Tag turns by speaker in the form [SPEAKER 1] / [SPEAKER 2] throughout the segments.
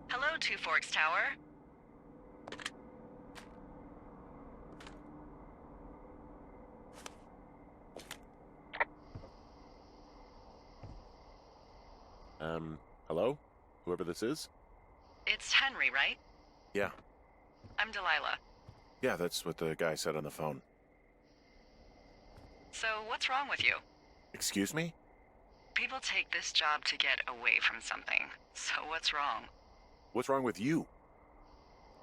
[SPEAKER 1] Hello, Two Forks Tower.
[SPEAKER 2] Hello? Whoever this is?
[SPEAKER 1] It's Henry, right?
[SPEAKER 2] Yeah.
[SPEAKER 1] I'm Delilah.
[SPEAKER 2] Yeah, that's what the guy said on the phone.
[SPEAKER 1] So, what's wrong with you?
[SPEAKER 2] Excuse me?
[SPEAKER 1] People take this job to get away from something. So, what's wrong?
[SPEAKER 2] What's wrong with you?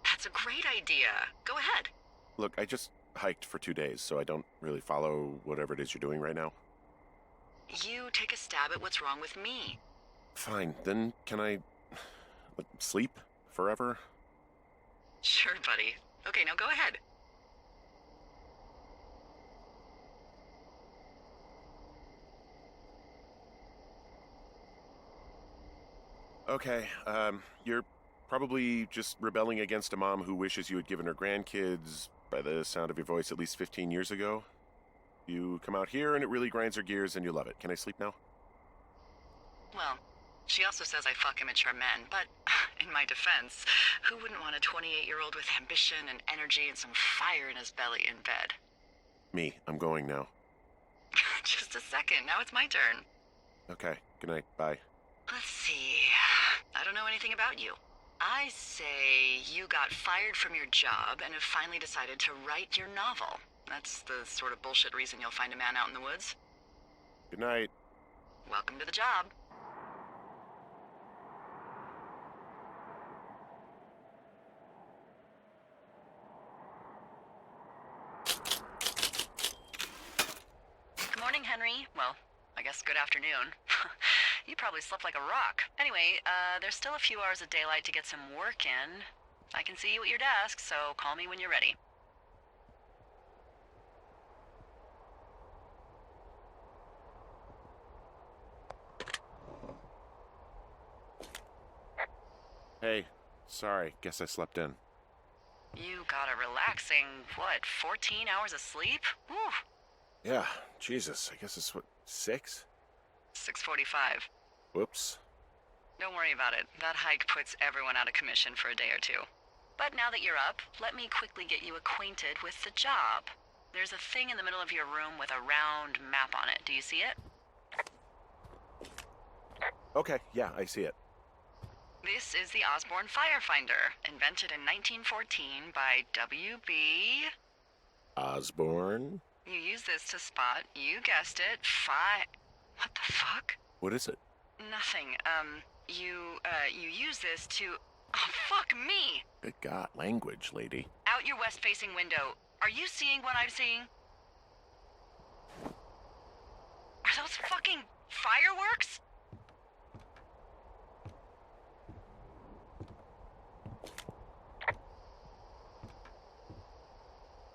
[SPEAKER 1] That's a great idea. Go ahead.
[SPEAKER 2] Look, I just hiked for 2 days, so I don't really follow whatever it is you're doing right now.
[SPEAKER 1] You take a stab at what's wrong with me.
[SPEAKER 2] Fine, then can I sleep forever?
[SPEAKER 1] Sure, buddy. Okay, now go ahead.
[SPEAKER 2] Okay, you're probably just rebelling against a mom who wishes you had given her grandkids, by the sound of your voice, at least 15 years ago. You come out here and it really grinds her gears and you love it. Can I sleep now?
[SPEAKER 1] Well, she also says I fuck immature men, but in my defense, who wouldn't want a 28-year-old with ambition and energy and some fire in his belly in bed?
[SPEAKER 2] Me, I'm going now.
[SPEAKER 1] Just a second, now it's my turn.
[SPEAKER 2] Okay, good night, bye.
[SPEAKER 1] Let's see. I don't know anything about you. I say you got fired from your job and have finally decided to write your novel. That's the sort of bullshit reason you'll find a man out in the woods.
[SPEAKER 2] Good night.
[SPEAKER 1] Welcome to the job. Good morning, Henry. Well, I guess good afternoon. You probably slept like a rock. Anyway, there's still a few hours of daylight to get some work in. I can see you at your desk, so call me when you're ready.
[SPEAKER 2] Hey, sorry, guess I slept in.
[SPEAKER 1] You got a relaxing, 14 hours of sleep? Whew.
[SPEAKER 2] Yeah, Jesus, I guess it's 6?
[SPEAKER 1] 6:45.
[SPEAKER 2] Whoops.
[SPEAKER 1] Don't worry about it. That hike puts everyone out of commission for a day or two. But now that you're up, let me quickly get you acquainted with the job. There's a thing in the middle of your room with a round map on it. Do you see it?
[SPEAKER 2] Okay, yeah, I see it.
[SPEAKER 1] This is the Osborne Firefinder, invented in 1914 by W.B.
[SPEAKER 2] Osborne?
[SPEAKER 1] You use this to spot, you guessed it, What the fuck?
[SPEAKER 2] What is it?
[SPEAKER 1] Nothing. You use this to... Oh, fuck me!
[SPEAKER 2] Good God, language, lady.
[SPEAKER 1] Out your west-facing window. Are you seeing what I'm seeing? Are those fucking fireworks?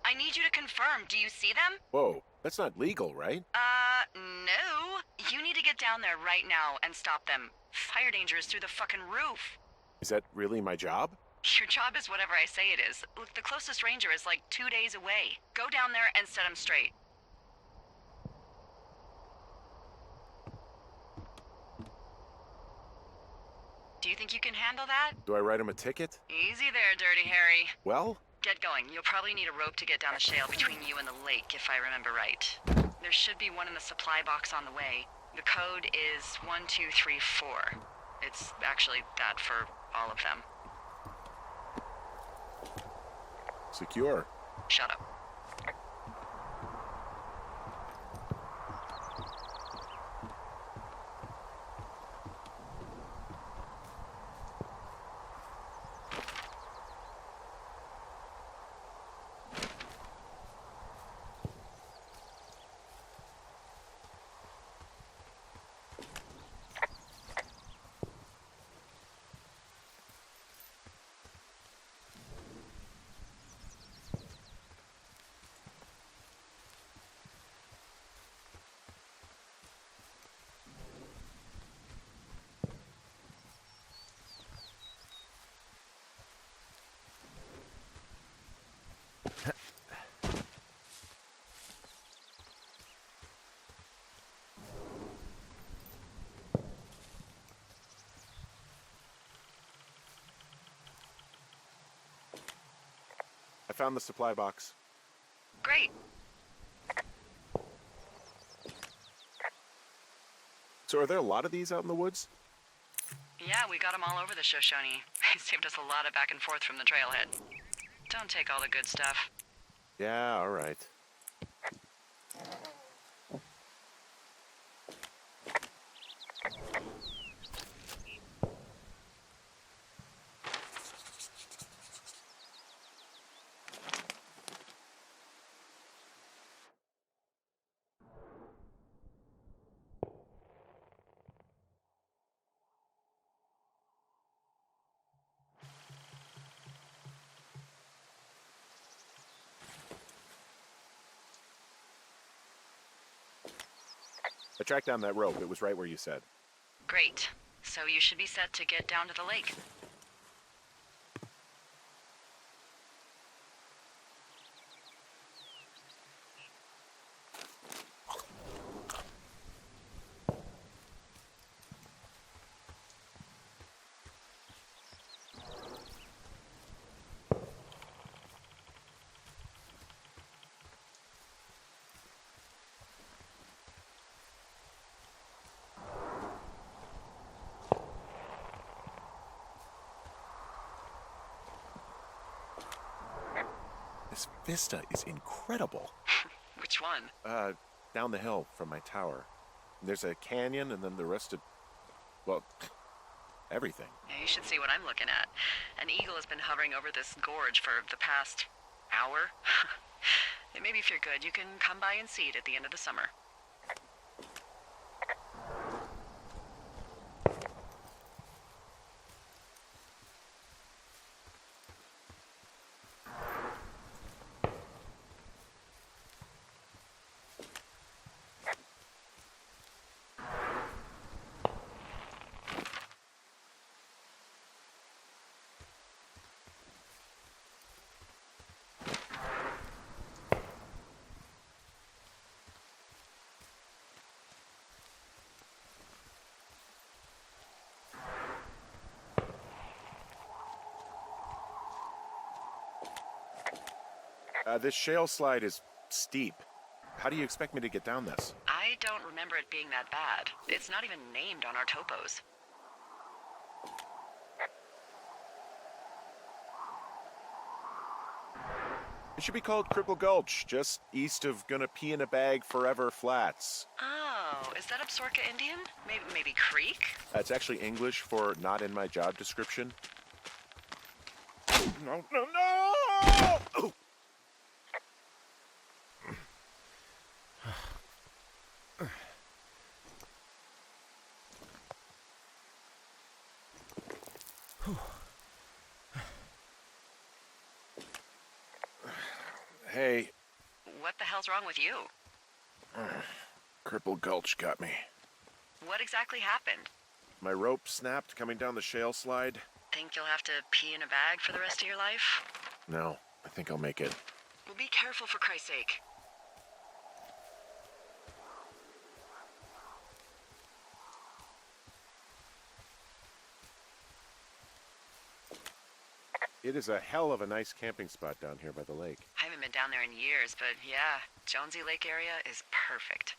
[SPEAKER 1] I need you to confirm. Do you see them?
[SPEAKER 2] Whoa, that's not legal, right?
[SPEAKER 1] No. You need to get down there right now and stop them. Fire danger is through the fucking roof.
[SPEAKER 2] Is that really my job?
[SPEAKER 1] Your job is whatever I say it is. Look, the closest ranger is like 2 days away. Go down there and set him straight. Do you think you can handle that?
[SPEAKER 2] Do I write him a ticket?
[SPEAKER 1] Easy there, Dirty Harry.
[SPEAKER 2] Well?
[SPEAKER 1] Get going. You'll probably need a rope to get down the shale between you and the lake, if I remember right. There should be one in the supply box on the way. The code is 1234. It's actually that for all of them.
[SPEAKER 2] Secure.
[SPEAKER 1] Shut up.
[SPEAKER 2] found the supply box.
[SPEAKER 1] Great.
[SPEAKER 2] So are there a lot of these out in the woods?
[SPEAKER 1] Yeah, we got them all over the Shoshone. It saved us a lot of back and forth from the trailhead. Don't take all the good stuff.
[SPEAKER 2] Yeah, all right. I tracked down that rope. It was right where you said.
[SPEAKER 1] Great. So you should be set to get down to the lake.
[SPEAKER 2] This vista is incredible.
[SPEAKER 1] Which one?
[SPEAKER 2] Down the hill from my tower. There's a canyon and then the rest of, well, everything.
[SPEAKER 1] Yeah, you should see what I'm looking at. An eagle has been hovering over this gorge for the past hour. And maybe if you're good, you can come by and see it at the end of the summer.
[SPEAKER 2] This shale slide is steep. How do you expect me to get down this?
[SPEAKER 1] I don't remember it being that bad. It's not even named on our topos.
[SPEAKER 2] It should be called Cripple Gulch, just east of Gonna Pee in a Bag Forever Flats.
[SPEAKER 1] Oh, is that Absaroka Indian? Maybe Creek?
[SPEAKER 2] That's actually English for not in my job description. No, no, no! Oh! Hey.
[SPEAKER 1] What the hell's wrong with you?
[SPEAKER 2] Cripple Gulch got me.
[SPEAKER 1] What exactly happened?
[SPEAKER 2] My rope snapped coming down the shale slide.
[SPEAKER 1] Think you'll have to pee in a bag for the rest of your life?
[SPEAKER 2] No, I think I'll make it.
[SPEAKER 1] Well, be careful for Christ's sake.
[SPEAKER 2] It is a hell of a nice camping spot down here by the lake.
[SPEAKER 1] I haven't been down there in years, but yeah, Jonesy Lake area is perfect.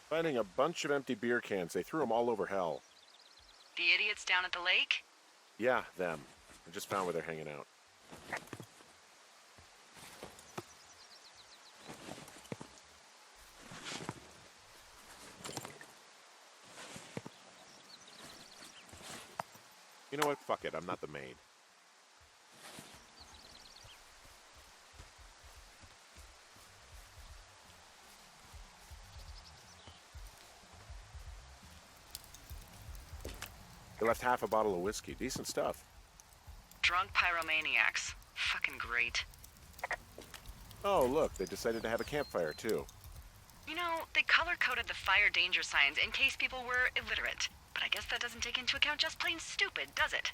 [SPEAKER 2] Finding a bunch of empty beer cans. They threw them all over hell.
[SPEAKER 1] The idiots down at the lake?
[SPEAKER 2] Yeah, them. I just found where they're hanging out. You know what? Fuck it. I'm not the maid. They left half a bottle of whiskey. Decent stuff.
[SPEAKER 1] Drunk pyromaniacs. Fucking great.
[SPEAKER 2] Oh, look. They decided to have a campfire, too.
[SPEAKER 1] You know, they color-coded the fire danger signs in case people were illiterate. But I guess that doesn't take into account just plain stupid, does it?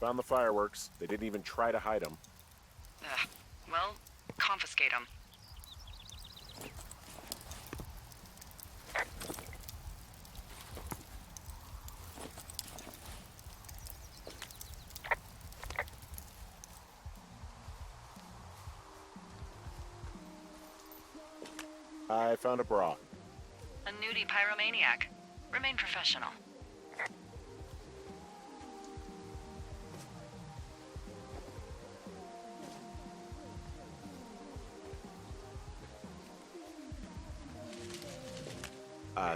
[SPEAKER 2] Found the fireworks. They didn't even try to hide them.
[SPEAKER 1] Ugh. Well, confiscate them.
[SPEAKER 2] I found a bra.
[SPEAKER 1] A nudie pyromaniac. Remain professional.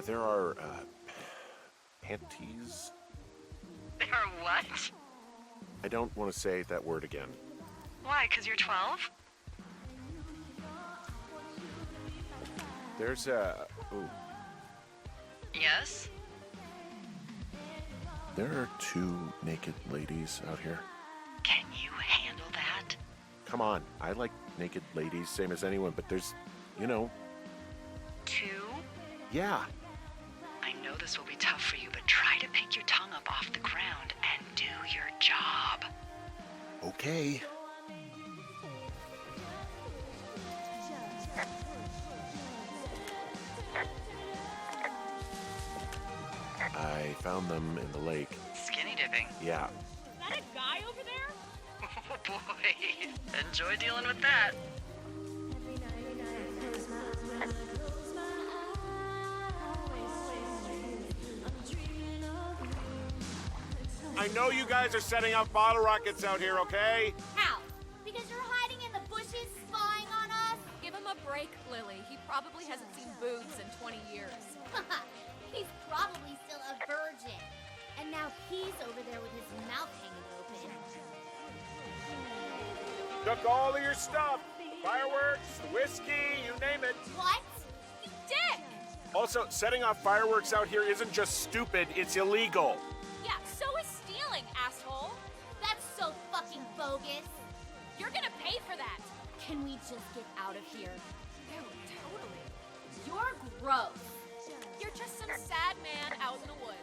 [SPEAKER 2] There are, panties?
[SPEAKER 1] They are what?
[SPEAKER 2] I don't want to say that word again.
[SPEAKER 1] Why, 'cause you're 12?
[SPEAKER 2] There's a... Ooh.
[SPEAKER 1] Yes?
[SPEAKER 2] There are 2 naked ladies out here.
[SPEAKER 1] Can you handle that?
[SPEAKER 2] Come on, I like naked ladies, same as anyone, but there's,
[SPEAKER 1] 2?
[SPEAKER 2] Yeah.
[SPEAKER 1] I know this will be tough for you, but try to pick your tongue up off the ground and do your job.
[SPEAKER 2] Okay. I found them in the lake.
[SPEAKER 1] Skinny dipping.
[SPEAKER 2] Yeah.
[SPEAKER 3] Is that a guy over there?
[SPEAKER 1] Oh boy. Enjoy dealing with that.
[SPEAKER 2] I know you guys are setting up bottle rockets out here, okay?
[SPEAKER 4] How? Because you're hiding in the bushes spying on us?
[SPEAKER 3] Give him a break, Lily. He probably hasn't seen boobs in 20 years.
[SPEAKER 4] He's probably still a virgin. And now he's over there with his mouth hanging open.
[SPEAKER 2] Took all of your stuff. Fireworks, whiskey, you name it.
[SPEAKER 4] What?
[SPEAKER 3] You dick!
[SPEAKER 2] Also, setting off fireworks out here isn't just stupid, it's illegal.
[SPEAKER 3] Yeah, so is stealing, asshole.
[SPEAKER 4] That's so fucking bogus.
[SPEAKER 3] You're gonna pay for that.
[SPEAKER 4] Can we just get out of here?
[SPEAKER 3] No, totally.
[SPEAKER 4] You're gross.
[SPEAKER 3] You're just some sad man out in the woods.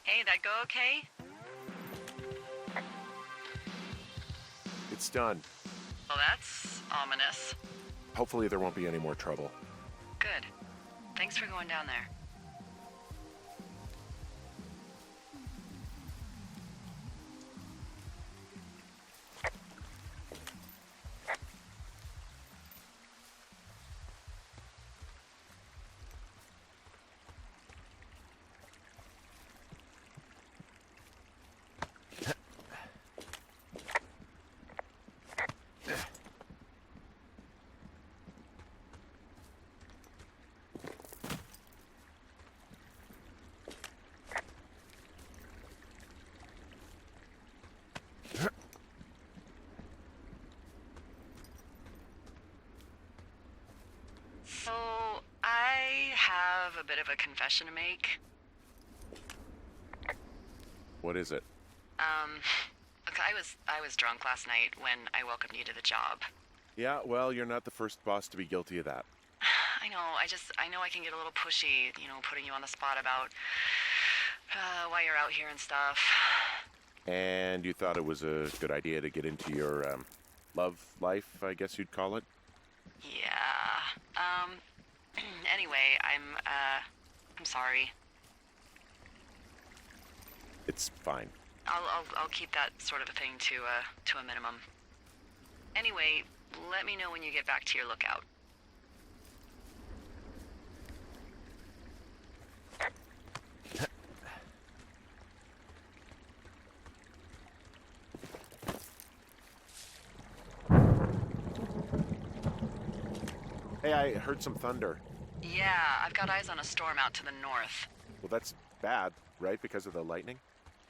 [SPEAKER 1] Hey, that go okay?
[SPEAKER 2] It's done.
[SPEAKER 1] Well, that's ominous.
[SPEAKER 2] Hopefully there won't be any more trouble.
[SPEAKER 1] Good. Thanks for going down there. So, I have a bit of a confession to make.
[SPEAKER 2] What is it?
[SPEAKER 1] Look, I was drunk last night when I welcomed you to the job.
[SPEAKER 2] Yeah, well, you're not the first boss to be guilty of that.
[SPEAKER 1] I know, I know I can get a little pushy, putting you on the spot about why you're out here and stuff.
[SPEAKER 2] And you thought it was a good idea to get into your, love life, I guess you'd call it?
[SPEAKER 1] Yeah. Anyway, I'm sorry.
[SPEAKER 2] It's fine.
[SPEAKER 1] I'll keep that sort of a thing to a minimum. Anyway, let me know when you get back to your lookout.
[SPEAKER 2] Hey, I heard some thunder.
[SPEAKER 1] Yeah, I've got eyes on a storm out to the north.
[SPEAKER 2] Well, that's bad, right? Because of the lightning?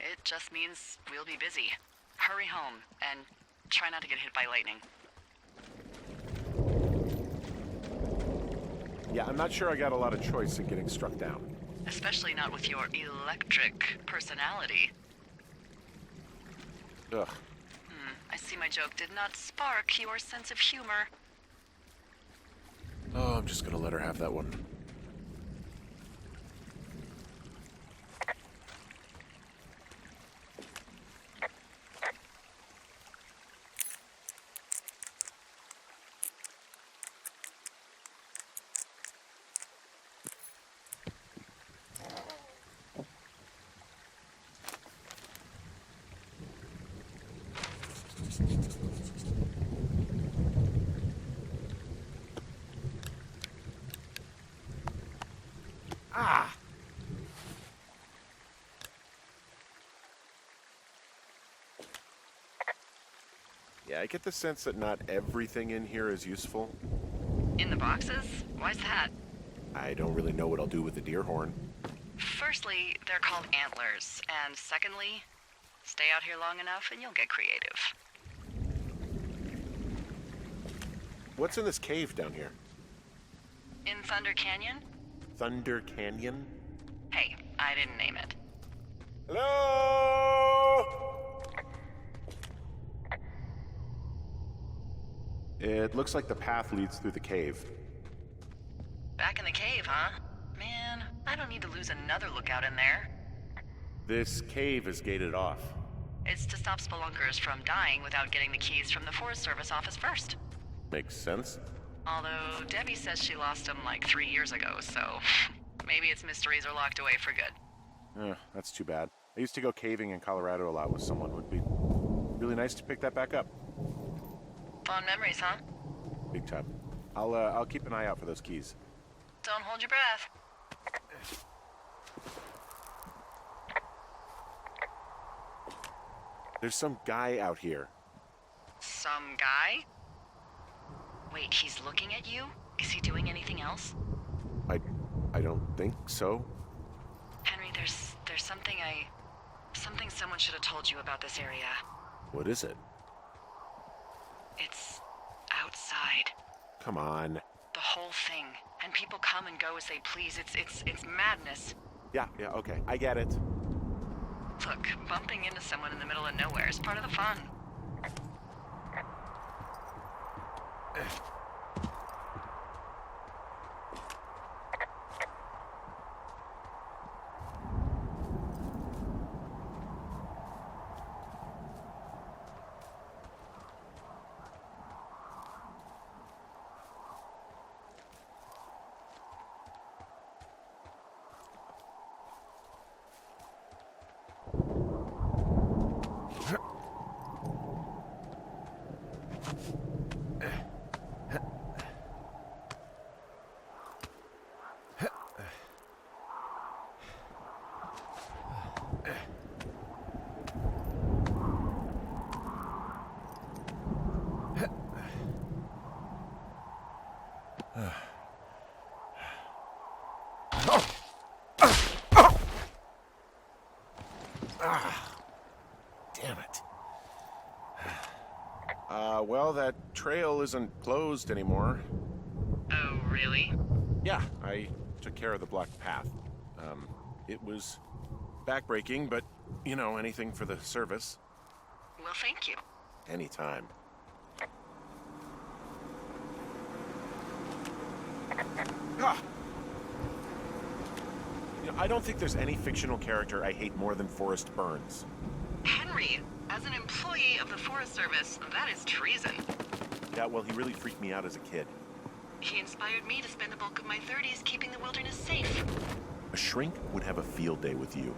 [SPEAKER 1] It just means we'll be busy. Hurry home, and try not to get hit by lightning.
[SPEAKER 2] Yeah, I'm not sure I got a lot of choice in getting struck down.
[SPEAKER 1] Especially not with your electric personality.
[SPEAKER 2] Ugh.
[SPEAKER 1] I see my joke did not spark your sense of humor.
[SPEAKER 2] Oh, I'm just gonna let her have that one. Ah! Yeah, I get the sense that not everything in here is useful.
[SPEAKER 1] In the boxes? Why's that?
[SPEAKER 2] I don't really know what I'll do with the deer horn.
[SPEAKER 1] Firstly, they're called antlers. And secondly, stay out here long enough and you'll get creative.
[SPEAKER 2] What's in this cave down here?
[SPEAKER 1] In Thunder Canyon?
[SPEAKER 2] Thunder Canyon?
[SPEAKER 1] Hey, I didn't name it.
[SPEAKER 2] Hello? It looks like the path leads through the cave.
[SPEAKER 1] Back in the cave, huh? Man, I don't need to lose another lookout in there.
[SPEAKER 2] This cave is gated off.
[SPEAKER 1] It's to stop spelunkers from dying without getting the keys from the Forest Service office first.
[SPEAKER 2] Makes sense.
[SPEAKER 1] Although Debbie says she lost them like 3 years ago, so maybe its mysteries are locked away for good.
[SPEAKER 2] That's too bad. I used to go caving in Colorado a lot with someone. Would be really nice to pick that back up.
[SPEAKER 1] Fond memories, huh?
[SPEAKER 2] Big time. I'll keep an eye out for those keys.
[SPEAKER 1] Don't hold your breath.
[SPEAKER 2] There's some guy out here.
[SPEAKER 1] Some guy? Wait, he's looking at you? Is he doing anything else?
[SPEAKER 2] I don't think so.
[SPEAKER 1] Henry, there's something someone should have told you about this area.
[SPEAKER 2] What is it?
[SPEAKER 1] It's outside.
[SPEAKER 2] Come on.
[SPEAKER 1] The whole thing. And people come and go as they please. It's madness.
[SPEAKER 2] Yeah, okay. I get it.
[SPEAKER 1] Look, bumping into someone in the middle of nowhere is part of the fun.
[SPEAKER 2] Damn it. Well, that trail isn't closed anymore.
[SPEAKER 1] Oh, really?
[SPEAKER 2] Yeah, I took care of the blocked path. It was backbreaking, but, anything for the service.
[SPEAKER 1] Well, thank you.
[SPEAKER 2] Anytime. Ah! I don't think there's any fictional character I hate more than Forrest Burns.
[SPEAKER 1] Henry, as an employee of the Forest Service, that is treason.
[SPEAKER 2] Yeah, well, he really freaked me out as a kid.
[SPEAKER 1] He inspired me to spend the bulk of my 30s keeping the wilderness safe.
[SPEAKER 2] A shrink would have a field day with you.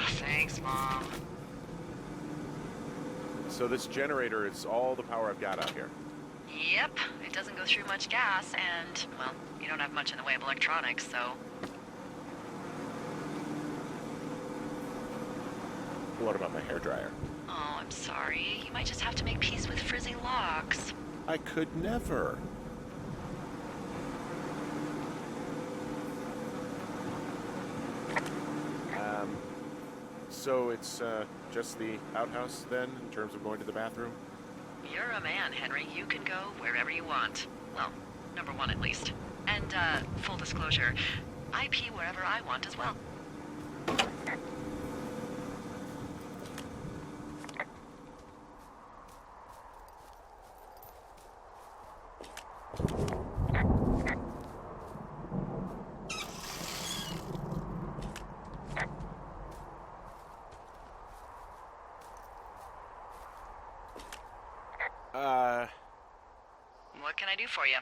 [SPEAKER 1] Thanks, Mom.
[SPEAKER 2] So this generator is all the power I've got out here.
[SPEAKER 1] Yep, it doesn't go through much gas, and, well, you don't have much in the way of electronics, so...
[SPEAKER 2] What about my hairdryer?
[SPEAKER 1] Oh, I'm sorry. You might just have to make peace with frizzy locks.
[SPEAKER 2] I could never. So it's just the outhouse then, in terms of going to the bathroom?
[SPEAKER 1] You're a man, Henry. You can go wherever you want. Well, number one at least. And, full disclosure, I pee wherever I want as well. What can I do for you?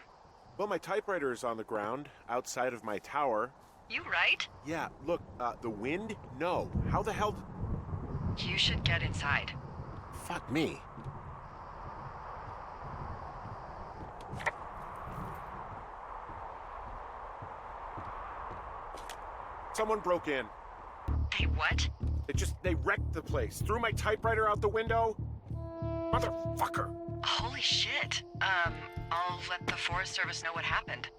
[SPEAKER 2] Well, my typewriter is on the ground, outside of my tower.
[SPEAKER 1] You right?
[SPEAKER 2] Yeah, look, the wind? No. How the hell...
[SPEAKER 1] You should get inside.
[SPEAKER 2] Fuck me. Someone broke in.
[SPEAKER 1] They what?
[SPEAKER 2] They wrecked the place. Threw my typewriter out the window. Motherfucker.
[SPEAKER 1] Holy shit. I'll let the Forest Service know what happened.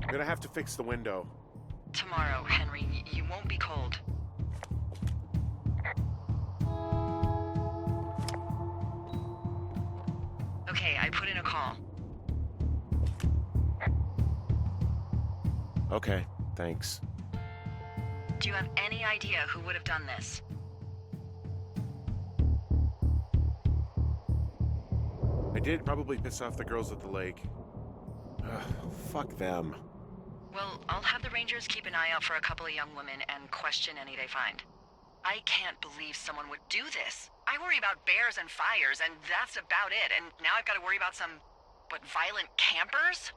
[SPEAKER 2] I'm gonna have to fix the window.
[SPEAKER 1] Tomorrow, Henry. You won't be cold. Okay, I put in a call.
[SPEAKER 2] Okay, thanks.
[SPEAKER 1] Do you have any idea who would have done this?
[SPEAKER 2] I did probably piss off the girls at the lake. Ugh, fuck them.
[SPEAKER 1] Well, I'll have the Rangers keep an eye out for a couple of young women and question any they find. I can't believe someone would do this. I worry about bears and fires, and that's about it. And now I've got to worry about some, violent campers?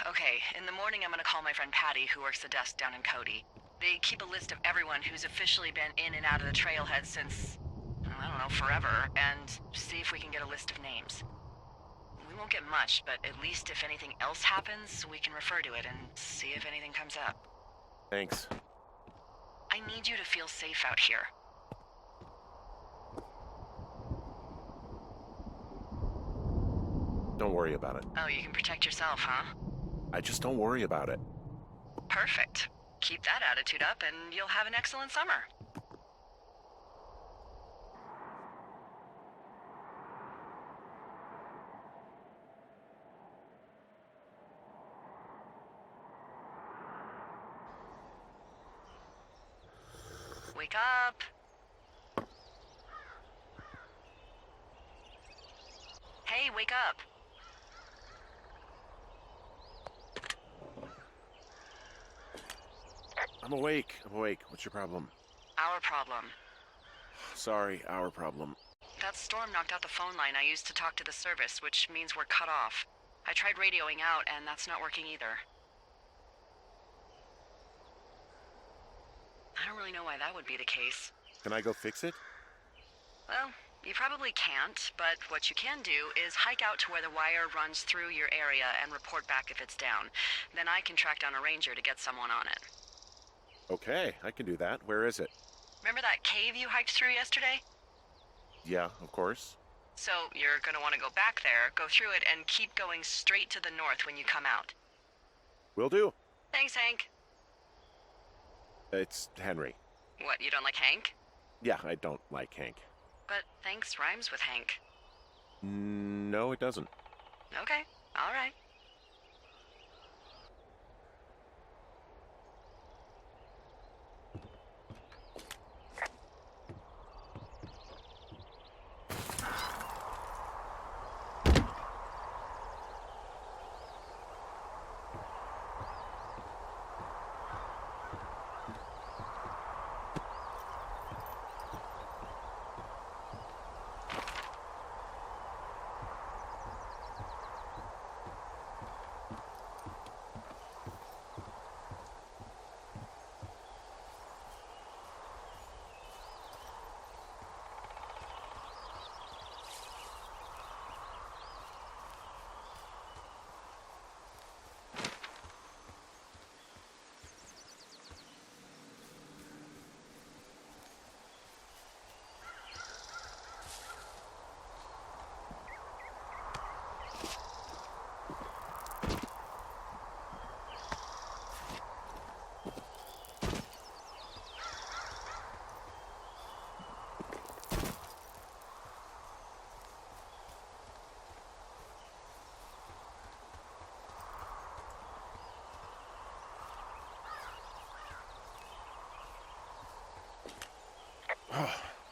[SPEAKER 1] Okay, in the morning I'm gonna call my friend Patty, who works the desk down in Cody. They keep a list of everyone who's officially been in and out of the trailhead since, I don't know, forever, and see if we can get a list of names. We won't get much, but at least if anything else happens, we can refer to it and see if anything comes up.
[SPEAKER 2] Thanks.
[SPEAKER 1] I need you to feel safe out here.
[SPEAKER 2] Don't worry about it.
[SPEAKER 1] Oh, you can protect yourself, huh?
[SPEAKER 2] I just don't worry about it.
[SPEAKER 1] Perfect. Keep that attitude up and you'll have an excellent summer. Wake up. Hey, wake up.
[SPEAKER 2] I'm awake. What's your problem?
[SPEAKER 1] Our problem.
[SPEAKER 2] Sorry, our problem.
[SPEAKER 1] That storm knocked out the phone line I used to talk to the service, which means we're cut off. I tried radioing out, and that's not working either. I don't really know why that would be the case.
[SPEAKER 2] Can I go fix it?
[SPEAKER 1] Well, you probably can't, but what you can do is hike out to where the wire runs through your area and report back if it's down. Then I can track down a ranger to get someone on it.
[SPEAKER 2] Okay, I can do that. Where is it?
[SPEAKER 1] Remember that cave you hiked through yesterday?
[SPEAKER 2] Yeah, of course.
[SPEAKER 1] So you're gonna want to go back there, go through it, and keep going straight to the north when you come out.
[SPEAKER 2] Will do.
[SPEAKER 1] Thanks, Hank.
[SPEAKER 2] It's Henry.
[SPEAKER 1] What, you don't like Hank?
[SPEAKER 2] Yeah, I don't like Hank.
[SPEAKER 1] But thanks rhymes with Hank.
[SPEAKER 2] No, it doesn't.
[SPEAKER 1] Okay, all right.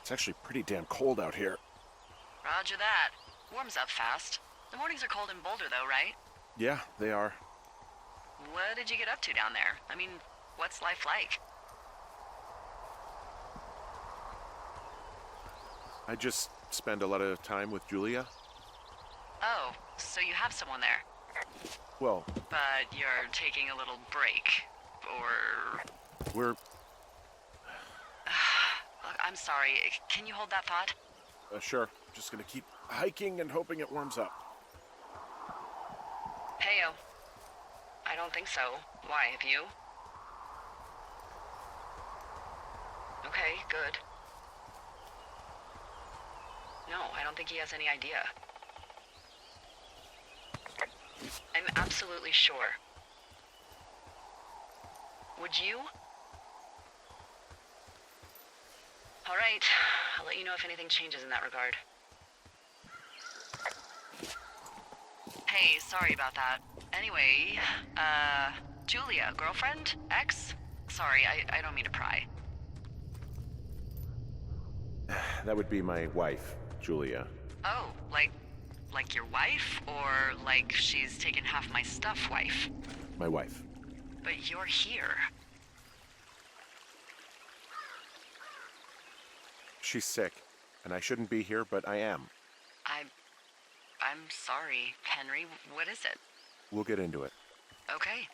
[SPEAKER 2] It's actually pretty damn cold out here.
[SPEAKER 1] Roger that. Warms up fast. The mornings are cold in Boulder, though, right?
[SPEAKER 2] Yeah, they are.
[SPEAKER 1] What did you get up to down there? I mean, what's life like?
[SPEAKER 2] I just spend a lot of time with Julia.
[SPEAKER 1] Oh, so you have someone there.
[SPEAKER 2] Well,
[SPEAKER 1] But you're taking a little break. Or...
[SPEAKER 2] we're...
[SPEAKER 1] Look, I'm sorry. Can you hold that thought?
[SPEAKER 2] Sure. Just gonna keep hiking and hoping it warms up.
[SPEAKER 1] Heyo. I don't think so. Why, have you? Okay, good. No, I don't think he has any idea. I'm absolutely sure. Would you? All right, I'll let you know if anything changes in that regard. Hey, sorry about that. Anyway, Julia, girlfriend? Ex? Sorry, I don't mean to pry.
[SPEAKER 2] That would be my wife, Julia.
[SPEAKER 1] Oh, like your wife? Or like she's taken half my stuff wife?
[SPEAKER 2] My wife.
[SPEAKER 1] But you're here.
[SPEAKER 2] She's sick, and I shouldn't be here, but I am.
[SPEAKER 1] I'm sorry, Henry. What is it?
[SPEAKER 2] We'll get into it.
[SPEAKER 1] Okay.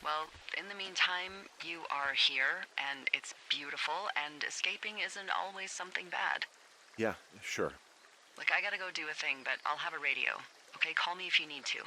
[SPEAKER 1] Well, in the meantime, you are here, and it's beautiful, and escaping isn't always something bad.
[SPEAKER 2] Yeah, sure.
[SPEAKER 1] Look, I gotta go do a thing, but I'll have a radio. Okay, call me if you need to.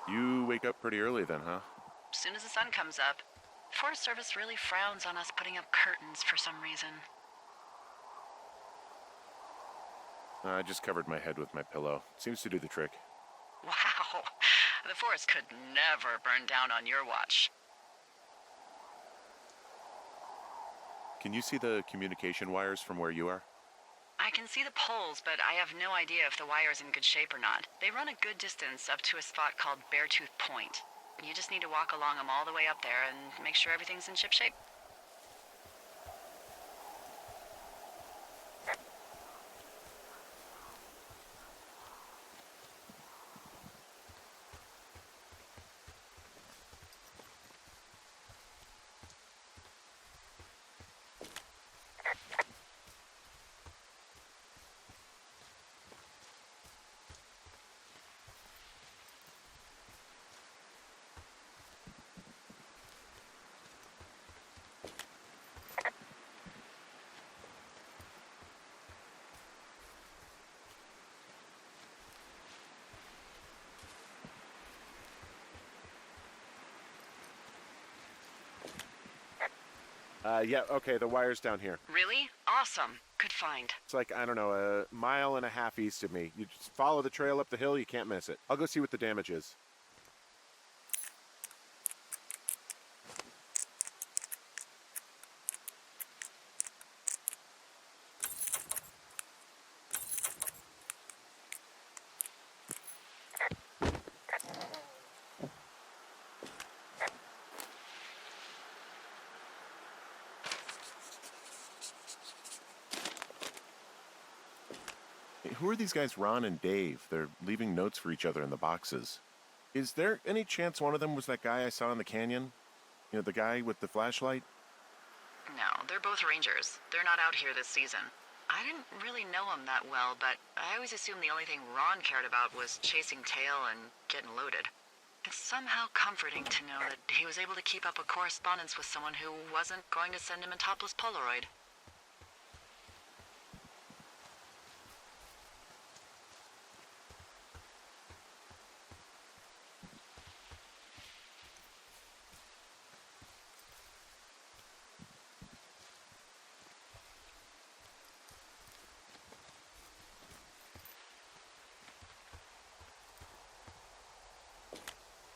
[SPEAKER 2] You wake up pretty early then, huh?
[SPEAKER 1] As soon as the sun comes up. Forest Service really frowns on us putting up curtains for some reason.
[SPEAKER 2] I just covered my head with my pillow. Seems to do the trick.
[SPEAKER 1] Wow. The forest could never burn down on your watch.
[SPEAKER 2] Can you see the communication wires from where you are?
[SPEAKER 1] I can see the poles, but I have no idea if the wire's in good shape or not. They run a good distance up to a spot called Beartooth Point. You just need to walk along them all the way up there and make sure everything's in ship shape.
[SPEAKER 2] Yeah, okay, the wire's down here.
[SPEAKER 1] Really? Awesome. Good find.
[SPEAKER 2] It's like, I don't know, a mile and a half east of me. You just follow the trail up the hill, you can't miss it. I'll go see what the damage is. Hey, who are these guys, Ron and Dave? They're leaving notes for each other in the boxes. Is there any chance one of them was that guy I saw in the canyon? You know, the guy with the flashlight?
[SPEAKER 1] No, they're both rangers. They're not out here this season. I didn't really know him that well, but I always assumed the only thing Ron cared about was chasing tail and getting loaded. It's somehow comforting to know that he was able to keep up a correspondence with someone who wasn't going to send him a topless Polaroid.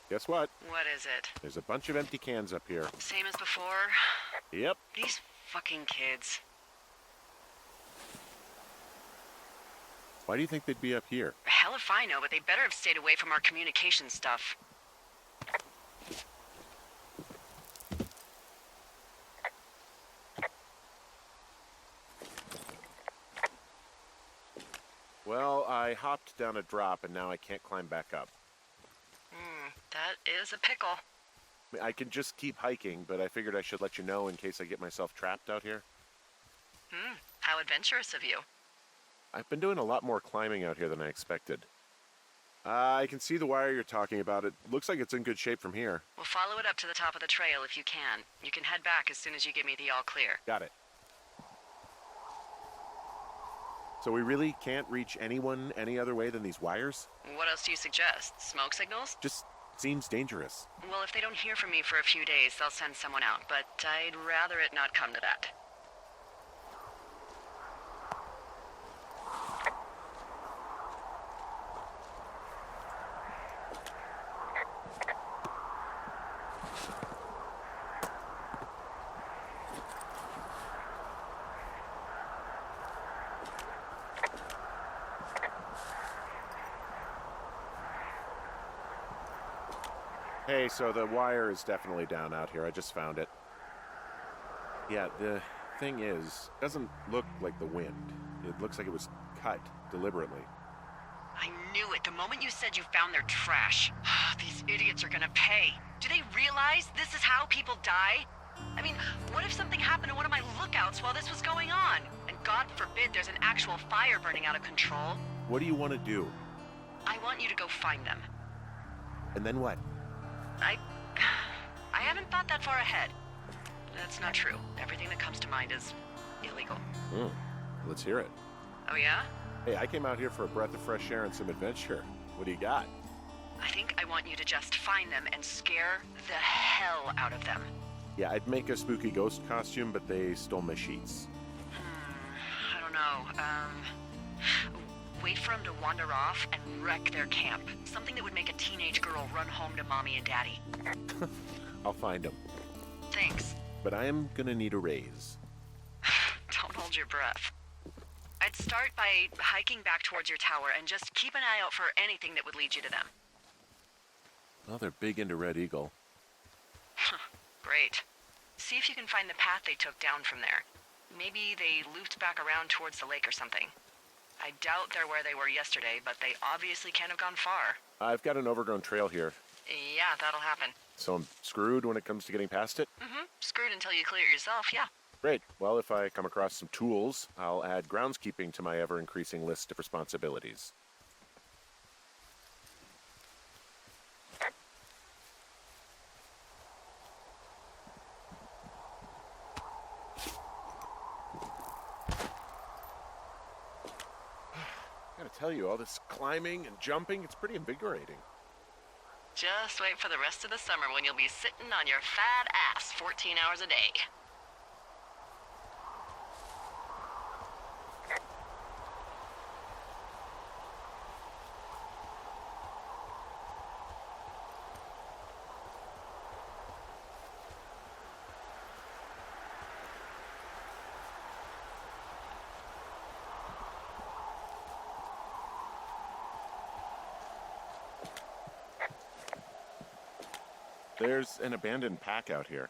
[SPEAKER 2] Guess what?
[SPEAKER 1] What is it?
[SPEAKER 2] There's a bunch of empty cans up here.
[SPEAKER 1] Same as before?
[SPEAKER 2] Yep.
[SPEAKER 1] These fucking kids.
[SPEAKER 2] Why do you think they'd be up here?
[SPEAKER 1] Hell if I know, but they better have stayed away from our communication stuff.
[SPEAKER 2] Well, I hopped down a drop and now I can't climb back up.
[SPEAKER 1] That is a pickle.
[SPEAKER 2] I mean, I can just keep hiking, but I figured I should let you know in case I get myself trapped out here.
[SPEAKER 1] How adventurous of you.
[SPEAKER 2] I've been doing a lot more climbing out here than I expected. I can see the wire you're talking about. It looks like it's in good shape from here.
[SPEAKER 1] We'll follow it up to the top of the trail if you can. You can head back as soon as you give me the all clear.
[SPEAKER 2] Got it. So we really can't reach anyone any other way than these wires?
[SPEAKER 1] What else do you suggest? Smoke signals?
[SPEAKER 2] Just seems dangerous.
[SPEAKER 1] Well, if they don't hear from me for a few days, they'll send someone out, but I'd rather it not come to that.
[SPEAKER 2] Hey, so the wire is definitely down out here. I just found it. Yeah, the thing is, it doesn't look like the wind. It looks like it was cut deliberately.
[SPEAKER 1] I knew it the moment you said you found their trash. These idiots are gonna pay. Do they realize this is how people die? I mean, what if something happened to one of my lookouts while this was going on? And God forbid there's an actual fire burning out of control.
[SPEAKER 2] What do you want to do?
[SPEAKER 1] I want you to go find them.
[SPEAKER 2] And then what?
[SPEAKER 1] I haven't thought that far ahead. That's not true. Everything that comes to mind is illegal.
[SPEAKER 2] Let's hear it.
[SPEAKER 1] Oh yeah?
[SPEAKER 2] Hey, I came out here for a breath of fresh air and some adventure. What do you got?
[SPEAKER 1] I think I want you to just find them and scare the hell out of them.
[SPEAKER 2] Yeah, I'd make a spooky ghost costume, but they stole my sheets.
[SPEAKER 1] I don't know. Wait for them to wander off and wreck their camp. Something that would make a teenage girl run home to mommy and daddy.
[SPEAKER 2] I'll find them.
[SPEAKER 1] Thanks.
[SPEAKER 2] But I am gonna need a raise.
[SPEAKER 1] Don't hold your breath. I'd start by hiking back towards your tower and just keep an eye out for anything that would lead you to them.
[SPEAKER 2] Well, they're big into Red Eagle.
[SPEAKER 1] Great. See if you can find the path they took down from there. Maybe they looped back around towards the lake or something. I doubt they're where they were yesterday, but they obviously can't have gone far.
[SPEAKER 2] I've got an overgrown trail here,
[SPEAKER 1] Yeah, that'll happen.
[SPEAKER 2] so I'm screwed when it comes to getting past it?
[SPEAKER 1] Screwed until you clear it yourself, yeah.
[SPEAKER 2] Great. Well, if I come across some tools, I'll add groundskeeping to my ever-increasing list of responsibilities. I gotta tell you, all this climbing and jumping, it's pretty invigorating.
[SPEAKER 1] Just wait for the rest of the summer when you'll be sitting on your fat ass 14 hours a day.
[SPEAKER 2] There's an abandoned pack out here.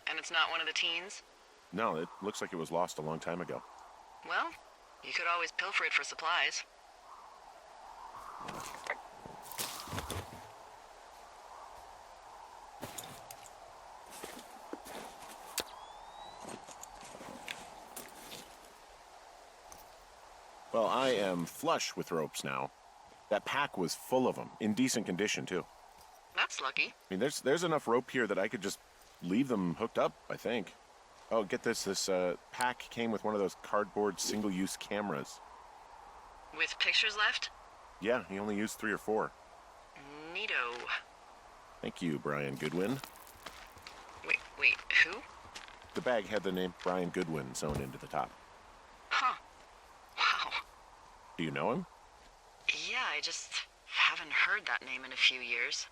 [SPEAKER 1] And it's not one of the teens?
[SPEAKER 2] No, it looks like it was lost a long time ago.
[SPEAKER 1] Well, you could always pilfer it for supplies.
[SPEAKER 2] Well, I am flush with ropes now. That pack was full of them, in decent condition, too.
[SPEAKER 1] That's lucky.
[SPEAKER 2] I mean, there's enough rope here that I could just leave them hooked up, I think. Oh, get this. This pack came with one of those cardboard single-use cameras.
[SPEAKER 1] With pictures left?
[SPEAKER 2] Yeah, he only used 3 or 4.
[SPEAKER 1] Neato.
[SPEAKER 2] Thank you, Brian Goodwin.
[SPEAKER 1] Wait, who?
[SPEAKER 2] The bag had the name Brian Goodwin sewn into the top.
[SPEAKER 1] Huh. Wow.
[SPEAKER 2] Do you know him?
[SPEAKER 1] Yeah, I just haven't heard that name in a few years.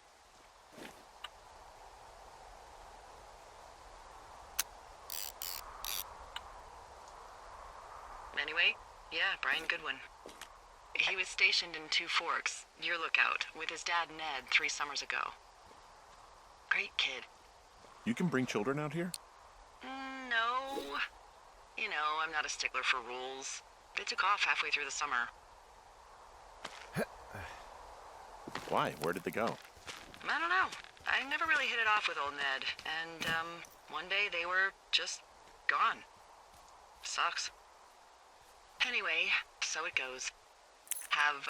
[SPEAKER 1] Anyway, yeah, Brian Goodwin. He was stationed in Two Forks, your lookout, with his dad Ned 3 summers ago. Great kid.
[SPEAKER 2] You can bring children out here?
[SPEAKER 1] No. You know, I'm not a stickler for rules. They took off halfway through the summer.
[SPEAKER 2] Why? Where did they go?
[SPEAKER 1] I don't know. I never really hit it off with old Ned, and, one day they were just gone. Sucks. Anyway, so it goes. Have,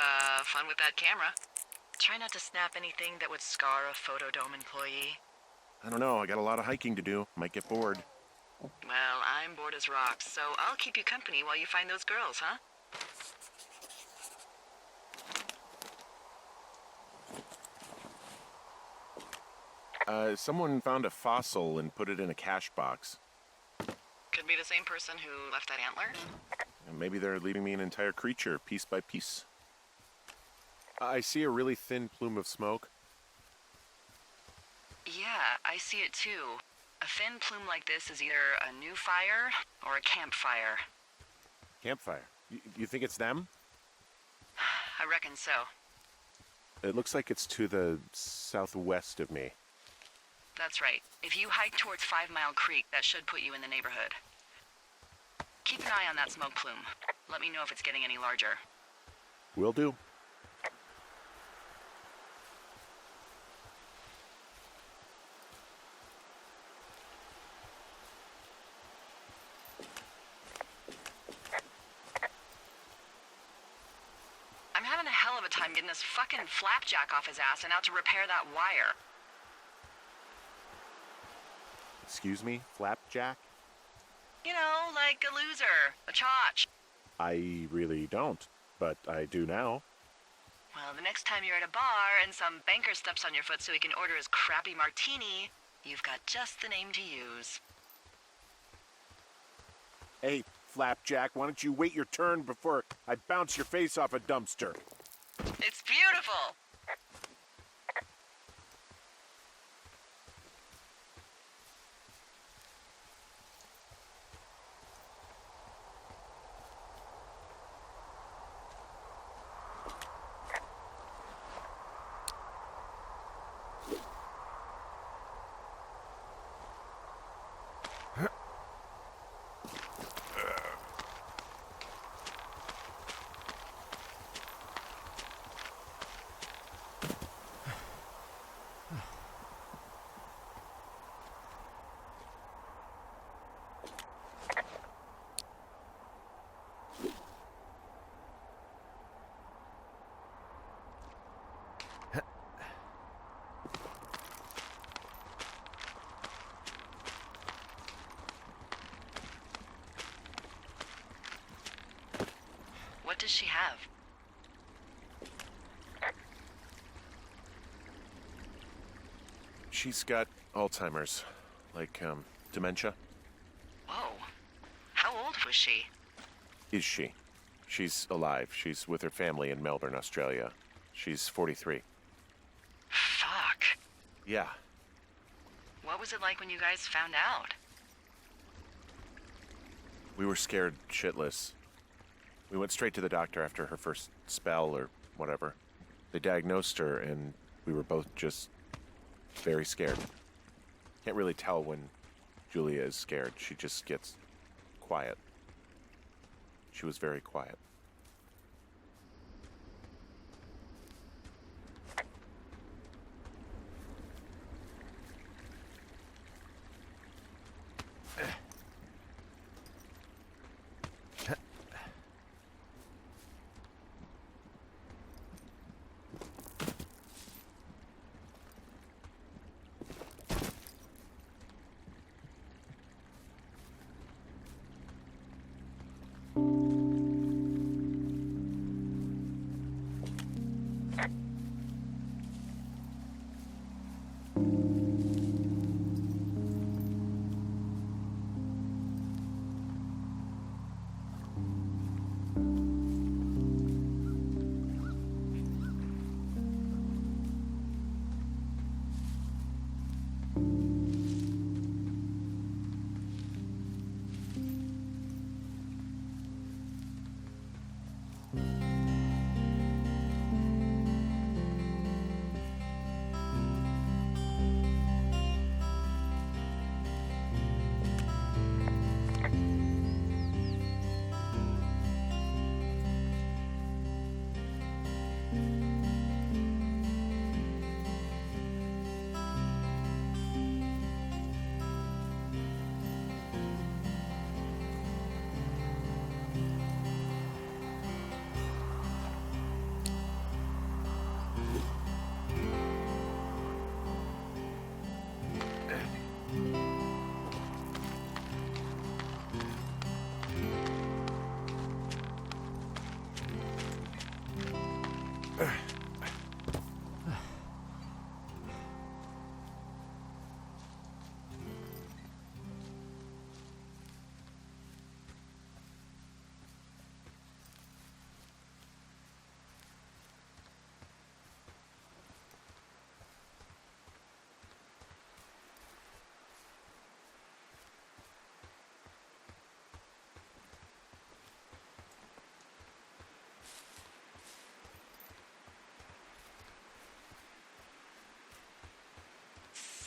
[SPEAKER 1] fun with that camera. Try not to snap anything that would scar a Photodome employee.
[SPEAKER 2] I don't know. I got a lot of hiking to do. Might get bored.
[SPEAKER 1] Well, I'm bored as rocks, so I'll keep you company while you find those girls, huh?
[SPEAKER 2] Someone found a fossil and put it in a cache box.
[SPEAKER 1] Could be the same person who left that antler.
[SPEAKER 2] And maybe they're leaving me an entire creature, piece by piece.
[SPEAKER 5] I see a really thin plume of smoke.
[SPEAKER 1] Yeah, I see it too. A thin plume like this is either a new fire or a campfire.
[SPEAKER 5] Campfire. You think it's them?
[SPEAKER 1] I reckon so.
[SPEAKER 2] It looks like it's to the southwest of me.
[SPEAKER 1] That's right. If you hike towards 5 Mile Creek, that should put you in the neighborhood. Keep an eye on that smoke plume. Let me know if it's getting any larger.
[SPEAKER 2] Will do.
[SPEAKER 1] I'm having a hell of a time getting this fucking flapjack off his ass and out to repair that wire.
[SPEAKER 2] Excuse me? Flapjack?
[SPEAKER 1] You know, like a loser, a chotch.
[SPEAKER 2] I really don't, but I do now.
[SPEAKER 1] Well, the next time you're at a bar and some banker steps on your foot so he can order his crappy martini, you've got just the name to use.
[SPEAKER 5] Hey, Flapjack, why don't you wait your turn before I bounce your face off a dumpster?
[SPEAKER 1] It's beautiful! What does she have?
[SPEAKER 2] She's got Alzheimer's. Like, dementia.
[SPEAKER 1] Whoa. How old was she?
[SPEAKER 2] Is she? She's alive. She's with her family in Melbourne, Australia. She's 43.
[SPEAKER 1] Fuck.
[SPEAKER 2] Yeah.
[SPEAKER 1] What was it like when you guys found out?
[SPEAKER 2] We were scared shitless. We went straight to the doctor after her first spell or whatever. They diagnosed her, and we were both just very scared. Can't really tell when Julia is scared. She just gets quiet. She was very quiet.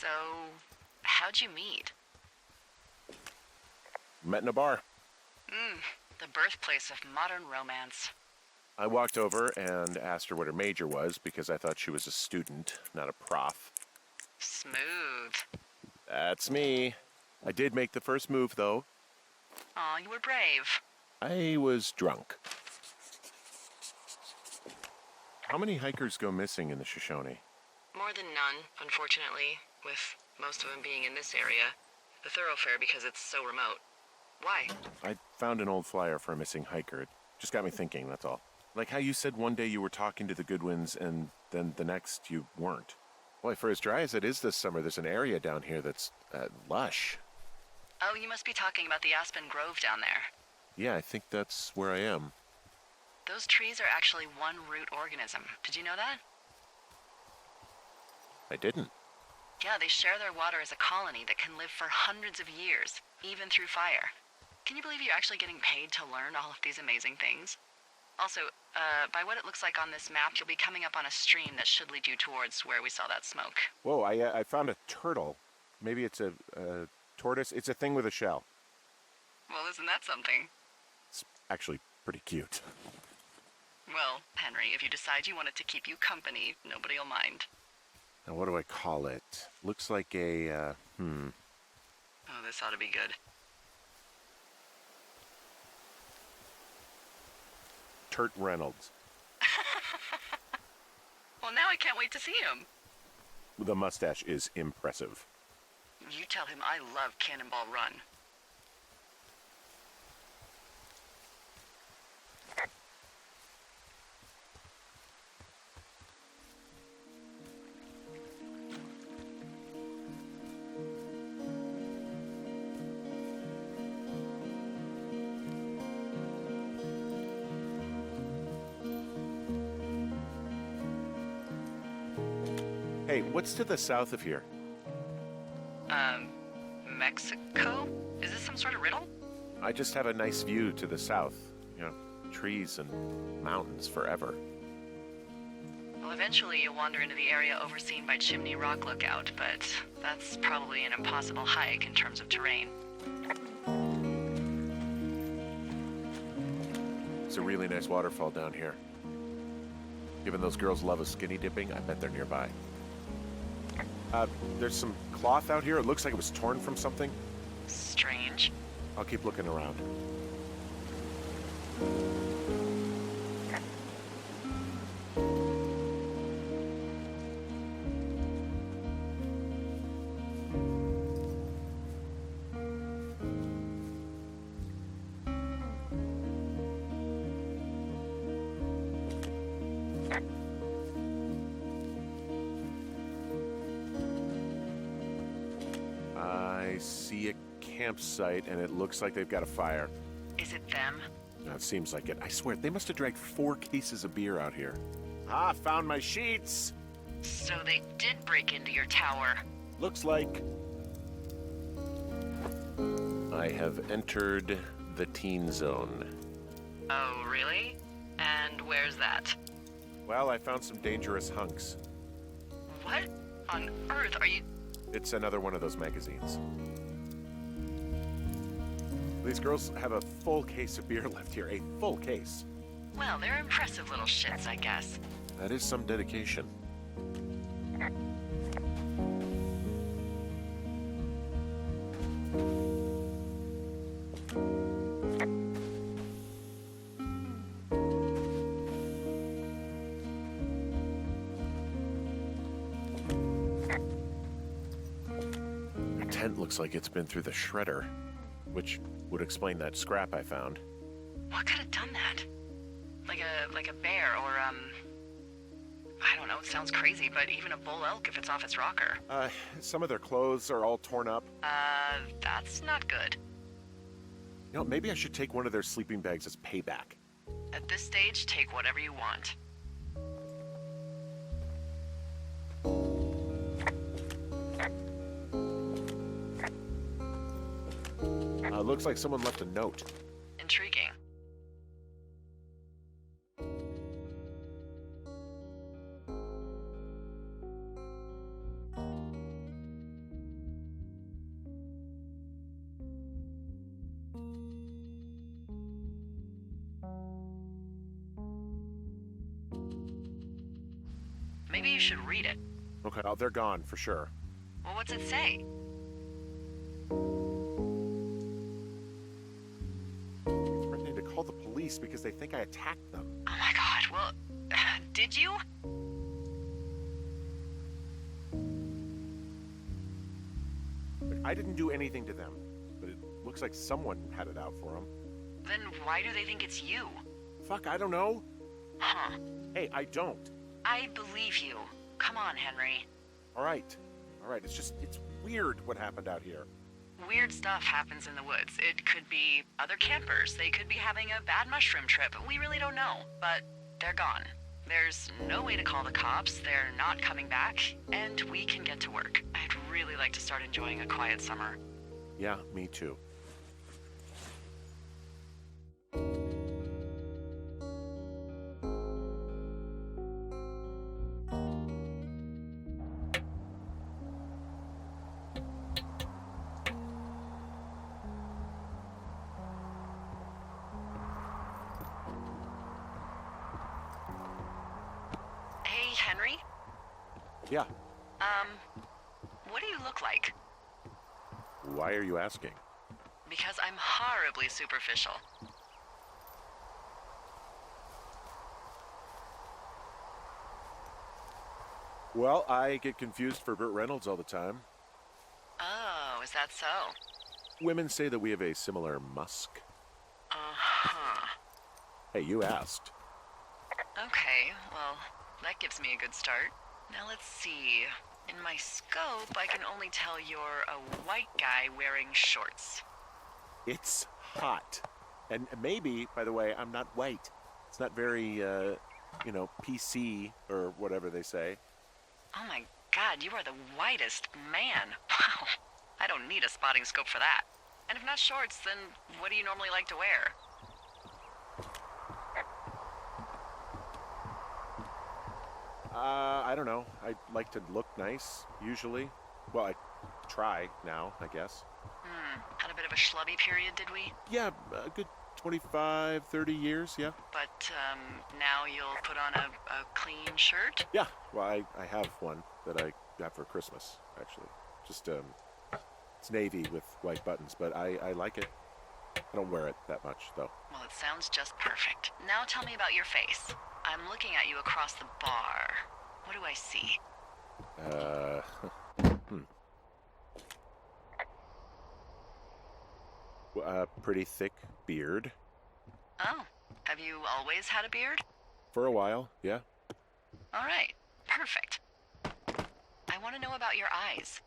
[SPEAKER 1] So, how'd you meet?
[SPEAKER 2] Met in a bar.
[SPEAKER 1] The birthplace of modern romance.
[SPEAKER 2] I walked over and asked her what her major was because I thought she was a student, not a prof.
[SPEAKER 1] Smooth.
[SPEAKER 2] That's me. I did make the first move, though.
[SPEAKER 1] Aw, you were brave.
[SPEAKER 2] I was drunk. How many hikers go missing in the Shoshone?
[SPEAKER 1] More than none, unfortunately, with most of them being in this area. The thoroughfare because it's so remote. Why?
[SPEAKER 2] I found an old flyer for a missing hiker. It just got me thinking, that's all. Like how you said one day you were talking to the Goodwins and then the next you weren't. Boy, for as dry as it is this summer, there's an area down here that's lush.
[SPEAKER 1] Oh, you must be talking about the Aspen Grove down there.
[SPEAKER 2] Yeah, I think that's where I am.
[SPEAKER 1] Those trees are actually one root organism. Did you know that?
[SPEAKER 2] I didn't.
[SPEAKER 1] Yeah, they share their water as a colony that can live for hundreds of years, even through fire. Can you believe you're actually getting paid to learn all of these amazing things? Also, by what it looks like on this map, you'll be coming up on a stream that should lead you towards where we saw that smoke.
[SPEAKER 5] Whoa, I found a turtle. Maybe it's a tortoise. It's a thing with a shell.
[SPEAKER 1] Well, isn't that something?
[SPEAKER 5] It's actually pretty cute.
[SPEAKER 1] Well, Henry, if you decide you want it to keep you company, nobody'll mind.
[SPEAKER 5] Now, what do I call it? Looks like a,
[SPEAKER 1] Oh, this ought to be good.
[SPEAKER 5] Turt Reynolds.
[SPEAKER 1] Well, now I can't wait to see him.
[SPEAKER 5] The mustache is impressive.
[SPEAKER 1] You tell him I love Cannonball Run.
[SPEAKER 2] Hey, what's to the south of here?
[SPEAKER 1] Mexico? Is this some sort of riddle?
[SPEAKER 2] I just have a nice view to the south. You know, trees and mountains forever.
[SPEAKER 1] Well, eventually you'll wander into the area overseen by Chimney Rock Lookout, but that's probably an impossible hike in terms of terrain.
[SPEAKER 2] It's a really nice waterfall down here. Given those girls love a skinny dipping, I bet they're nearby. There's some cloth out here. It looks like it was torn from something.
[SPEAKER 1] Strange.
[SPEAKER 2] I'll keep looking around. I see a campsite, and it looks like they've got a fire.
[SPEAKER 1] Is it them?
[SPEAKER 2] No, it seems like it. I swear, they must have dragged 4 cases of beer out here.
[SPEAKER 5] Ah, found my sheets.
[SPEAKER 1] So they did break into your tower.
[SPEAKER 5] Looks like.
[SPEAKER 2] I have entered the teen zone.
[SPEAKER 1] Oh, really? And where's that?
[SPEAKER 2] Well, I found some dangerous hunks.
[SPEAKER 1] What on earth are you...
[SPEAKER 2] It's another one of those magazines. These girls have a full case of beer left here. A full case.
[SPEAKER 1] Well, they're impressive little shits, I guess.
[SPEAKER 2] That is some dedication. Their tent looks like it's been through the shredder, which would explain that scrap I found.
[SPEAKER 1] What could have done that? Like a bear or, I don't know, it sounds crazy, but even a bull elk if it's off its rocker.
[SPEAKER 2] Some of their clothes are all torn up.
[SPEAKER 1] That's not good.
[SPEAKER 2] You know, maybe I should take one of their sleeping bags as payback.
[SPEAKER 1] At this stage, take whatever you want.
[SPEAKER 2] Looks like someone left a note.
[SPEAKER 1] Intriguing. Maybe you should read it.
[SPEAKER 2] Okay, oh, they're gone for sure.
[SPEAKER 1] Well, what's it say?
[SPEAKER 2] Threatening to call the police because they think I attacked them.
[SPEAKER 1] Oh my god, well, did you?
[SPEAKER 2] Look, I didn't do anything to them, but it looks like someone had it out for them.
[SPEAKER 1] Then why do they think it's you?
[SPEAKER 2] Fuck, I don't know.
[SPEAKER 1] Huh.
[SPEAKER 2] Hey, I don't.
[SPEAKER 1] I believe you. Come on, Henry.
[SPEAKER 2] All right, it's weird what happened out here.
[SPEAKER 1] Weird stuff happens in the woods. It could be other campers. They could be having a bad mushroom trip. We really don't know. But they're gone. There's no way to call the cops. They're not coming back. And we can get to work. I'd really like to start enjoying a quiet summer.
[SPEAKER 2] Yeah, me too.
[SPEAKER 1] Hey, Henry?
[SPEAKER 2] Yeah,
[SPEAKER 1] What do you look like?
[SPEAKER 2] why are you asking?
[SPEAKER 1] Because I'm horribly superficial.
[SPEAKER 2] Well, I get confused for Burt Reynolds all the time.
[SPEAKER 1] Oh, is that so?
[SPEAKER 2] Women say that we have a similar musk.
[SPEAKER 1] Uh-huh.
[SPEAKER 2] Hey, you asked.
[SPEAKER 1] Okay, well, that gives me a good start. Now let's see. In my scope, I can only tell you're a white guy wearing shorts.
[SPEAKER 2] It's hot. And maybe, by the way, I'm not white. It's not very, PC or whatever they say.
[SPEAKER 1] Oh my god, you are the whitest man. Wow. I don't need a spotting scope for that. And if not shorts, then what do you normally like to wear?
[SPEAKER 2] I don't know. I like to look nice, usually. Well, I try now, I guess.
[SPEAKER 1] Had a bit of a schlubby period, did we?
[SPEAKER 2] Yeah, a good 25, 30 years, yeah.
[SPEAKER 1] But, now you'll put on a clean shirt?
[SPEAKER 2] Yeah, well, I have one that I got for Christmas, actually. Just, it's navy with white buttons, but I like it. I don't wear it that much, though.
[SPEAKER 1] Well, it sounds just perfect. Now tell me about your face. I'm looking at you across the bar. What do I see?
[SPEAKER 2] Pretty thick beard.
[SPEAKER 1] Oh, have you always had a beard?
[SPEAKER 2] For a while, yeah.
[SPEAKER 1] All right, perfect. I want to know about your eyes.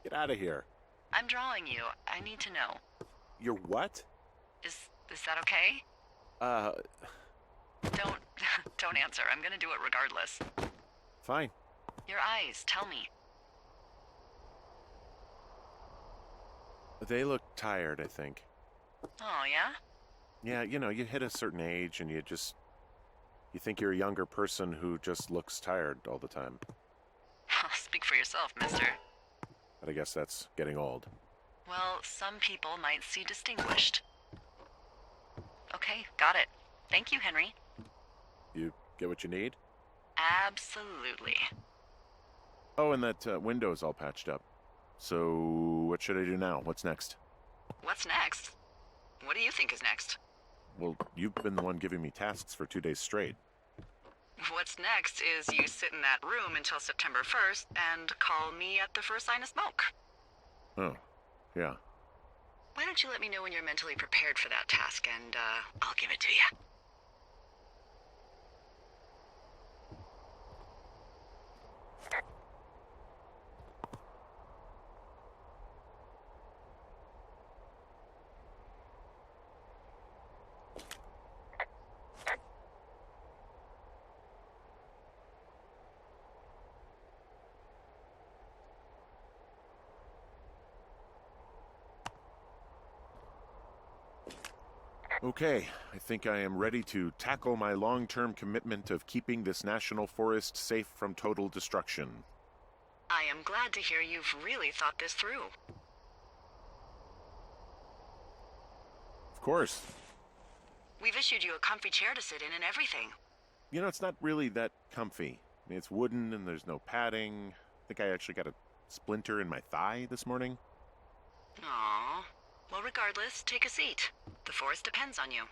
[SPEAKER 2] Get out of here.
[SPEAKER 1] I'm drawing you. I need to know.
[SPEAKER 5] You're what?
[SPEAKER 1] Is that okay? Don't don't answer. I'm gonna do it regardless.
[SPEAKER 5] Fine.
[SPEAKER 1] Your eyes, tell me.
[SPEAKER 2] They look tired, I think.
[SPEAKER 1] Oh, yeah?
[SPEAKER 2] Yeah, you hit a certain age and you think you're a younger person who just looks tired all the time.
[SPEAKER 1] Speak for yourself, mister.
[SPEAKER 2] But I guess that's getting old.
[SPEAKER 1] Well, some people might see distinguished. Okay, got it. Thank you, Henry.
[SPEAKER 2] You get what you need?
[SPEAKER 1] Absolutely.
[SPEAKER 2] Oh, and that window's all patched up. So, what should I do now? What's next?
[SPEAKER 1] What's next? What do you think is next?
[SPEAKER 2] Well, you've been the one giving me tasks for 2 days straight.
[SPEAKER 1] What's next is you sit in that room until September 1st and call me at the first sign of smoke.
[SPEAKER 2] Oh, yeah.
[SPEAKER 1] Why don't you let me know when you're mentally prepared for that task, and I'll give it to you.
[SPEAKER 2] Okay, I think I am ready to tackle my long-term commitment of keeping this national forest safe from total destruction.
[SPEAKER 1] I am glad to hear you've really thought this through.
[SPEAKER 2] Of course.
[SPEAKER 1] We've issued you a comfy chair to sit in and everything.
[SPEAKER 2] It's not really that comfy. I mean, it's wooden and there's no padding. I think I actually got a splinter in my thigh this morning.
[SPEAKER 1] Aww. Well, regardless, take a seat. The forest depends on you.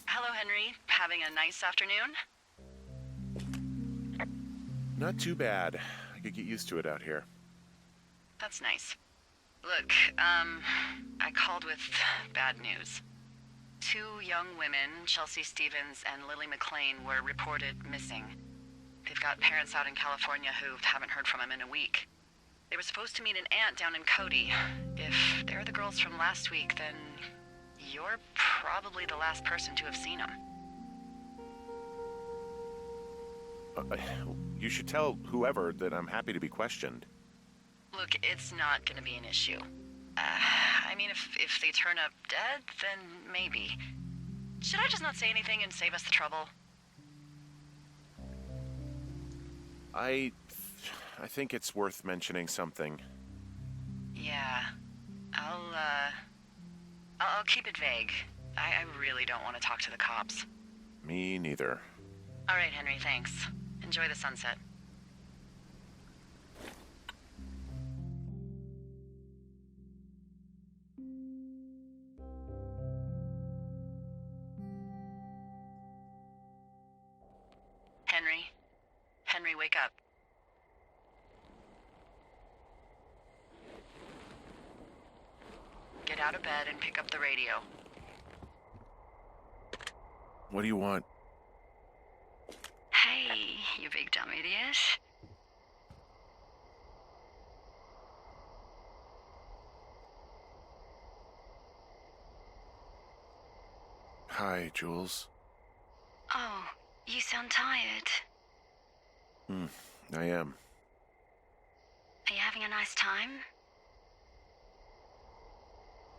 [SPEAKER 1] Hello, Henry. Having a nice afternoon?
[SPEAKER 2] Not too bad. I could get used to it out here.
[SPEAKER 1] That's nice. Look, I called with bad news. 2 young women, Chelsea Stevens and Lily McLean, were reported missing. They've got parents out in California who haven't heard from them in a week. They were supposed to meet an aunt down in Cody. If they're the girls from last week, then you're probably the last person to have seen them.
[SPEAKER 2] You should tell whoever that I'm happy to be questioned.
[SPEAKER 1] Look, it's not gonna be an issue. I mean, if they turn up dead, then maybe. Should I just not say anything and save us the trouble?
[SPEAKER 2] I think it's worth mentioning something.
[SPEAKER 1] Yeah. I'll keep it vague. I really don't want to talk to the cops.
[SPEAKER 2] Me neither.
[SPEAKER 1] All right, Henry, thanks. Enjoy the sunset. Henry, wake up. Get out of bed and pick up the radio.
[SPEAKER 2] What do you want?
[SPEAKER 1] Hey, you big dumb idiot.
[SPEAKER 2] Hi, Jules.
[SPEAKER 1] Oh, you sound tired.
[SPEAKER 2] I am.
[SPEAKER 1] Are you having a nice time?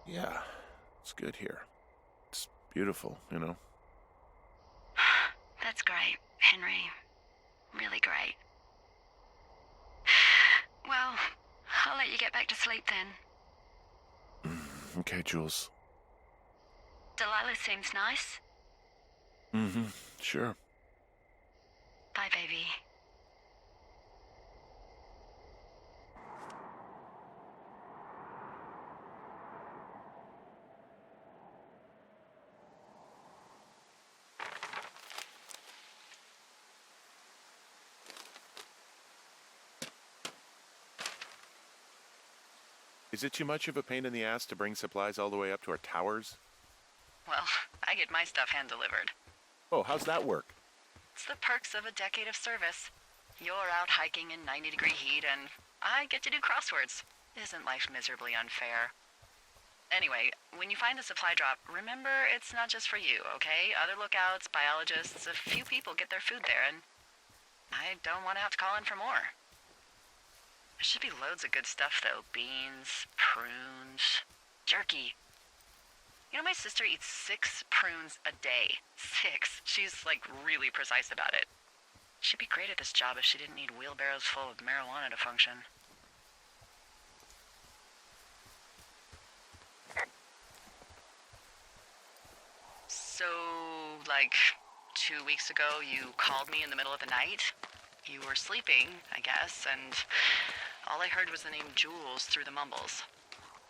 [SPEAKER 2] Yeah, it's good here. It's beautiful,
[SPEAKER 1] That's great, Henry. Really great. Well, I'll let you get back to sleep then.
[SPEAKER 2] Okay, Jules.
[SPEAKER 1] Delilah seems nice.
[SPEAKER 2] Sure.
[SPEAKER 1] Bye, baby.
[SPEAKER 2] Is it too much of a pain in the ass to bring supplies all the way up to our towers?
[SPEAKER 1] Well, I get my stuff hand-delivered.
[SPEAKER 2] Oh, how's that work?
[SPEAKER 1] It's the perks of a decade of service. You're out hiking in 90-degree heat, and I get to do crosswords. Isn't life miserably unfair? Anyway, when you find the supply drop, remember it's not just for you, okay? Other lookouts, biologists, a few people get their food there, and I don't want to have to call in for more. There should be loads of good stuff, though. Beans, prunes, jerky. You know, my sister eats 6 prunes a day. 6. She's, like, really precise about it. She'd be great at this job if she didn't need wheelbarrows full of marijuana to function. So, like, 2 weeks ago, you called me in the middle of the night? You were sleeping, I guess, and all I heard was the name Jules through the mumbles.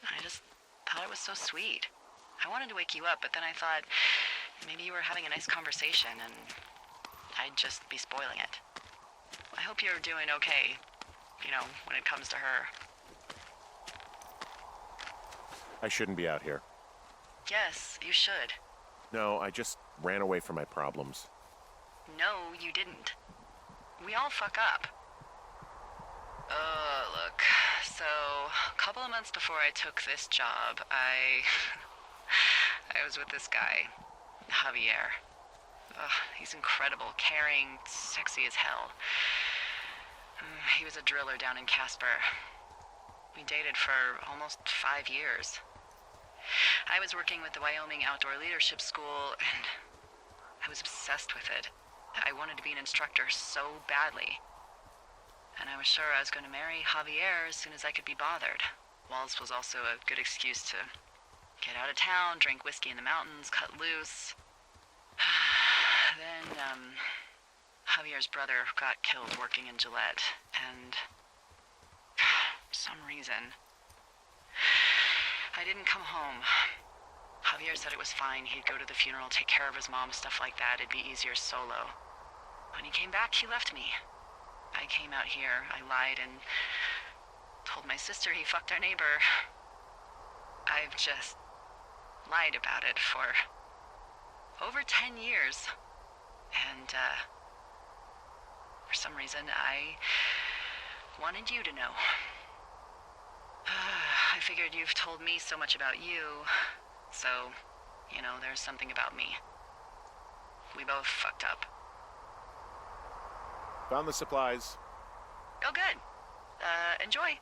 [SPEAKER 1] I just thought it was so sweet. I wanted to wake you up, but then I thought maybe you were having a nice conversation and I'd just be spoiling it. I hope you're doing okay, you know, when it comes to her.
[SPEAKER 2] I shouldn't be out here.
[SPEAKER 1] Yes, you should.
[SPEAKER 2] No, I just ran away from my problems.
[SPEAKER 1] No, you didn't. We all fuck up. Look. So, a couple of months before I took this job, I was with this guy, Javier. He's incredible, caring, sexy as hell. He was a driller down in Casper. We dated for almost 5 years. I was working with the Wyoming Outdoor Leadership School, and I was obsessed with it. I wanted to be an instructor so badly. And I was sure I was going to marry Javier as soon as I could be bothered. Walls was also a good excuse to get out of town, drink whiskey in the mountains, cut loose. Then, Javier's brother got killed working in Gillette, and for some reason, I didn't come home. Javier said it was fine. He'd go to the funeral, take care of his mom, stuff like that. It'd be easier solo. When he came back, he left me. I came out here, I lied, and told my sister he fucked our neighbor. I've just lied about it for over 10 years. And, for some reason, I wanted you to know. I figured you've told me so much about you, so, you know, there's something about me. We both fucked up.
[SPEAKER 2] Found the supplies.
[SPEAKER 1] Oh, good. Enjoy.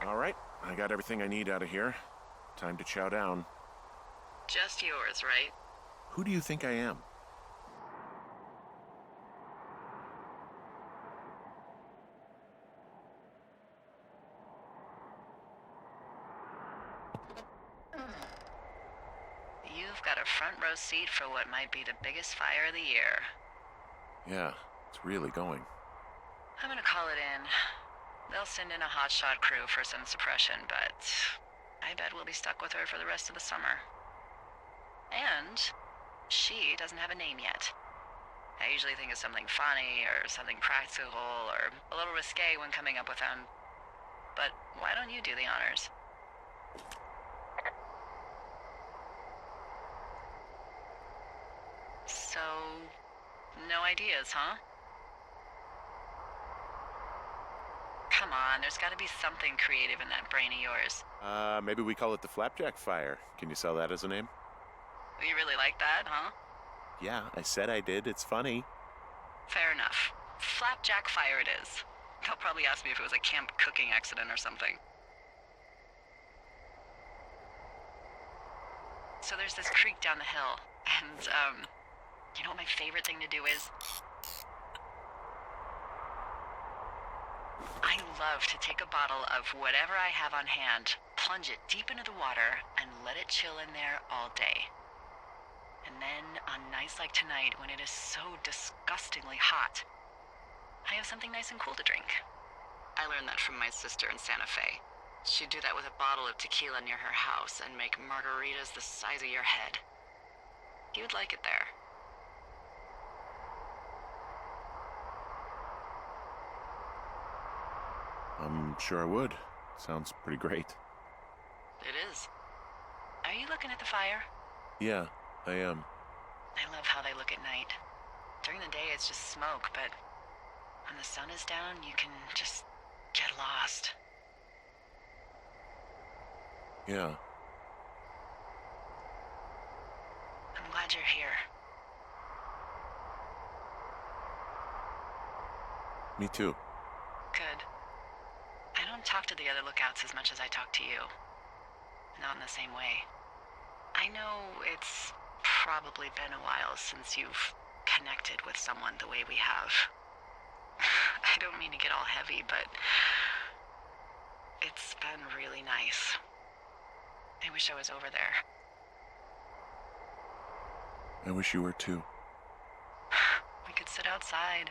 [SPEAKER 2] All right, I got everything I need out of here. Time to chow down.
[SPEAKER 1] Just yours, right?
[SPEAKER 2] Who do you think I am?
[SPEAKER 1] You've got a front row seat for what might be the biggest fire of the year.
[SPEAKER 2] Yeah, it's really going.
[SPEAKER 1] I'm gonna call it in. They'll send in a hotshot crew for some suppression, but I bet we'll be stuck with her for the rest of the summer. And she doesn't have a name yet. I usually think of something funny or something practical or a little risque when coming up with them. But why don't you do the honors? So, no ideas, huh? Come on, there's gotta be something creative in that brain of yours.
[SPEAKER 2] Maybe we call it the Flapjack Fire. Can you sell that as a name?
[SPEAKER 1] You really like that, huh?
[SPEAKER 2] Yeah, I said I did. It's funny.
[SPEAKER 1] Fair enough. Flapjack Fire it is. They'll probably ask me if it was a camp cooking accident or something. So there's this creek down the hill, and, you know what my favorite thing to do is? I love to take a bottle of whatever I have on hand, plunge it deep into the water, and let it chill in there all day. And then, on nights like tonight, when it is so disgustingly hot, I have something nice and cool to drink. I learned that from my sister in Santa Fe. She'd do that with a bottle of tequila near her house and make margaritas the size of your head. You would like it there.
[SPEAKER 2] I'm sure I would. Sounds pretty great.
[SPEAKER 1] It is. Are you looking at the fire?
[SPEAKER 2] Yeah, I am.
[SPEAKER 1] I love how they look at night. During the day, it's just smoke, but when the sun is down, you can just get lost.
[SPEAKER 2] Yeah.
[SPEAKER 1] I'm glad you're here.
[SPEAKER 2] Me too.
[SPEAKER 1] Good. I don't talk to the other lookouts as much as I talk to you. Not in the same way. I know it's probably been a while since you've connected with someone the way we have. I don't mean to get all heavy, but it's been really nice. I wish I was over there.
[SPEAKER 2] I wish you were too.
[SPEAKER 1] We could sit outside.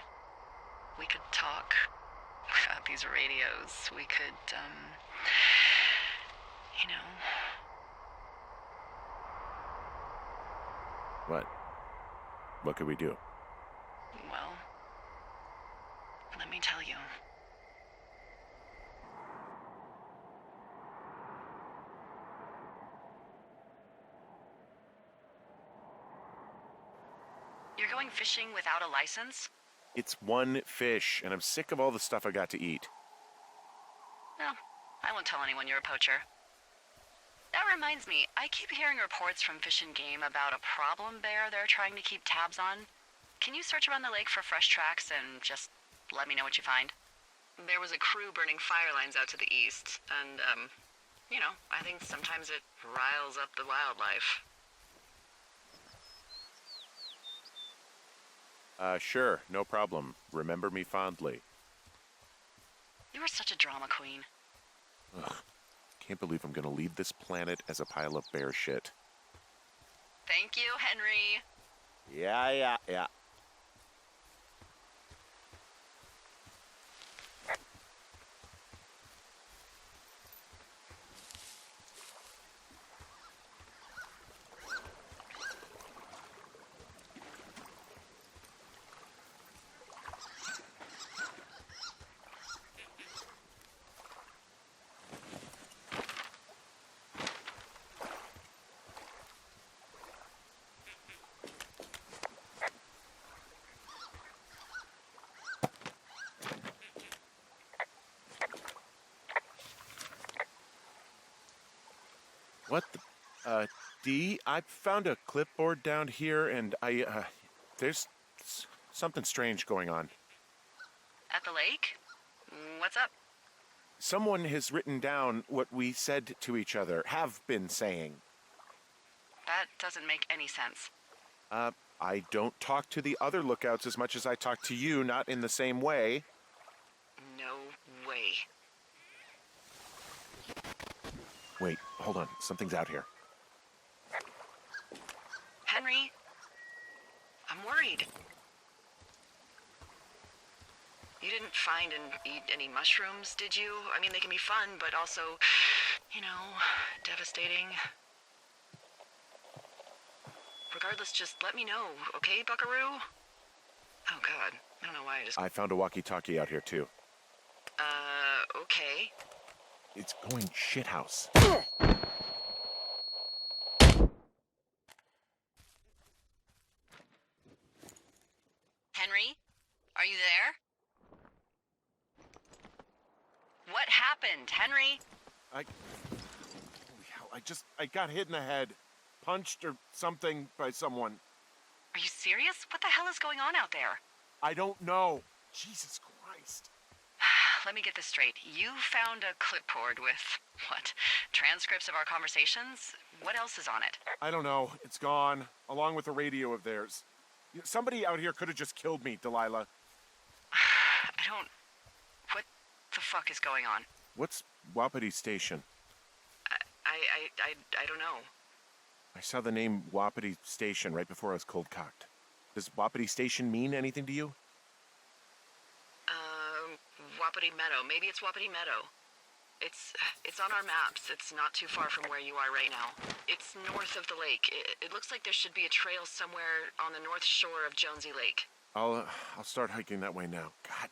[SPEAKER 1] We could talk about these radios. We could, you know.
[SPEAKER 2] What? What could we do?
[SPEAKER 1] Well, let me tell you. You're going fishing without a license?
[SPEAKER 2] It's one fish, and I'm sick of all the stuff I got to eat.
[SPEAKER 1] No, I won't tell anyone you're a poacher. That reminds me, I keep hearing reports from Fish and Game about a problem bear they're trying to keep tabs on. Can you search around the lake for fresh tracks and just let me know what you find? There was a crew burning fire lines out to the east, and, you know, I think sometimes it riles up the wildlife.
[SPEAKER 2] Sure, no problem. Remember me fondly.
[SPEAKER 1] You were such a drama queen.
[SPEAKER 2] Ugh. Can't believe I'm gonna leave this planet as a pile of bear shit.
[SPEAKER 1] Thank you, Henry.
[SPEAKER 2] Yeah. What the... Dee, I found a clipboard down here, and there's something strange going on.
[SPEAKER 1] At the lake? What's up?
[SPEAKER 2] Someone has written down what we said to each other, have been saying.
[SPEAKER 1] That doesn't make any sense.
[SPEAKER 2] I don't talk to the other lookouts as much as I talk to you, not in the same way.
[SPEAKER 1] No way.
[SPEAKER 2] Wait, hold on. Something's out here.
[SPEAKER 1] Henry, I'm worried. You didn't find and eat any mushrooms, did you? I mean, they can be fun, but also You know, devastating. Regardless, just let me know, okay, buckaroo? Oh, God. I don't know why I just...
[SPEAKER 2] I found a walkie-talkie out here, too.
[SPEAKER 1] Okay.
[SPEAKER 2] It's going shithouse.
[SPEAKER 1] Henry? Are you there? What happened, Henry?
[SPEAKER 2] Holy hell, I got hit in the head. Punched or something by someone.
[SPEAKER 1] Are you serious? What the hell is going on out there?
[SPEAKER 2] I don't know. Jesus Christ.
[SPEAKER 1] Let me get this straight. You found a clipboard with, what, transcripts of our conversations? What else is on it?
[SPEAKER 2] I don't know. It's gone, along with a radio of theirs. Somebody out here could have just killed me, Delilah.
[SPEAKER 1] What the fuck is going on?
[SPEAKER 2] What's Wapiti Station?
[SPEAKER 1] I don't know.
[SPEAKER 2] I saw the name Wapiti Station right before I was cold-cocked. Does Wapiti Station mean anything to you?
[SPEAKER 1] Wapiti Meadow. Maybe it's Wapiti Meadow. It's on our maps. It's not too far from where you are right now. It's north of the lake. It looks like there should be a trail somewhere on the north shore of Jonesy Lake.
[SPEAKER 2] I'll start hiking that way now. God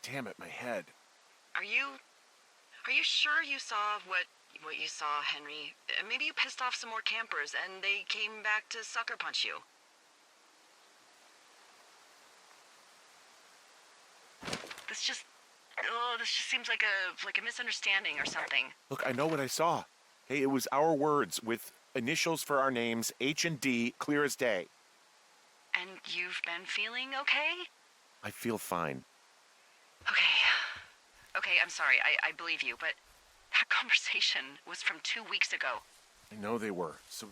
[SPEAKER 2] damn it, my head.
[SPEAKER 1] Are you sure you saw what you saw, Henry? Maybe you pissed off some more campers and they came back to sucker punch you. This just seems like a misunderstanding or something.
[SPEAKER 2] Look, I know what I saw. Hey, it was our words with initials for our names, H and D, clear as day.
[SPEAKER 1] And you've been feeling okay?
[SPEAKER 2] I feel fine.
[SPEAKER 1] Okay, I'm sorry, I believe you, but that conversation was from 2 weeks ago.
[SPEAKER 2] I know they were. So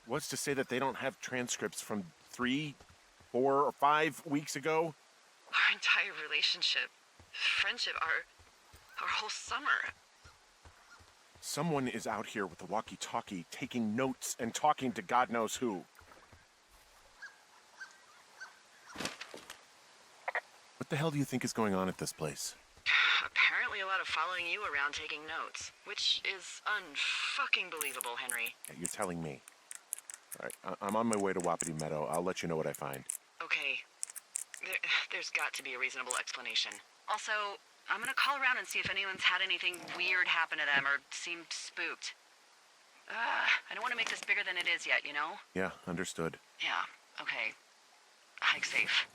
[SPEAKER 2] what's to say that they don't have transcripts from 3, 4, or 5 weeks ago?
[SPEAKER 1] Our entire relationship, friendship, our whole summer.
[SPEAKER 2] Someone is out here with a walkie-talkie taking notes and talking to God knows who. What the hell do you think is going on at this place?
[SPEAKER 1] Apparently a lot of following you around taking notes, which is unfucking believable, Henry.
[SPEAKER 2] Yeah, you're telling me. All right, I'm on my way to Wapiti Meadow. I'll let you know what I find.
[SPEAKER 1] Okay. There's got to be a reasonable explanation. Also, I'm gonna call around and see if anyone's had anything weird happen to them or seemed spooked. I don't want to make this bigger than it is yet, you know?
[SPEAKER 2] Yeah, understood.
[SPEAKER 1] Yeah, okay. Hike safe.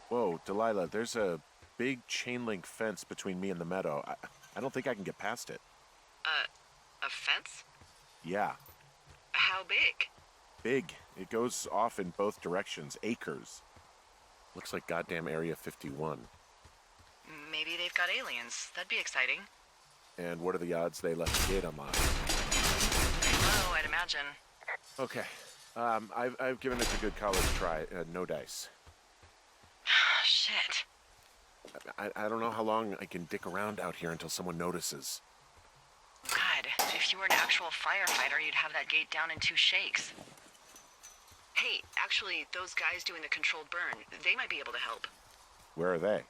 [SPEAKER 2] Whoa, Delilah, there's a big chain link fence between me and the meadow. I don't think I can get past it.
[SPEAKER 1] A fence?
[SPEAKER 2] Yeah,
[SPEAKER 1] How big?
[SPEAKER 2] big. It goes off in both directions, acres. Looks like goddamn Area 51.
[SPEAKER 1] Maybe they've got aliens. That'd be exciting.
[SPEAKER 2] And what are the odds they left a kid alive?
[SPEAKER 1] Low, I'd imagine.
[SPEAKER 2] Okay, I've given it a good college try. No dice.
[SPEAKER 1] Shit.
[SPEAKER 2] I don't know how long I can dick around out here until someone notices.
[SPEAKER 1] God, if you were an actual firefighter, you'd have that gate down in 2 shakes. Hey, actually, those guys doing the controlled burn, they might be able to help.
[SPEAKER 2] Where are they?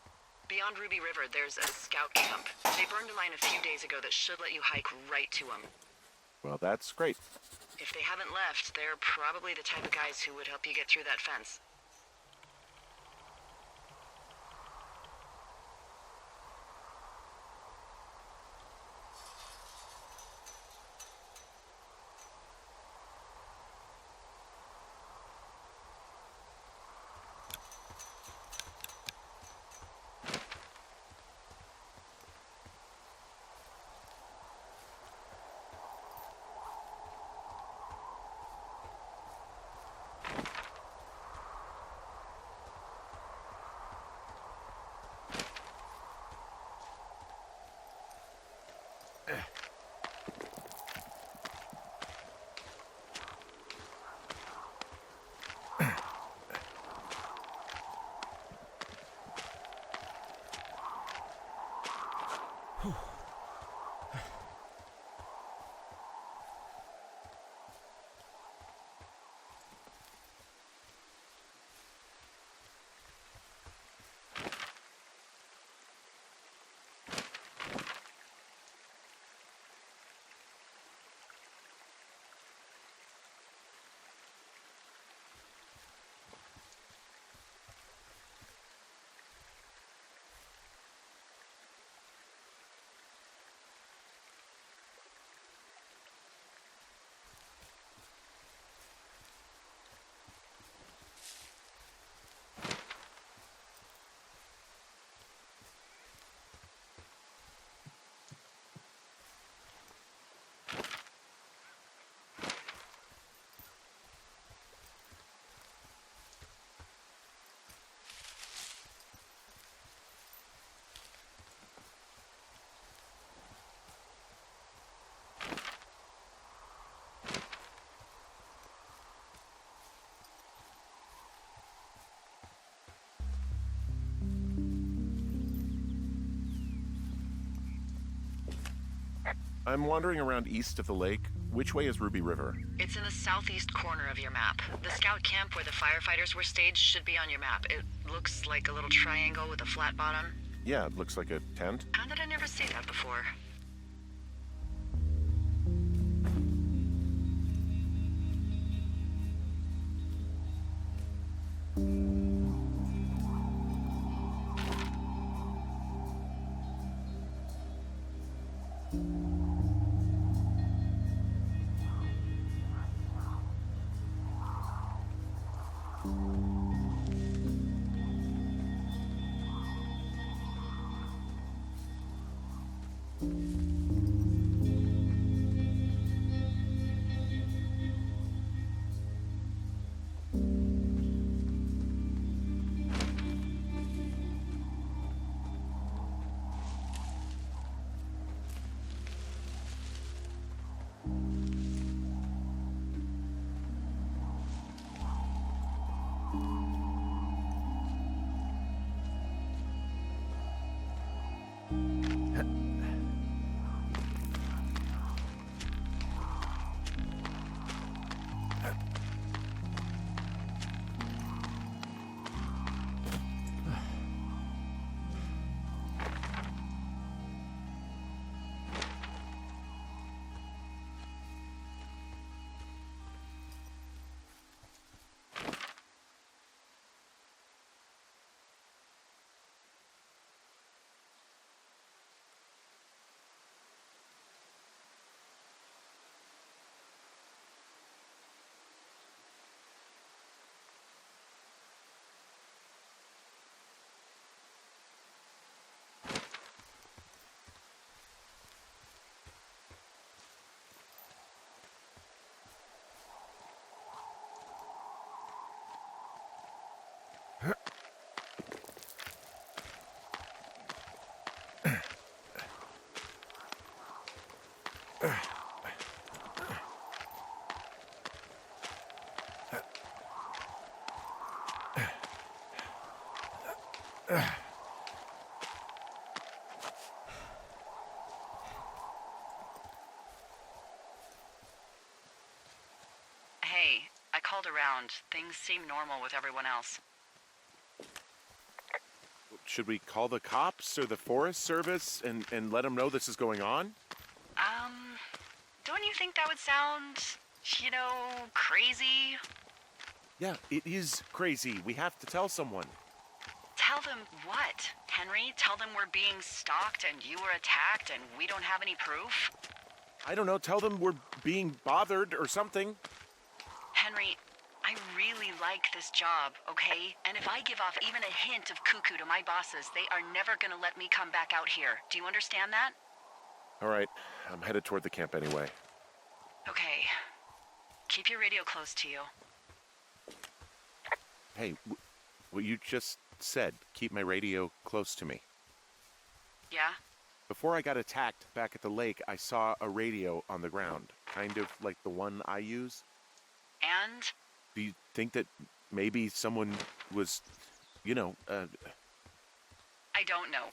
[SPEAKER 1] Beyond Ruby River, there's a scout camp. They burned a line a few days ago that should let you hike right to them.
[SPEAKER 2] Well, that's great.
[SPEAKER 1] If they haven't left, they're probably the type of guys who would help you get through that fence.
[SPEAKER 2] I'm wandering around east of the lake. Which way is Ruby River?
[SPEAKER 1] It's in the southeast corner of your map. The scout camp where the firefighters were staged should be on your map. It looks like a little triangle with a flat bottom.
[SPEAKER 2] Yeah, it looks like a tent.
[SPEAKER 1] How did I never see that before? Hey, I called around. Things seem normal with everyone else.
[SPEAKER 2] Should we call the cops or the Forest Service and let them know this is going on?
[SPEAKER 1] Don't you think that would sound You know, crazy.
[SPEAKER 2] Yeah, it is crazy. We have to tell someone.
[SPEAKER 1] Tell them what, Henry? Tell them we're being stalked and you were attacked and we don't have any proof?
[SPEAKER 2] I don't know, tell them we're being bothered or something.
[SPEAKER 1] Henry, I really like this job, okay? And if I give off even a hint of cuckoo to my bosses, they are never gonna let me come back out here. Do you understand that?
[SPEAKER 2] All right, I'm headed toward the camp anyway.
[SPEAKER 1] Okay. Keep your radio close to you.
[SPEAKER 2] Hey, what you just said, keep my radio close to me.
[SPEAKER 1] Yeah?
[SPEAKER 2] Before I got attacked back at the lake, I saw a radio on the ground, kind of like the one I use.
[SPEAKER 1] And?
[SPEAKER 2] Do you think that maybe someone was,
[SPEAKER 1] I don't know.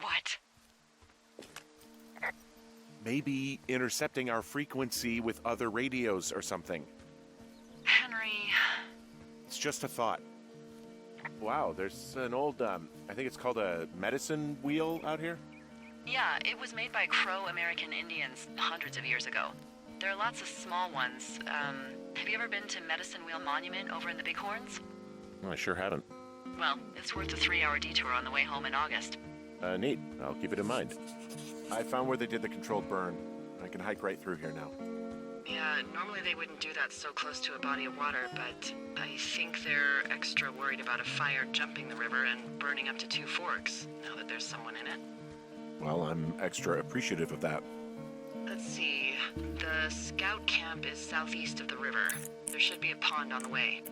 [SPEAKER 1] What?
[SPEAKER 2] maybe intercepting our frequency with other radios or something?
[SPEAKER 1] Henry...
[SPEAKER 2] It's just a thought. Wow, there's an old, I think it's called a medicine wheel out here?
[SPEAKER 1] Yeah, it was made by Crow American Indians hundreds of years ago. There are lots of small ones. Have you ever been to Medicine Wheel Monument over in the Bighorns?
[SPEAKER 2] I sure haven't.
[SPEAKER 1] Well, it's worth a 3-hour detour on the way home in August.
[SPEAKER 2] Neat. I'll keep it in mind. I found where they did the controlled burn. I can hike right through here now.
[SPEAKER 1] Yeah, normally they wouldn't do that so close to a body of water, but I think they're extra worried about a fire jumping the river and burning up to 2 forks, now that there's someone in it.
[SPEAKER 2] Well, I'm extra appreciative of that.
[SPEAKER 1] Let's see. The scout camp is southeast of the river. There should be a pond on the way.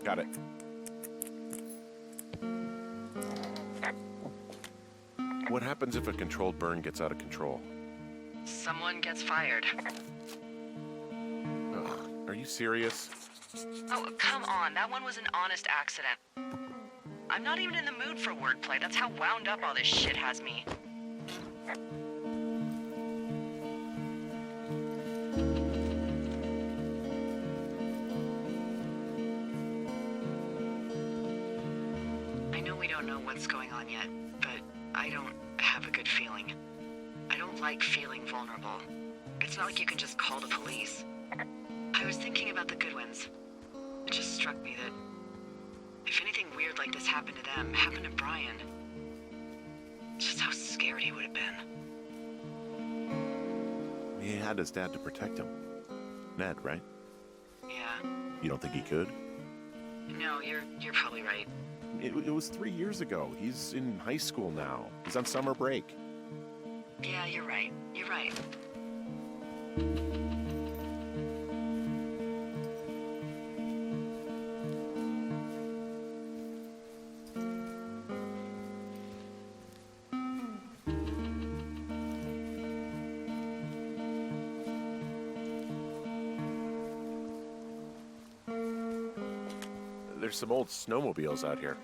[SPEAKER 2] Got it. What happens if a controlled burn gets out of control?
[SPEAKER 1] Someone gets fired.
[SPEAKER 2] Ugh, are you serious?
[SPEAKER 1] Oh, come on. That one was an honest accident. I'm not even in the mood for wordplay. That's how wound up all this shit has me. I know we don't know what's going on yet, but I don't have a good feeling. I don't like feeling vulnerable. It's not like you can just call the police. I was thinking about the Goodwins. It just struck me that if anything weird like this happened to them, happened to Brian, just how scared he would have been.
[SPEAKER 2] He had his dad to protect him. Ned, right?
[SPEAKER 1] Yeah.
[SPEAKER 2] You don't think he could?
[SPEAKER 1] No, you're probably right.
[SPEAKER 2] It was 3 years ago. He's in high school now. He's on summer break.
[SPEAKER 1] Yeah, you're right. You're right.
[SPEAKER 2] There's some old snowmobiles out here.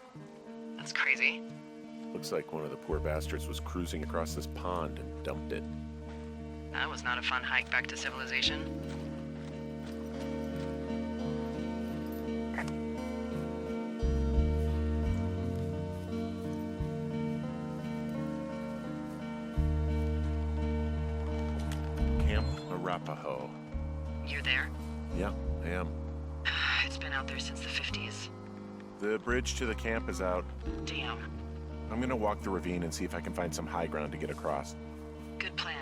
[SPEAKER 1] That's crazy.
[SPEAKER 2] Looks like one of the poor bastards was cruising across this pond and dumped it.
[SPEAKER 1] That was not a fun hike back to civilization.
[SPEAKER 2] Camp Arapaho.
[SPEAKER 1] You're there?
[SPEAKER 2] Yeah, I am.
[SPEAKER 1] It's been out there since the 50s.
[SPEAKER 2] The bridge to the camp is out.
[SPEAKER 1] Damn.
[SPEAKER 2] I'm gonna walk the ravine and see if I can find some high ground to get across.
[SPEAKER 1] Good plan.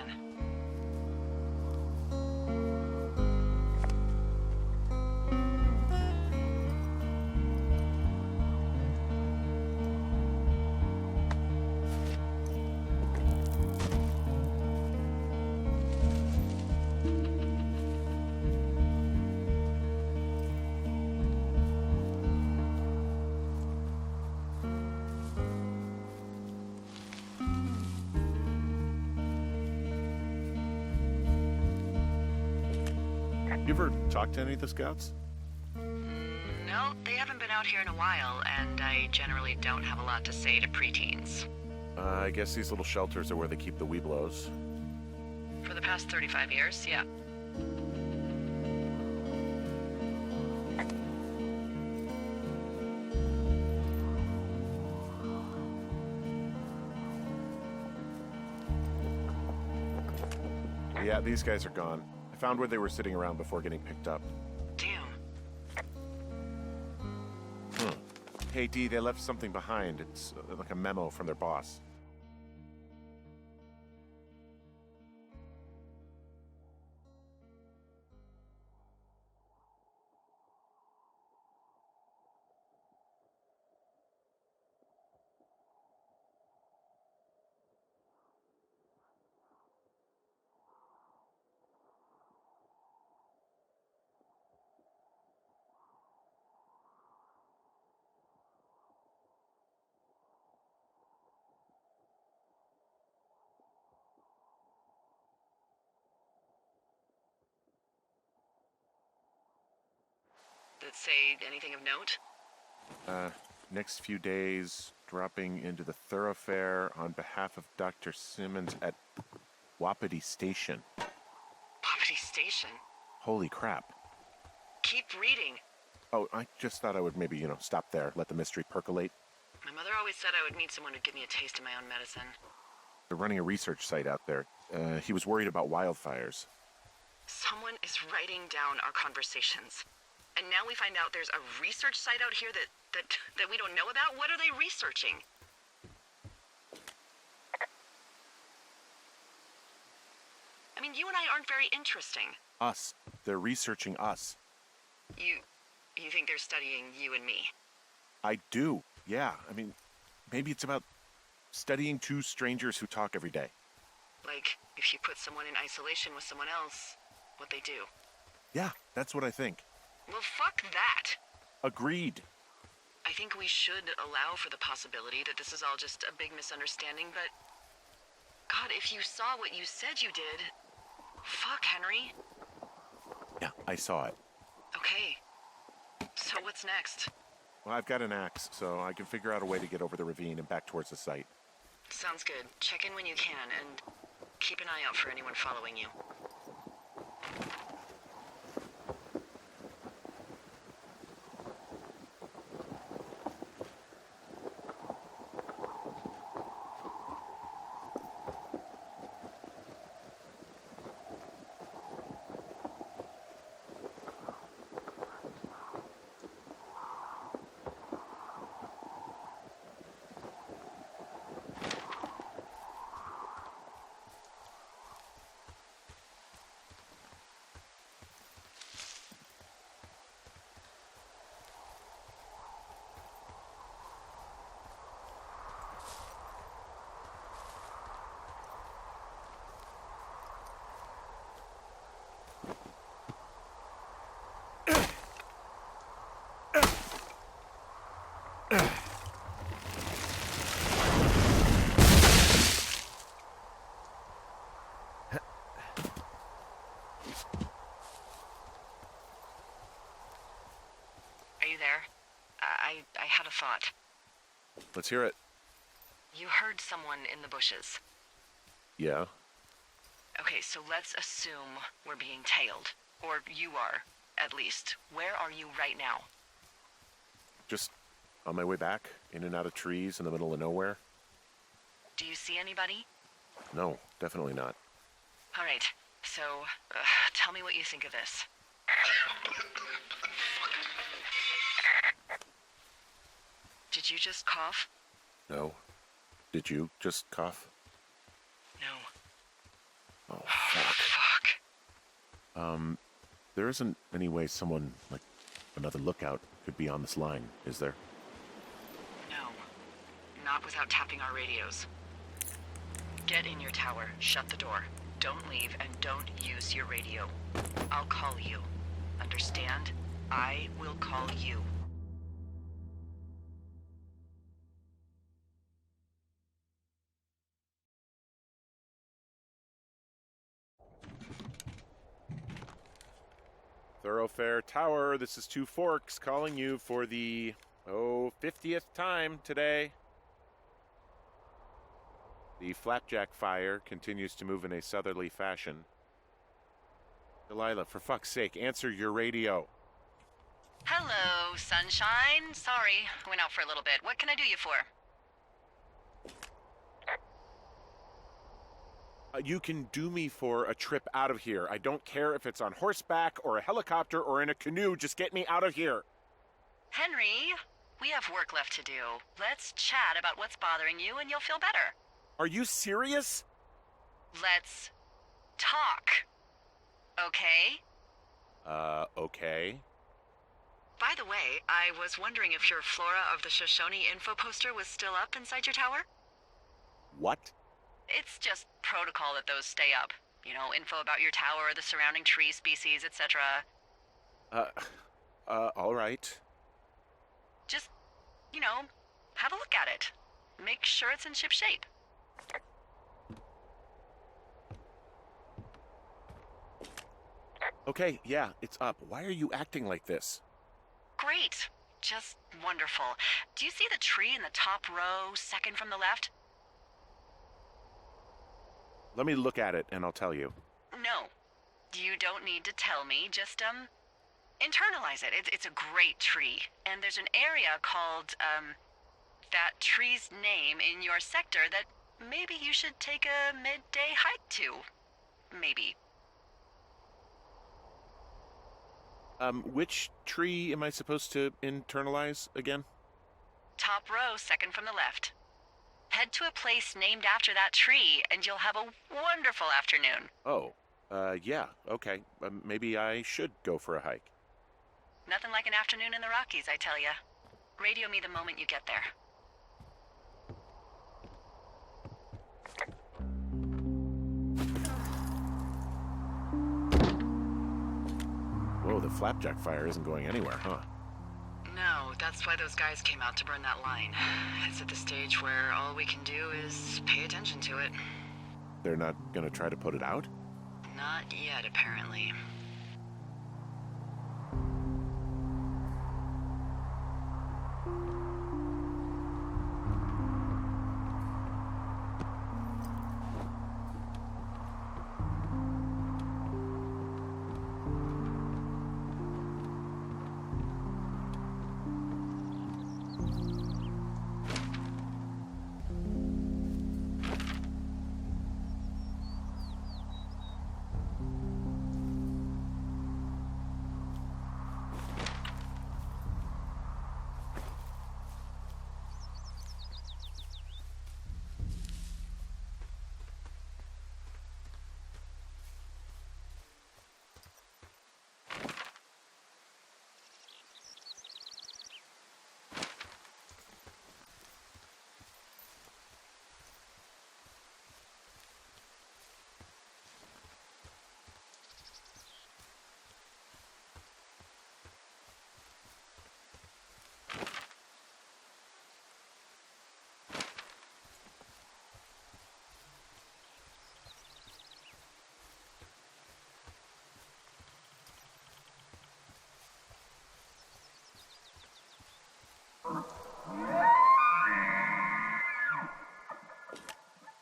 [SPEAKER 2] You ever talk to any of the scouts?
[SPEAKER 1] No, they haven't been out here in a while, and I generally don't have a lot to say to preteens.
[SPEAKER 2] I guess these little shelters are where they keep the Weeblos.
[SPEAKER 1] For the past 35 years, yeah.
[SPEAKER 2] Yeah, these guys are gone. I Found where they were sitting around before getting picked up.
[SPEAKER 1] Damn.
[SPEAKER 2] Hey, Dee, they left something behind. It's like a memo from their boss.
[SPEAKER 1] Did it say anything of note?
[SPEAKER 2] Next few days, dropping into the thoroughfare on behalf of Dr. Simmons at Wapiti Station.
[SPEAKER 1] Wapiti Station?
[SPEAKER 2] Holy crap.
[SPEAKER 1] Keep reading.
[SPEAKER 2] Oh, I just thought I would maybe, stop there, let the mystery percolate.
[SPEAKER 1] My mother always said I would meet someone who'd give me a taste of my own medicine.
[SPEAKER 2] They're running a research site out there. He was worried about wildfires.
[SPEAKER 1] Someone is writing down our conversations. And now we find out there's a research site out here that we don't know about? What are they researching? I mean, you and I aren't very interesting.
[SPEAKER 2] Us. They're researching us.
[SPEAKER 1] You think they're studying you and me?
[SPEAKER 2] I do. Yeah. I mean, maybe it's about studying two strangers who talk every day.
[SPEAKER 1] Like, if you put someone in isolation with someone else, what they do.
[SPEAKER 2] Yeah, that's what I think.
[SPEAKER 1] Well, fuck that.
[SPEAKER 2] Agreed.
[SPEAKER 1] I think we should allow for the possibility that this is all just a big misunderstanding, but... God, if you saw what you said you did... Fuck, Henry.
[SPEAKER 2] Yeah, I saw it.
[SPEAKER 1] Okay. So what's next?
[SPEAKER 2] Well, I've got an axe, so I can figure out a way to get over the ravine and back towards the site.
[SPEAKER 1] Sounds good. Check in when you can, and keep an eye out for anyone following you. Are you there? I had a thought.
[SPEAKER 2] Let's hear it.
[SPEAKER 1] You heard someone in the bushes.
[SPEAKER 2] Yeah?
[SPEAKER 1] Okay, so let's assume we're being tailed. Or you are, at least. Where are you right now?
[SPEAKER 2] Just on my way back, in and out of trees in the middle of nowhere?
[SPEAKER 1] Do you see anybody?
[SPEAKER 2] No, definitely not.
[SPEAKER 1] All right, so tell me what you think of this. Did you just cough?
[SPEAKER 2] No. Did you just cough?
[SPEAKER 1] No.
[SPEAKER 2] Oh, fuck.
[SPEAKER 1] Fuck.
[SPEAKER 2] There isn't any way someone, like another lookout, could be on this line, is there?
[SPEAKER 1] No. Not without tapping our radios. Get in your tower, shut the door. Don't leave, and don't use your radio. I'll call you. Understand? I will call you.
[SPEAKER 2] Thoroughfare Tower, this is Two Forks calling you for the, 50th time today. The flapjack fire continues to move in a southerly fashion. Delilah, for fuck's sake, answer your radio.
[SPEAKER 1] Hello, sunshine. Sorry, I went out for a little bit. What can I do you for?
[SPEAKER 5] You can do me for a trip out of here. I don't care if it's on horseback or a helicopter or in a canoe. Just get me out of here.
[SPEAKER 1] Henry, we have work left to do. Let's chat about what's bothering you and you'll feel better.
[SPEAKER 5] Are you serious?
[SPEAKER 1] Let's talk. Okay?
[SPEAKER 5] Okay.
[SPEAKER 1] By the way, I was wondering if your Flora of the Shoshone info poster was still up inside your tower?
[SPEAKER 5] What?
[SPEAKER 1] It's just protocol that those stay up. You know, info about your tower, the surrounding tree species, etc.
[SPEAKER 5] All right.
[SPEAKER 1] Just, you know, have a look at it. Make sure it's in ship shape.
[SPEAKER 5] Okay, yeah, it's up. Why are you acting like this?
[SPEAKER 1] Great. Just wonderful. Do you see the tree in the top row, second from the left?
[SPEAKER 5] Let me look at it and I'll tell you.
[SPEAKER 1] No. You don't need to tell me. Just, internalize it. It's a great tree. And there's an area called, that tree's name in your sector that maybe you should take a midday hike to. Maybe.
[SPEAKER 5] Which tree am I supposed to internalize again?
[SPEAKER 1] Top row, second from the left. Head to a place named after that tree, and you'll have a wonderful afternoon.
[SPEAKER 5] Oh, yeah, okay. Maybe I should go for a hike.
[SPEAKER 1] Nothing like an afternoon in the Rockies, I tell ya. Radio me the moment you get there.
[SPEAKER 5] Whoa, the flapjack fire isn't going anywhere, huh?
[SPEAKER 1] No, that's why those guys came out to burn that line. It's at the stage where all we can do is pay attention to it.
[SPEAKER 5] They're not gonna try to put it out?
[SPEAKER 1] Not yet, apparently.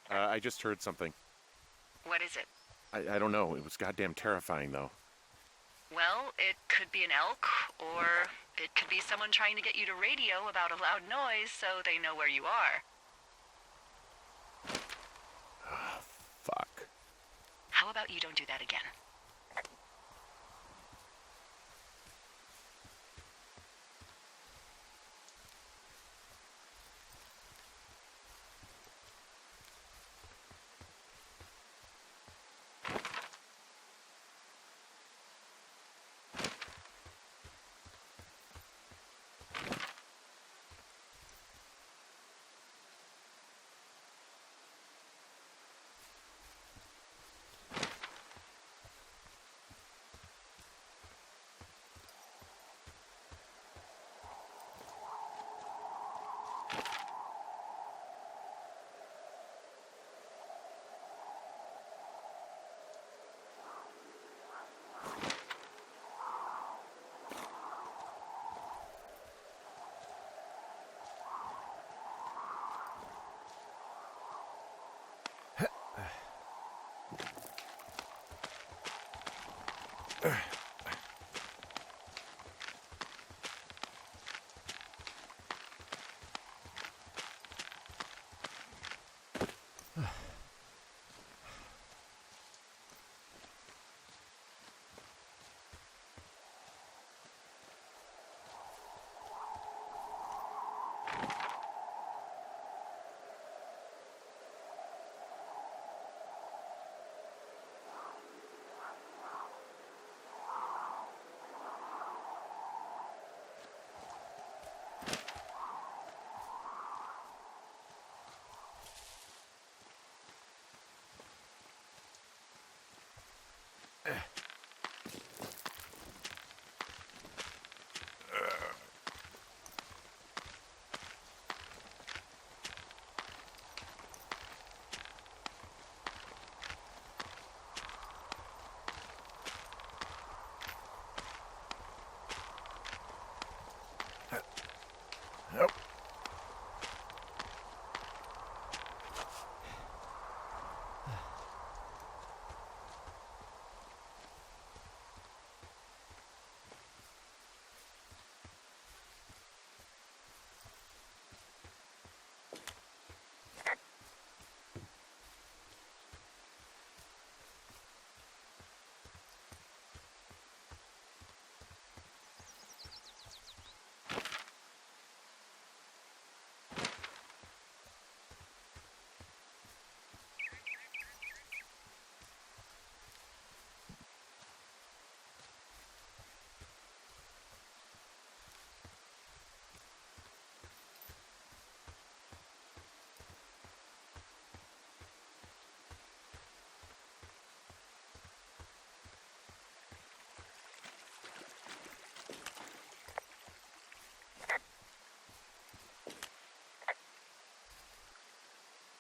[SPEAKER 5] I just heard something.
[SPEAKER 1] What is it?
[SPEAKER 5] I don't know. It was goddamn terrifying, though.
[SPEAKER 1] Well, it could be an elk, or it could be someone trying to get you to radio about a loud noise so they know where you are.
[SPEAKER 5] Fuck.
[SPEAKER 1] How about you don't do that again?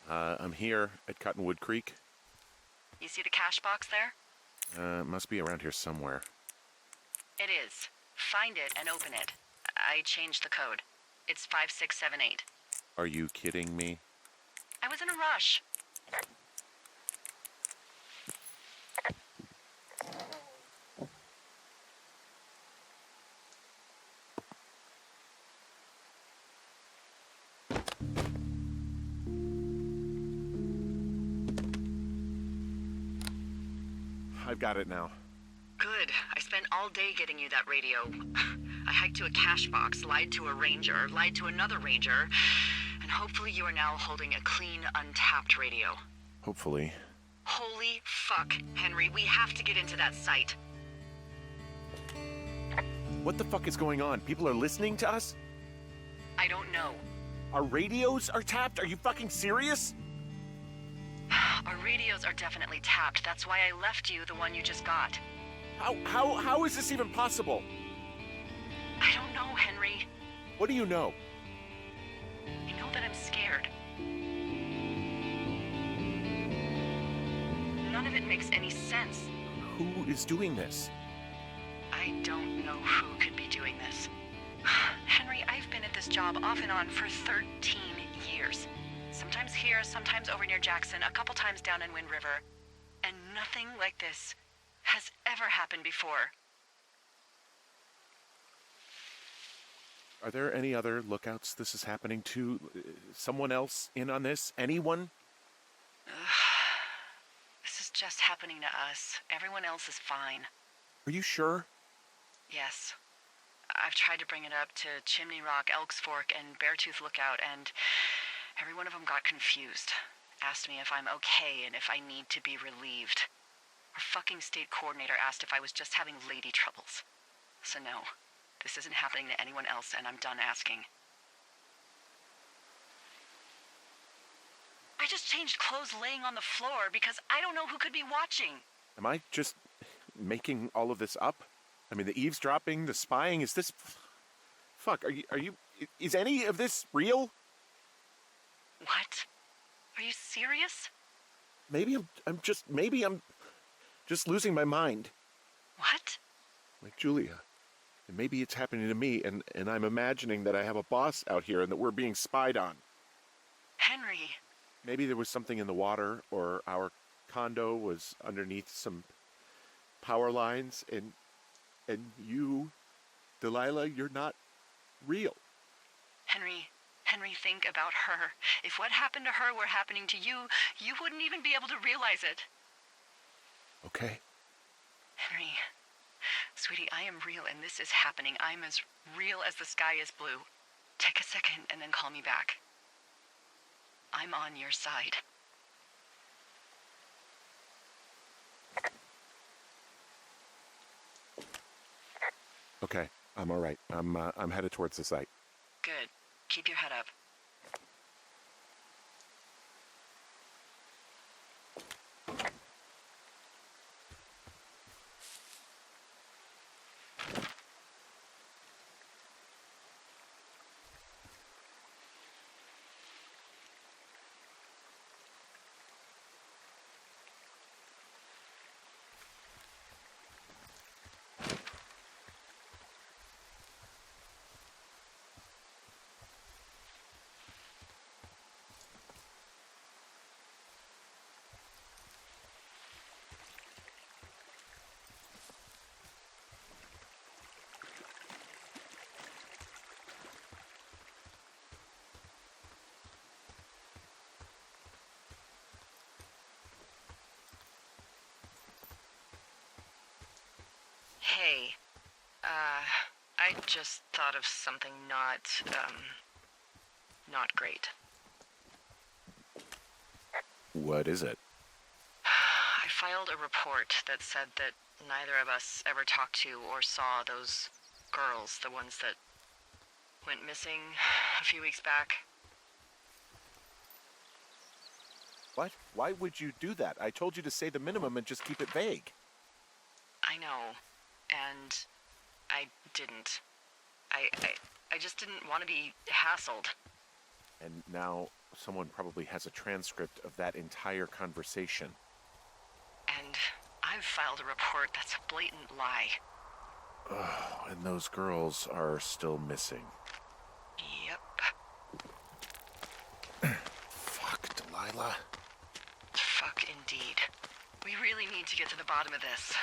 [SPEAKER 2] I'm here at Cottonwood Creek.
[SPEAKER 1] You see the cash box there?
[SPEAKER 2] Must be around here somewhere.
[SPEAKER 1] It is. Find it and open it. I changed the code. It's 5678.
[SPEAKER 2] Are you kidding me?
[SPEAKER 1] I was in a rush.
[SPEAKER 2] I've got it now.
[SPEAKER 1] Good. I spent all day getting you that radio. I hiked to a cash box, lied to a ranger, lied to another ranger, and hopefully you are now holding a clean, untapped radio.
[SPEAKER 2] Hopefully.
[SPEAKER 1] Holy fuck, Henry, we have to get into that site.
[SPEAKER 2] What the fuck is going on? People are listening to us?
[SPEAKER 1] I don't know.
[SPEAKER 2] Our radios are tapped? Are you fucking serious?
[SPEAKER 1] Our radios are definitely tapped. That's why I left you the one you just got.
[SPEAKER 2] How is this even possible?
[SPEAKER 1] I don't know, Henry.
[SPEAKER 2] What do you know?
[SPEAKER 1] I know that I'm scared. None of it makes any sense.
[SPEAKER 2] Who is doing this?
[SPEAKER 1] I don't know who could be doing this. Henry, I've been at this job off and on for 13 years. Sometimes here, sometimes over near Jackson, a couple times down in Wind River. And nothing like this has ever happened before.
[SPEAKER 2] Are there any other lookouts this is happening to? Someone else in on this? Anyone?
[SPEAKER 1] This is just happening to us. Everyone else is fine.
[SPEAKER 2] Are you sure?
[SPEAKER 1] Yes. I've tried to bring it up to Chimney Rock, Elks Fork, and Beartooth Lookout, and every one of them got confused. Asked me if I'm okay and if I need to be relieved. Our fucking state coordinator asked if I was just having lady troubles. So no, this isn't happening to anyone else, and I'm done asking. I just changed clothes laying on the floor because I don't know who could be watching.
[SPEAKER 2] Am I just making all of this up? I mean, the eavesdropping, the spying, is this... Fuck, is any of this real?
[SPEAKER 1] What? Are you serious?
[SPEAKER 2] Maybe I'm just losing my mind.
[SPEAKER 1] What?
[SPEAKER 2] Like Julia. And maybe it's happening to me, and I'm imagining that I have a boss out here and that we're being spied on.
[SPEAKER 1] Henry.
[SPEAKER 2] Maybe there was something in the water, or our condo was underneath some power lines, and you, Delilah, you're not real.
[SPEAKER 1] Henry, think about her. If what happened to her were happening to you, you wouldn't even be able to realize it.
[SPEAKER 2] Okay.
[SPEAKER 1] Henry, sweetie, I am real and this is happening. I'm as real as the sky is blue. Take a second and then call me back. I'm on your side.
[SPEAKER 2] Okay, I'm all right. I'm headed towards the site.
[SPEAKER 1] Good. Keep your head up. Hey, I just thought of something not great.
[SPEAKER 2] What is it?
[SPEAKER 1] I filed a report that said that neither of us ever talked to or saw those girls, the ones that went missing a few weeks back.
[SPEAKER 2] What? Why would you do that? I told you to say the minimum and just keep it vague.
[SPEAKER 1] I know, and I didn't. I just didn't want to be hassled.
[SPEAKER 2] And now
[SPEAKER 5] someone probably has a transcript of that entire conversation.
[SPEAKER 1] And I've filed a report that's a blatant lie.
[SPEAKER 5] Oh, and those girls are still missing.
[SPEAKER 1] Yep.
[SPEAKER 5] Fuck, Delilah.
[SPEAKER 1] Fuck indeed. We really need to get to the bottom of this.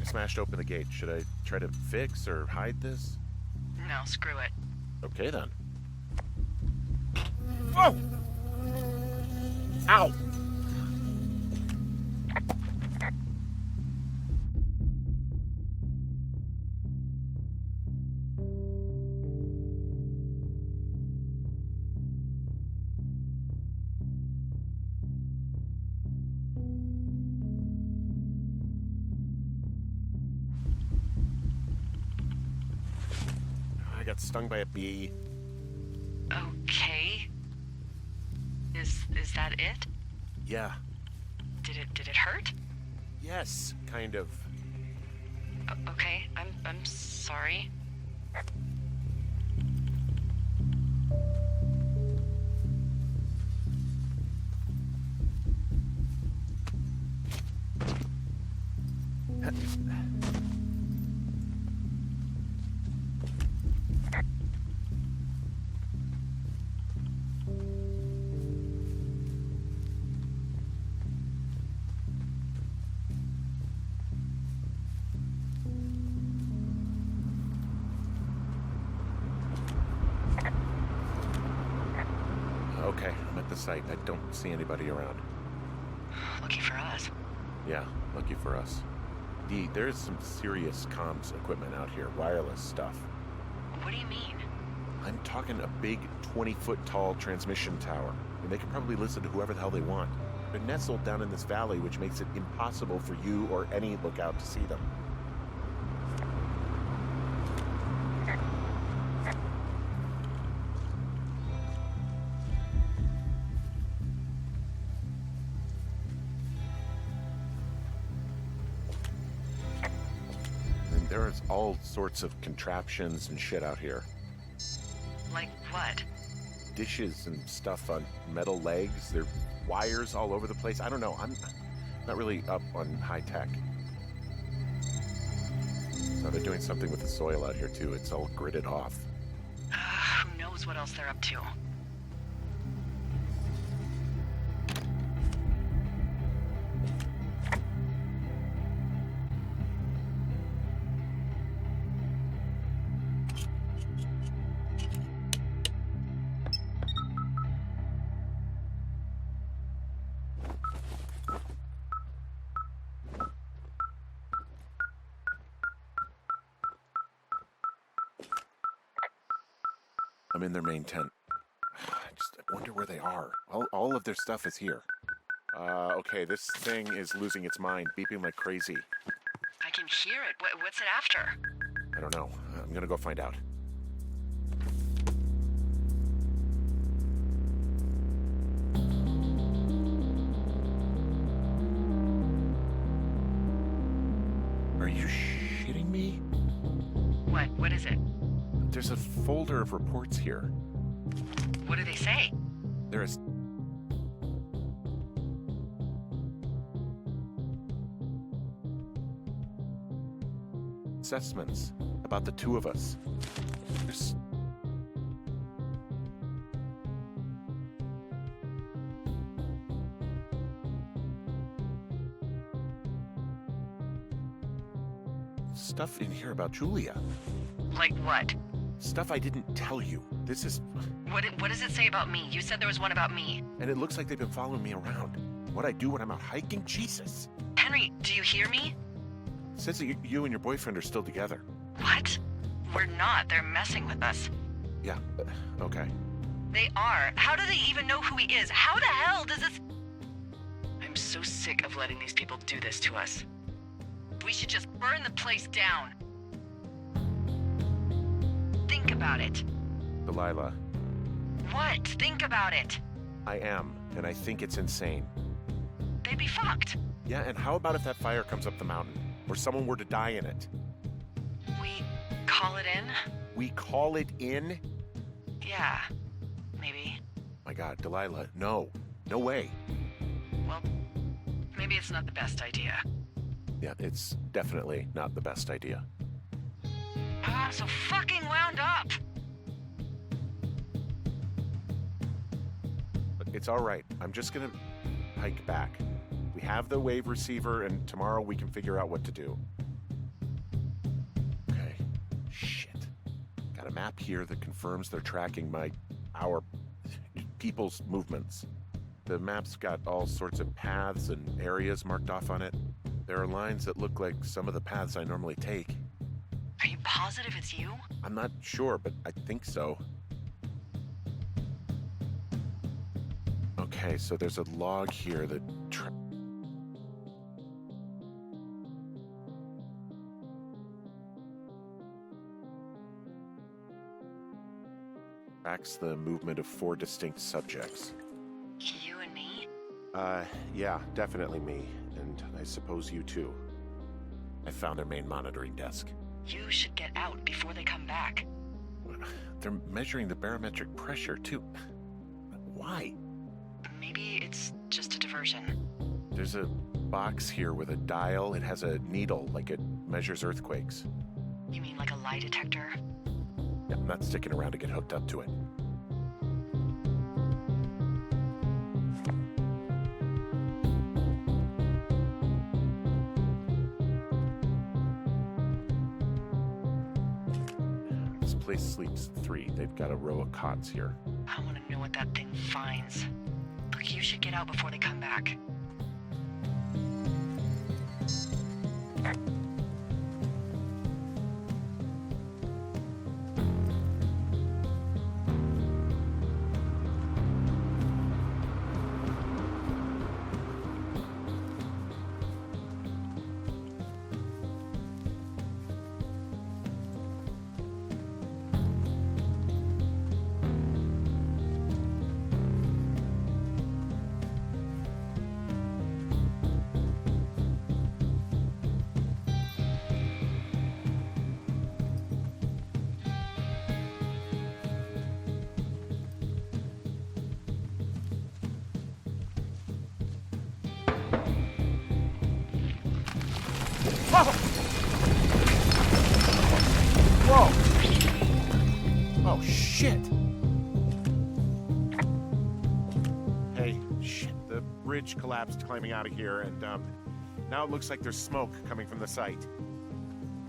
[SPEAKER 5] I smashed open the gate. Should I try to fix or hide this?
[SPEAKER 1] No, screw it.
[SPEAKER 5] Okay, then. Whoa! Ow! I got stung by a bee.
[SPEAKER 1] Okay. Is that it?
[SPEAKER 5] Yeah.
[SPEAKER 1] Did it hurt?
[SPEAKER 5] Yes, kind of.
[SPEAKER 1] Okay, I'm sorry.
[SPEAKER 5] Okay, I'm at the site. I don't see anybody around.
[SPEAKER 1] Lucky for us.
[SPEAKER 5] Yeah, lucky for us. Dee, there's some serious comms equipment out here, wireless stuff.
[SPEAKER 1] What do you mean?
[SPEAKER 5] I'm talking a big 20-foot tall transmission tower, and they can probably listen to whoever the hell they want. They're nestled down in this valley, which makes it impossible for you or any lookout to see them. And there's all sorts of contraptions and shit out here.
[SPEAKER 1] Like what?
[SPEAKER 5] Dishes and stuff on metal legs. There are wires all over the place. I don't know. I'm not really up on high tech. No, they're doing something with the soil out here, too. It's all gridded off.
[SPEAKER 1] Who knows what else they're up to?
[SPEAKER 5] I'm in their main tent. I wonder where they are. All of their stuff is here. Okay, this thing is losing its mind, beeping like crazy.
[SPEAKER 1] I can hear it. What's it after?
[SPEAKER 5] I don't know. I'm gonna go find out. Are you shitting me?
[SPEAKER 1] What is it?
[SPEAKER 5] There's a folder of reports here.
[SPEAKER 1] What do they say?
[SPEAKER 5] There is... assessments about the two of us. There's... stuff in here about Julia.
[SPEAKER 1] Like what?
[SPEAKER 5] Stuff I didn't tell you. This is...
[SPEAKER 1] What does it say about me? You said there was one about me.
[SPEAKER 5] And it looks like they've been following me around. What I do when I'm out hiking? Jesus.
[SPEAKER 1] Henry, do you hear me?
[SPEAKER 5] It says that you and your boyfriend are still together.
[SPEAKER 1] What? We're not. They're messing with us.
[SPEAKER 5] Yeah, okay.
[SPEAKER 1] They are. How do they even know who he is? How the hell does this... I'm so sick of letting these people do this to us. We should just burn the place down. Think about it.
[SPEAKER 5] Delilah,
[SPEAKER 1] What? Think about it.
[SPEAKER 5] I am, and I think it's insane.
[SPEAKER 1] They'd be fucked.
[SPEAKER 5] Yeah, and how about if that fire comes up the mountain? Or someone were to die in it?
[SPEAKER 1] We call it in?
[SPEAKER 5] We call it in?
[SPEAKER 1] Yeah. Maybe.
[SPEAKER 5] My God, Delilah, no. No way.
[SPEAKER 1] Well, maybe it's not the best idea.
[SPEAKER 5] Yeah, it's definitely not the best idea.
[SPEAKER 1] I'm so fucking wound up.
[SPEAKER 5] But it's all right. I'm just gonna hike back. We have the wave receiver, and tomorrow we can figure out what to do. Okay. Shit. Got a map here that confirms they're tracking our people's movements. The map's got all sorts of paths and areas marked off on it. There are lines that look like some of the paths I normally take.
[SPEAKER 1] Are you positive it's you?
[SPEAKER 5] I'm not sure, but I think so. Okay, so there's a log here that tracks the movement of 4 distinct subjects.
[SPEAKER 1] You and me?
[SPEAKER 5] Yeah, definitely me, and I suppose you too. I found their main monitoring desk.
[SPEAKER 1] You should get out before they come back.
[SPEAKER 5] They're measuring the barometric pressure, too. Why?
[SPEAKER 1] Maybe it's just a diversion.
[SPEAKER 5] There's a box here with a dial. It has a needle, like it measures earthquakes.
[SPEAKER 1] You mean like a lie detector?
[SPEAKER 5] Yeah, I'm not sticking around to get hooked up to it. This place sleeps 3. They've got a row of cots here.
[SPEAKER 1] I want to know what that thing finds. Look, you should get out before they come back. Whoa! Oh, shit! Hey, shit. The bridge collapsed climbing out of here, and, now it looks like there's smoke coming from the site.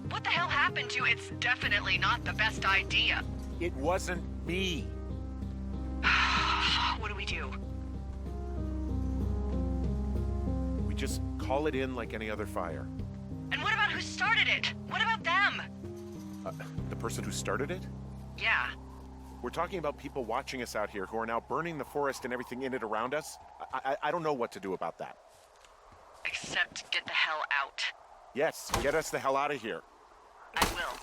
[SPEAKER 1] What the hell happened to it's definitely not the best idea?
[SPEAKER 5] It wasn't me.
[SPEAKER 1] What do we do?
[SPEAKER 5] We just call it in like any other fire.
[SPEAKER 1] And what about who started it? What about them?
[SPEAKER 5] The person who started it?
[SPEAKER 1] Yeah.
[SPEAKER 5] We're talking about people watching us out here who are now burning the forest and everything in it around us. I don't know what to do about that.
[SPEAKER 1] Except get the hell out.
[SPEAKER 5] Yes, get us the hell out of here.
[SPEAKER 1] I will.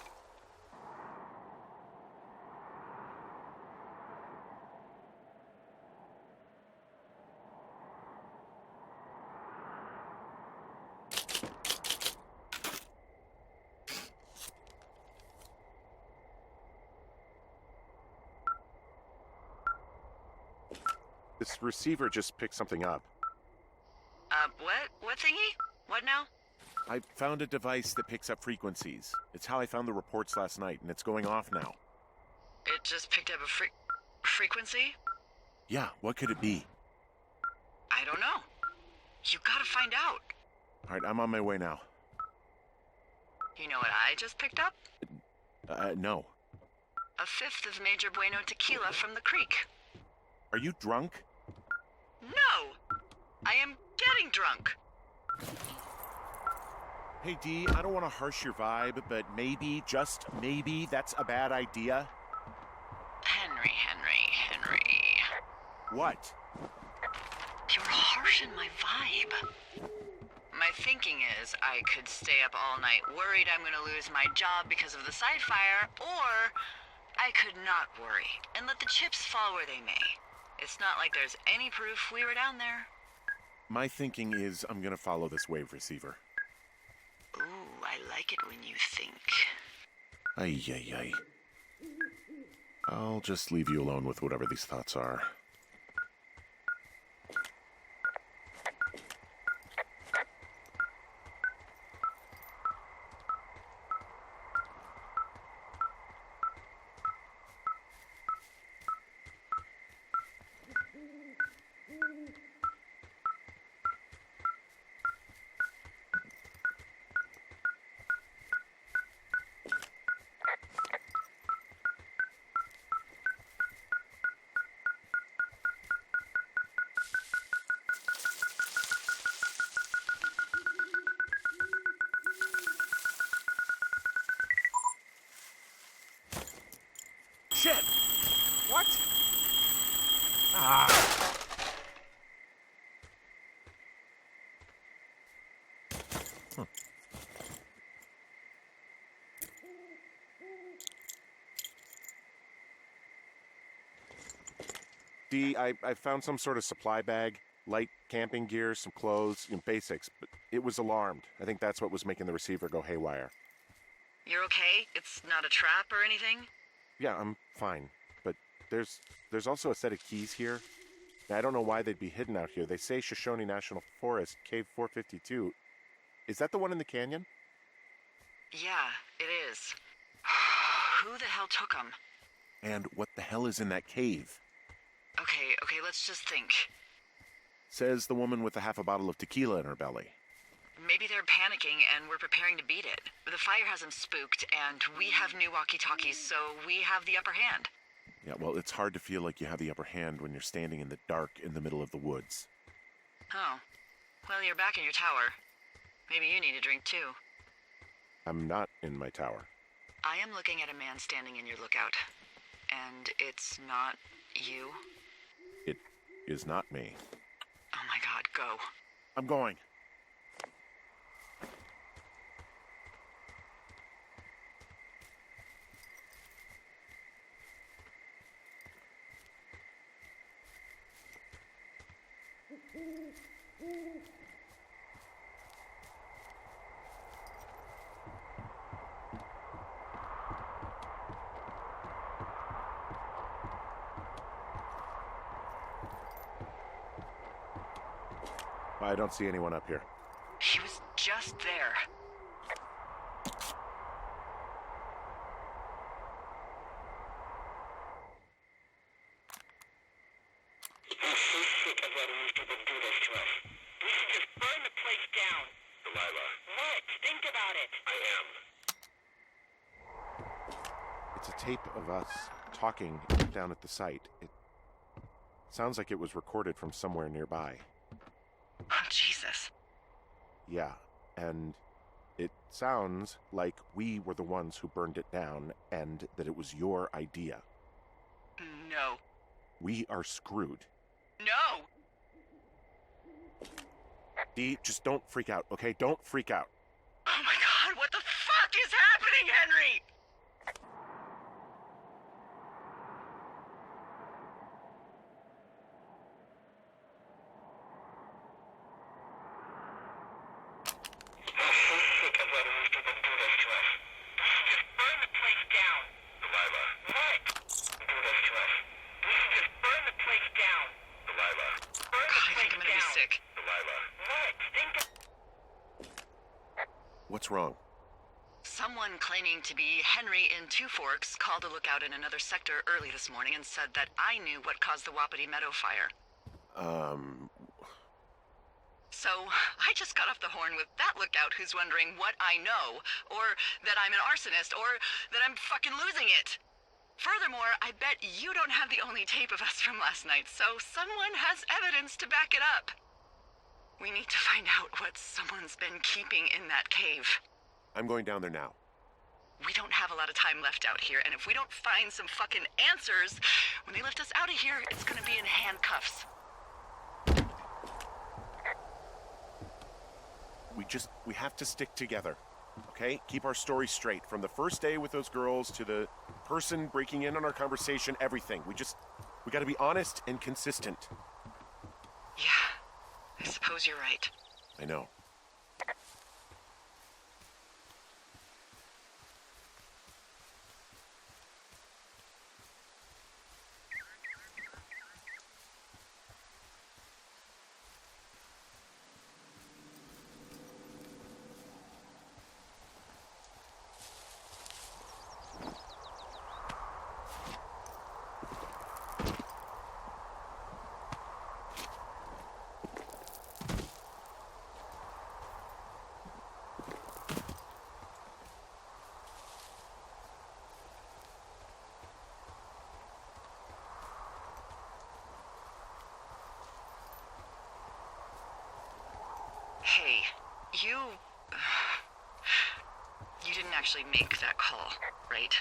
[SPEAKER 5] This receiver just picked something up.
[SPEAKER 1] What? What thingy? What now?
[SPEAKER 5] I found a device that picks up frequencies. It's how I found the reports last night, and it's going off now.
[SPEAKER 1] It just picked up a frequency?
[SPEAKER 5] Yeah, what could it be?
[SPEAKER 1] I don't know. You gotta find out.
[SPEAKER 5] All right, I'm on my way now.
[SPEAKER 1] You know what I just picked up?
[SPEAKER 5] No.
[SPEAKER 1] A fifth of Major Bueno tequila from the creek.
[SPEAKER 5] Are you drunk?
[SPEAKER 1] No! I am getting drunk.
[SPEAKER 5] Hey, Dee, I don't want to harsh your vibe, but maybe, just maybe, that's a bad idea.
[SPEAKER 1] Henry.
[SPEAKER 5] What?
[SPEAKER 1] You're harshing my vibe. My thinking is I could stay up all night worried I'm gonna lose my job because of the side fire, or I could not worry and let the chips fall where they may. It's not like there's any proof we were down there.
[SPEAKER 5] My thinking is I'm gonna follow this wave receiver.
[SPEAKER 1] Ooh, I like it when you think.
[SPEAKER 5] Ay. I'll just leave you alone with whatever these thoughts are. Shit! What? Ah! Dee, I found some sort of supply bag, light camping gear, some clothes, basics, but it was alarmed. I think that's what was making the receiver go haywire.
[SPEAKER 1] You're okay? It's not a trap or anything?
[SPEAKER 5] Yeah, I'm fine, but there's also a set of keys here. Now, I don't know why they'd be hidden out here. They say Shoshone National Forest, Cave 452. Is that the one in the canyon?
[SPEAKER 1] Yeah, it is. Who the hell took them?
[SPEAKER 5] And what the hell is in that cave?
[SPEAKER 1] Okay, let's just think.
[SPEAKER 5] Says the woman with a half a bottle of tequila in her belly.
[SPEAKER 1] Maybe they're panicking and we're preparing to beat it. The fire has them spooked, and we have new walkie-talkies, so we have the upper hand.
[SPEAKER 5] Yeah, well, it's hard to feel like you have the upper hand when you're standing in the dark in the middle of the woods.
[SPEAKER 1] Oh. Well, you're back in your tower. Maybe you need a drink, too.
[SPEAKER 5] I'm not in my tower.
[SPEAKER 1] I am looking at a man standing in your lookout. And it's not you?
[SPEAKER 5] It is not me.
[SPEAKER 1] Oh my god, go.
[SPEAKER 5] I'm going. I don't see anyone up here.
[SPEAKER 1] He was just there.
[SPEAKER 6] I'm so sick of letting these people do this to us. We should just burn the place down.
[SPEAKER 2] Delilah,
[SPEAKER 6] What? Think about it.
[SPEAKER 2] I am.
[SPEAKER 5] It's a tape of us talking down at the site. It sounds like it was recorded from somewhere nearby.
[SPEAKER 1] Oh, Jesus.
[SPEAKER 5] Yeah, and it sounds like we were the ones who burned it down and that it was your idea.
[SPEAKER 1] No.
[SPEAKER 5] We are screwed.
[SPEAKER 1] No!
[SPEAKER 5] Dee, just don't freak out, okay? Don't freak out.
[SPEAKER 1] Oh my god, what the fuck is happening, Henry?
[SPEAKER 6] I'm so sick of letting these people do this to us. We should just burn the place down. Delilah. What? Do this to us. We should just burn the place down. Delilah. Burn
[SPEAKER 1] God,
[SPEAKER 6] the
[SPEAKER 1] I
[SPEAKER 6] place
[SPEAKER 1] think I'm gonna
[SPEAKER 6] down.
[SPEAKER 1] be sick.
[SPEAKER 6] Delilah. What? Think of...
[SPEAKER 5] What's wrong?
[SPEAKER 1] Someone claiming to be Henry in Two Forks called a lookout in another sector early this morning and said that I knew what caused the Wapiti Meadow fire. So, I just got off the horn with that lookout who's wondering what I know, or that I'm an arsonist, or that I'm fucking losing it. Furthermore, I bet you don't have the only tape of us from last night, so someone has evidence to back it up. We need to find out what someone's been keeping in that cave.
[SPEAKER 5] I'm going down there now.
[SPEAKER 1] We don't have a lot of time left out here, and if we don't find some fucking answers, when they lift us out of here, it's gonna be in handcuffs.
[SPEAKER 5] We have to stick together, okay? Keep our story straight. From the first day with those girls to the person breaking in on our conversation, everything. We gotta be honest and consistent.
[SPEAKER 1] Yeah, I suppose you're right.
[SPEAKER 5] I know.
[SPEAKER 1] Hey, you didn't actually make that call, right?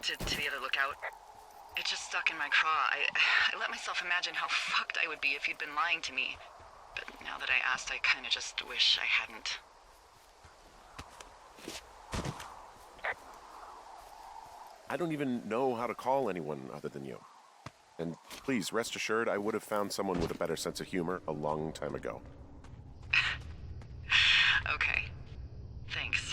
[SPEAKER 1] To the other lookout? It just stuck in my craw. I let myself imagine how fucked I would be if you'd been lying to me. But now that I asked, I kinda just wish I hadn't.
[SPEAKER 5] I don't even know how to call anyone other than you. And please, rest assured, I would have found someone with a better sense of humor a long time ago.
[SPEAKER 1] Okay. Thanks.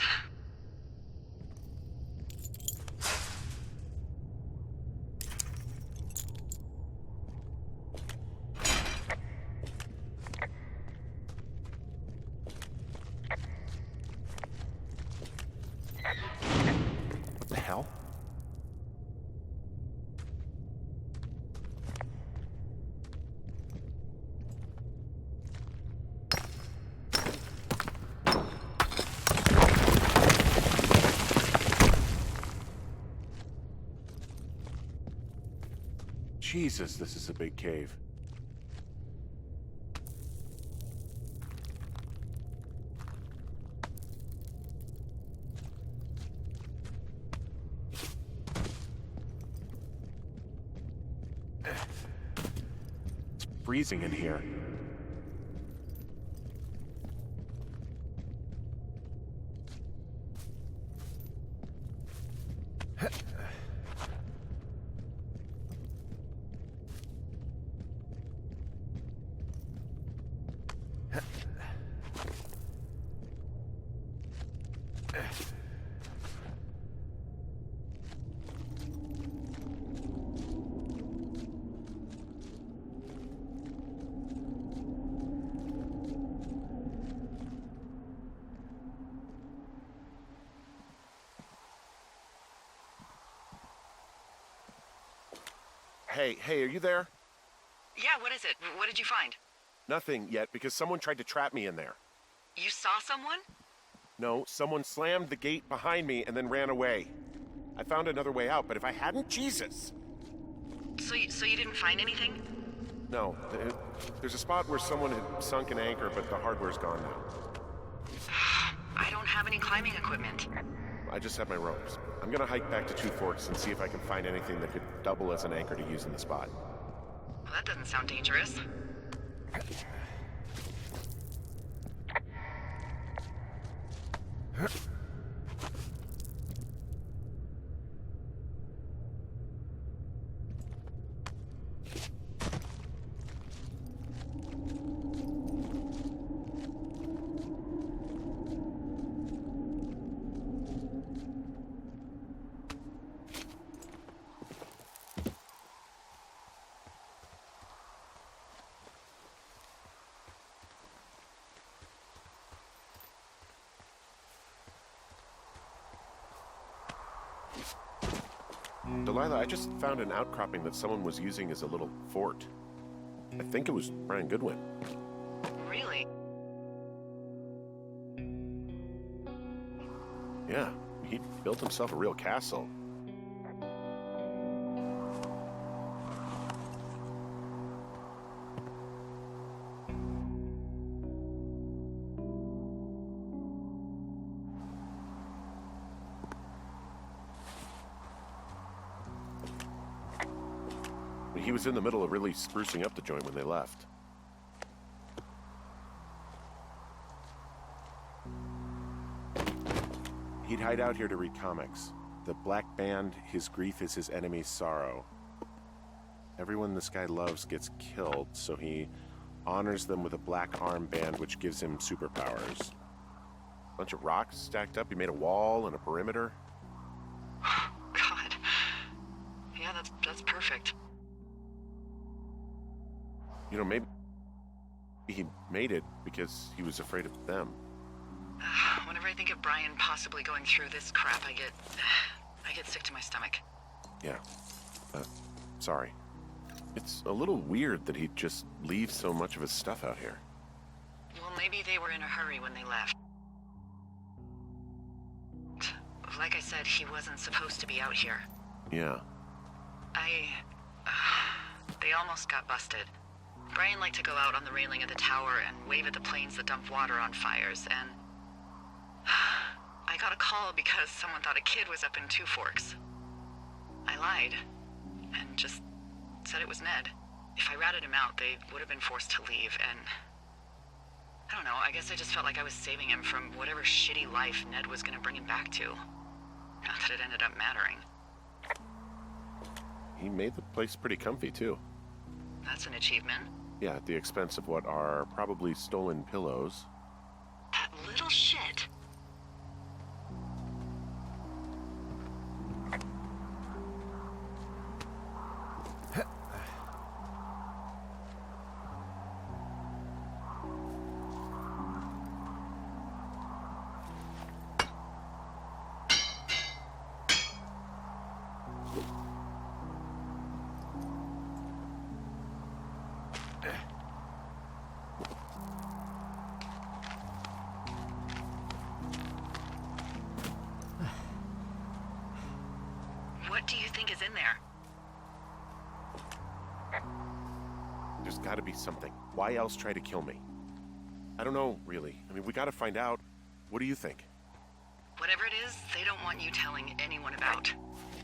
[SPEAKER 5] What the hell? Jesus, this is a big cave. It's freezing in here. Hey, are you there?
[SPEAKER 1] Yeah, what is it? What did you find?
[SPEAKER 5] Nothing yet, because someone tried to trap me in there.
[SPEAKER 1] You saw someone?
[SPEAKER 5] No, someone slammed the gate behind me and then ran away. I found another way out, but if I hadn't, Jesus!
[SPEAKER 1] So you didn't find anything?
[SPEAKER 5] No, there's a spot where someone had sunk an anchor, but the hardware's gone now.
[SPEAKER 1] I don't have any climbing equipment.
[SPEAKER 5] I just have my ropes.
[SPEAKER 2] I'm gonna hike back to Two Forks and see if I can find anything that could double as an anchor to use in the spot.
[SPEAKER 1] Well, that doesn't sound dangerous.
[SPEAKER 2] Delilah, I just found an outcropping that someone was using as a little fort. I think it was Brian Goodwin.
[SPEAKER 1] Really?
[SPEAKER 2] Yeah, he built himself a real castle. He was in the middle of really sprucing up the joint when they left. He'd hide out here to read comics. The Black Band, his grief is his enemy's sorrow. Everyone this guy loves gets killed, so he honors them with a black armband which gives him superpowers. Bunch of rocks stacked up. He made a wall and a perimeter.
[SPEAKER 1] God. Yeah, that's perfect.
[SPEAKER 2] You know, maybe he made it because he was afraid of them.
[SPEAKER 1] Whenever I think of Brian possibly going through this crap, I get sick to my stomach.
[SPEAKER 2] Yeah. Sorry. It's a little weird that he'd just leave so much of his stuff out here.
[SPEAKER 1] Well, maybe they were in a hurry when they left. Like I said, he wasn't supposed to be out here.
[SPEAKER 2] Yeah.
[SPEAKER 1] They almost got busted. Brian liked to go out on the railing of the tower and wave at the planes that dump water on fires, and I got a call because someone thought a kid was up in Two Forks. I lied, and just said it was Ned. If I ratted him out, they would have been forced to leave, and I don't know, I guess I just felt like I was saving him from whatever shitty life Ned was gonna bring him back to. Not that it ended up mattering.
[SPEAKER 2] He made the place pretty comfy, too.
[SPEAKER 1] That's an achievement.
[SPEAKER 2] Yeah, at the expense of what are probably stolen pillows.
[SPEAKER 1] That little shit. What do you think is in there?
[SPEAKER 2] There's gotta be something. Why else try to kill me? I don't know, really. I mean, we gotta find out. What do you think?
[SPEAKER 1] Whatever it is, they don't want you telling anyone about.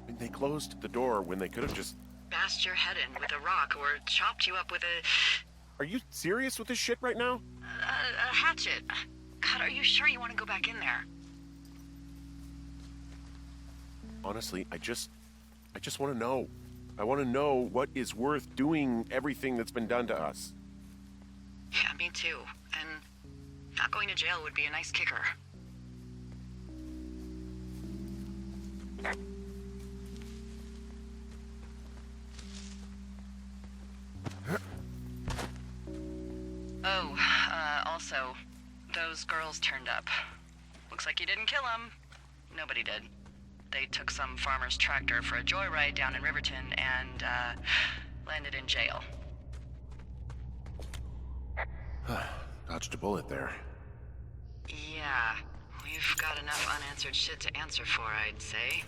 [SPEAKER 2] I mean, they closed the door when they could have just...
[SPEAKER 1] Bashed your head in with a rock or chopped you up with a
[SPEAKER 2] Are you serious with this shit right now?
[SPEAKER 1] hatchet. God, are you sure you want to go back in there?
[SPEAKER 2] Honestly, I just want to know. I want to know what is worth doing everything that's been done to us.
[SPEAKER 1] Yeah, me too. And not going to jail would be a nice kicker. Oh, also, those girls turned up. Looks like you didn't kill them. Nobody did. They took some farmer's tractor for a joyride down in Riverton and, landed in jail.
[SPEAKER 2] Dodged a bullet there.
[SPEAKER 1] Yeah, we've got enough unanswered shit to answer for, I'd say.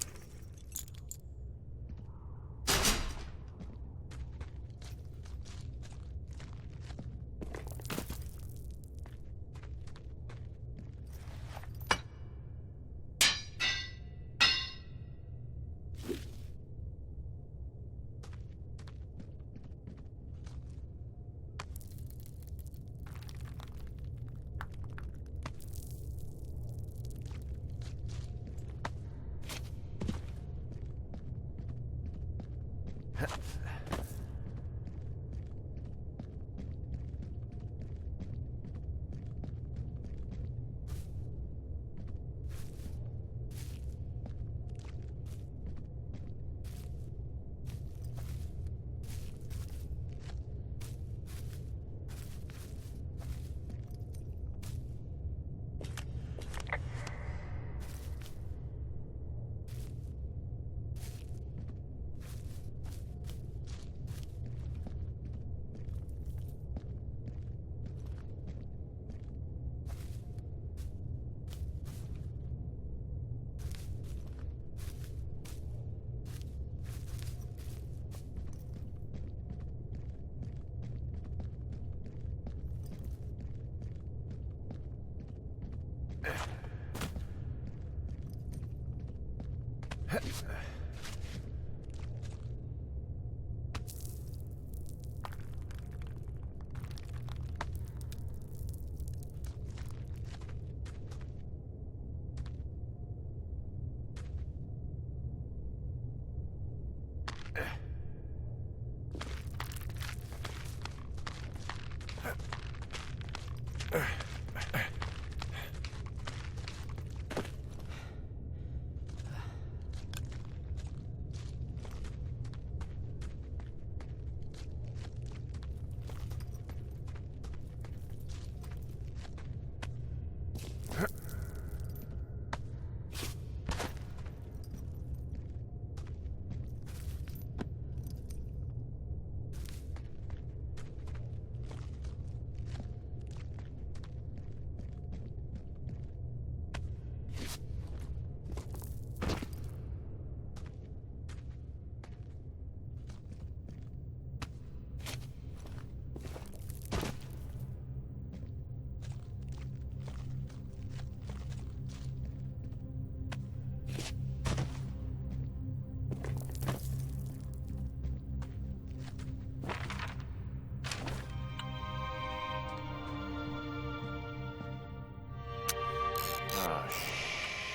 [SPEAKER 5] Ah,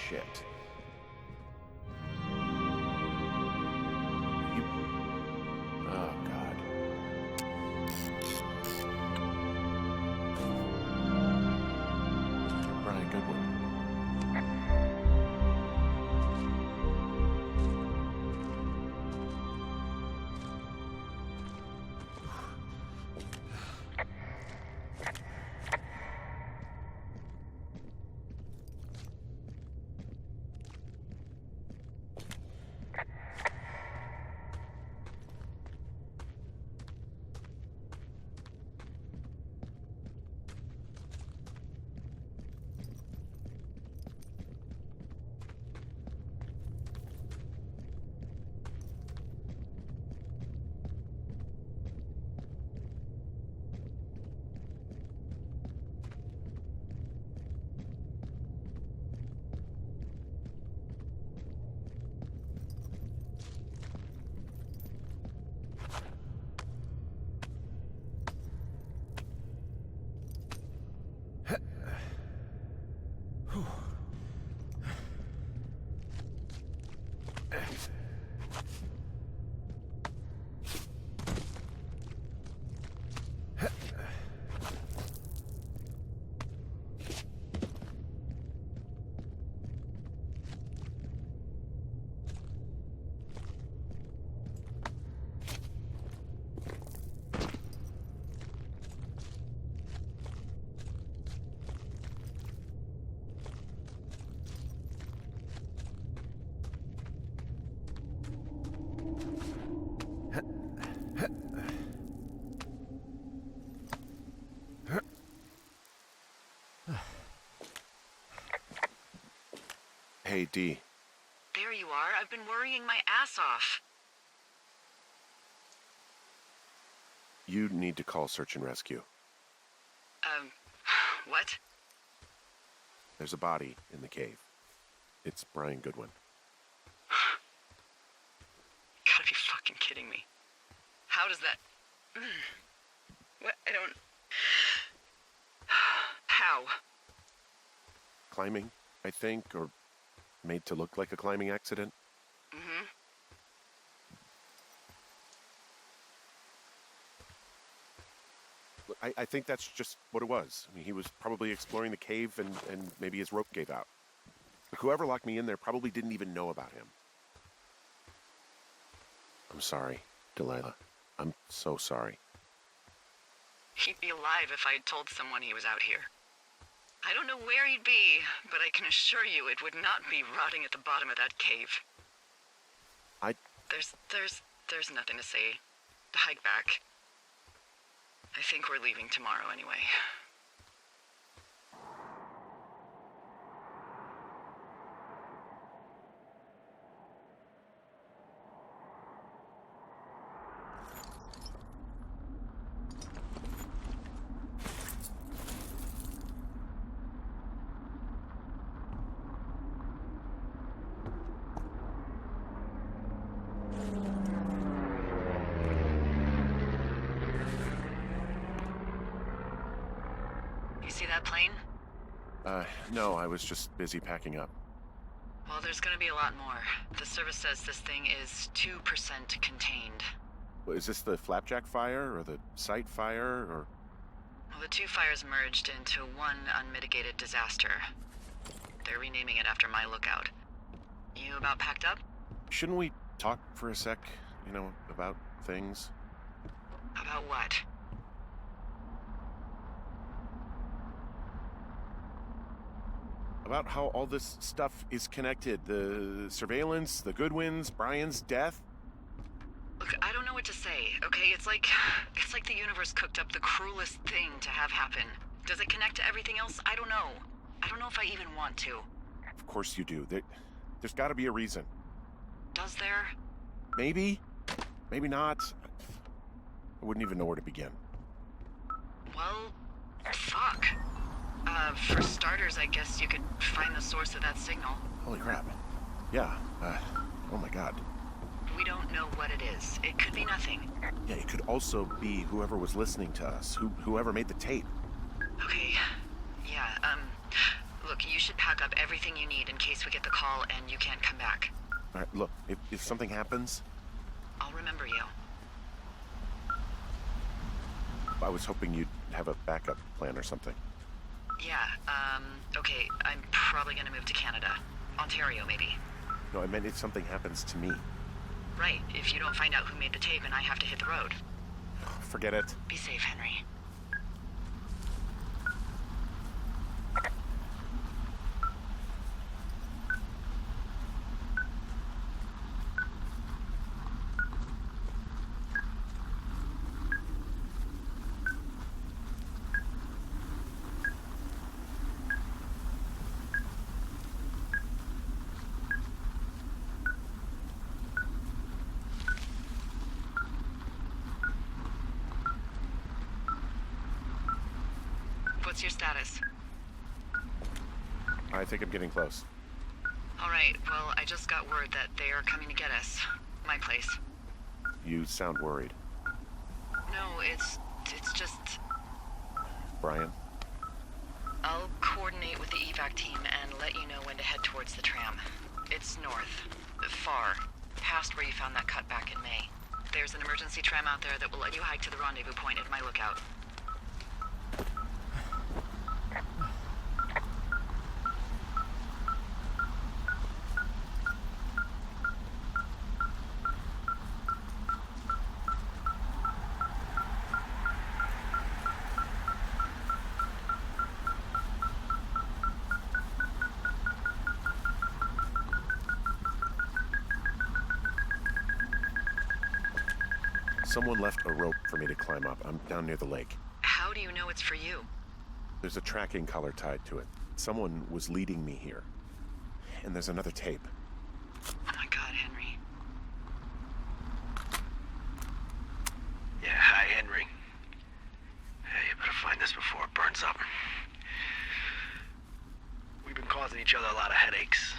[SPEAKER 5] shit. You... Oh, God. Brian Goodwin. Hey, Dee.
[SPEAKER 1] There you are. I've been worrying my ass off.
[SPEAKER 2] You need to call search and rescue.
[SPEAKER 1] What?
[SPEAKER 2] There's a body in the cave. It's Brian Goodwin.
[SPEAKER 1] Gotta be fucking kidding me. How does that... What? I don't... How?
[SPEAKER 2] Climbing, I think, or made to look like a climbing accident.
[SPEAKER 1] Mm-hmm.
[SPEAKER 2] I think that's just what it was. I mean, he was probably exploring the cave and maybe his rope gave out. But whoever locked me in there probably didn't even know about him. I'm sorry, Delilah. I'm so sorry.
[SPEAKER 1] He'd be alive if I'd told someone he was out here. I don't know where he'd be, but I can assure you it would not be rotting at the bottom of that cave. There's nothing to say. Hike back. I think we're leaving tomorrow anyway. You see that plane?
[SPEAKER 2] No, I was just busy packing up.
[SPEAKER 1] Well, there's gonna be a lot more. The service says this thing is 2% contained.
[SPEAKER 2] Well, is this the Flapjack fire or the site fire or...
[SPEAKER 1] Well, the two fires merged into one unmitigated disaster. They're renaming it after my lookout. You about packed up?
[SPEAKER 2] Shouldn't we talk for a sec, about things?
[SPEAKER 1] About what?
[SPEAKER 2] About how all this stuff is connected. The surveillance, the Goodwins, Brian's death.
[SPEAKER 1] Look, I don't know what to say, okay? It's like the universe cooked up the cruelest thing to have happen. Does it connect to everything else? I don't know. I don't know if I even want to.
[SPEAKER 2] Of course you do. There's got to be a reason.
[SPEAKER 1] Does there?
[SPEAKER 2] Maybe. Maybe not. I wouldn't even know where to begin.
[SPEAKER 1] Well, fuck. For starters, I guess you could find the source of that signal.
[SPEAKER 2] Holy crap. Yeah. Oh my god.
[SPEAKER 1] We don't know what it is. It could be nothing.
[SPEAKER 2] Yeah, it could also be whoever was listening to us, whoever made the tape.
[SPEAKER 1] Okay. Yeah, look, you should pack up everything you need in case we get the call and you can't come back.
[SPEAKER 2] All right, look, if something happens...
[SPEAKER 1] I'll remember you.
[SPEAKER 2] I was hoping you'd have a backup plan or something.
[SPEAKER 1] Yeah, okay, I'm probably gonna move to Canada. Ontario, maybe.
[SPEAKER 2] No, I meant if something happens to me.
[SPEAKER 1] Right, if you don't find out who made the tape and I have to hit the road.
[SPEAKER 2] Forget it.
[SPEAKER 1] Be safe, Henry. What's your status?
[SPEAKER 2] I think I'm getting close.
[SPEAKER 1] All right, well, I just got word that they are coming to get us. My place.
[SPEAKER 2] You sound worried.
[SPEAKER 1] No, it's just...
[SPEAKER 2] Brian?
[SPEAKER 1] I'll coordinate with the evac team and let you know when to head towards the tram. It's north. Far. Past where you found that cut back in May. There's an emergency tram out there that will let you hike to the rendezvous point at my lookout.
[SPEAKER 2] Someone left a rope for me to climb up. I'm down near the lake.
[SPEAKER 1] How do you know it's for you?
[SPEAKER 2] There's a tracking collar tied to it. Someone was leading me here. And there's another tape.
[SPEAKER 1] Oh my god, Henry.
[SPEAKER 6] Yeah, hi, Henry. Hey, you better find this before it burns up. We've been causing each other a lot of headaches.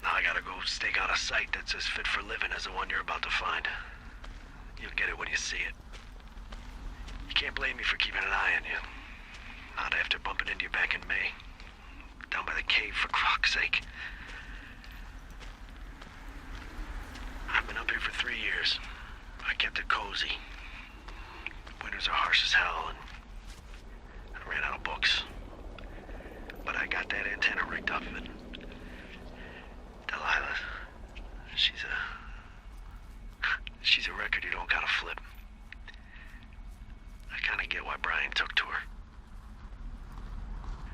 [SPEAKER 6] Now I gotta go stake out a site that's as fit for living as the one you're about to find. You'll get it when you see it. You can't blame me for keeping an eye on you. Not after bumping into you back in May. Down by the cave, for croc's sake. I've been up here for 3 years. I kept it cozy. Winters are harsh as
[SPEAKER 7] as hell, and I ran out of books. But I got that antenna rigged up, and Delilah, she's a record you don't gotta flip. I kinda get why Brian took to her.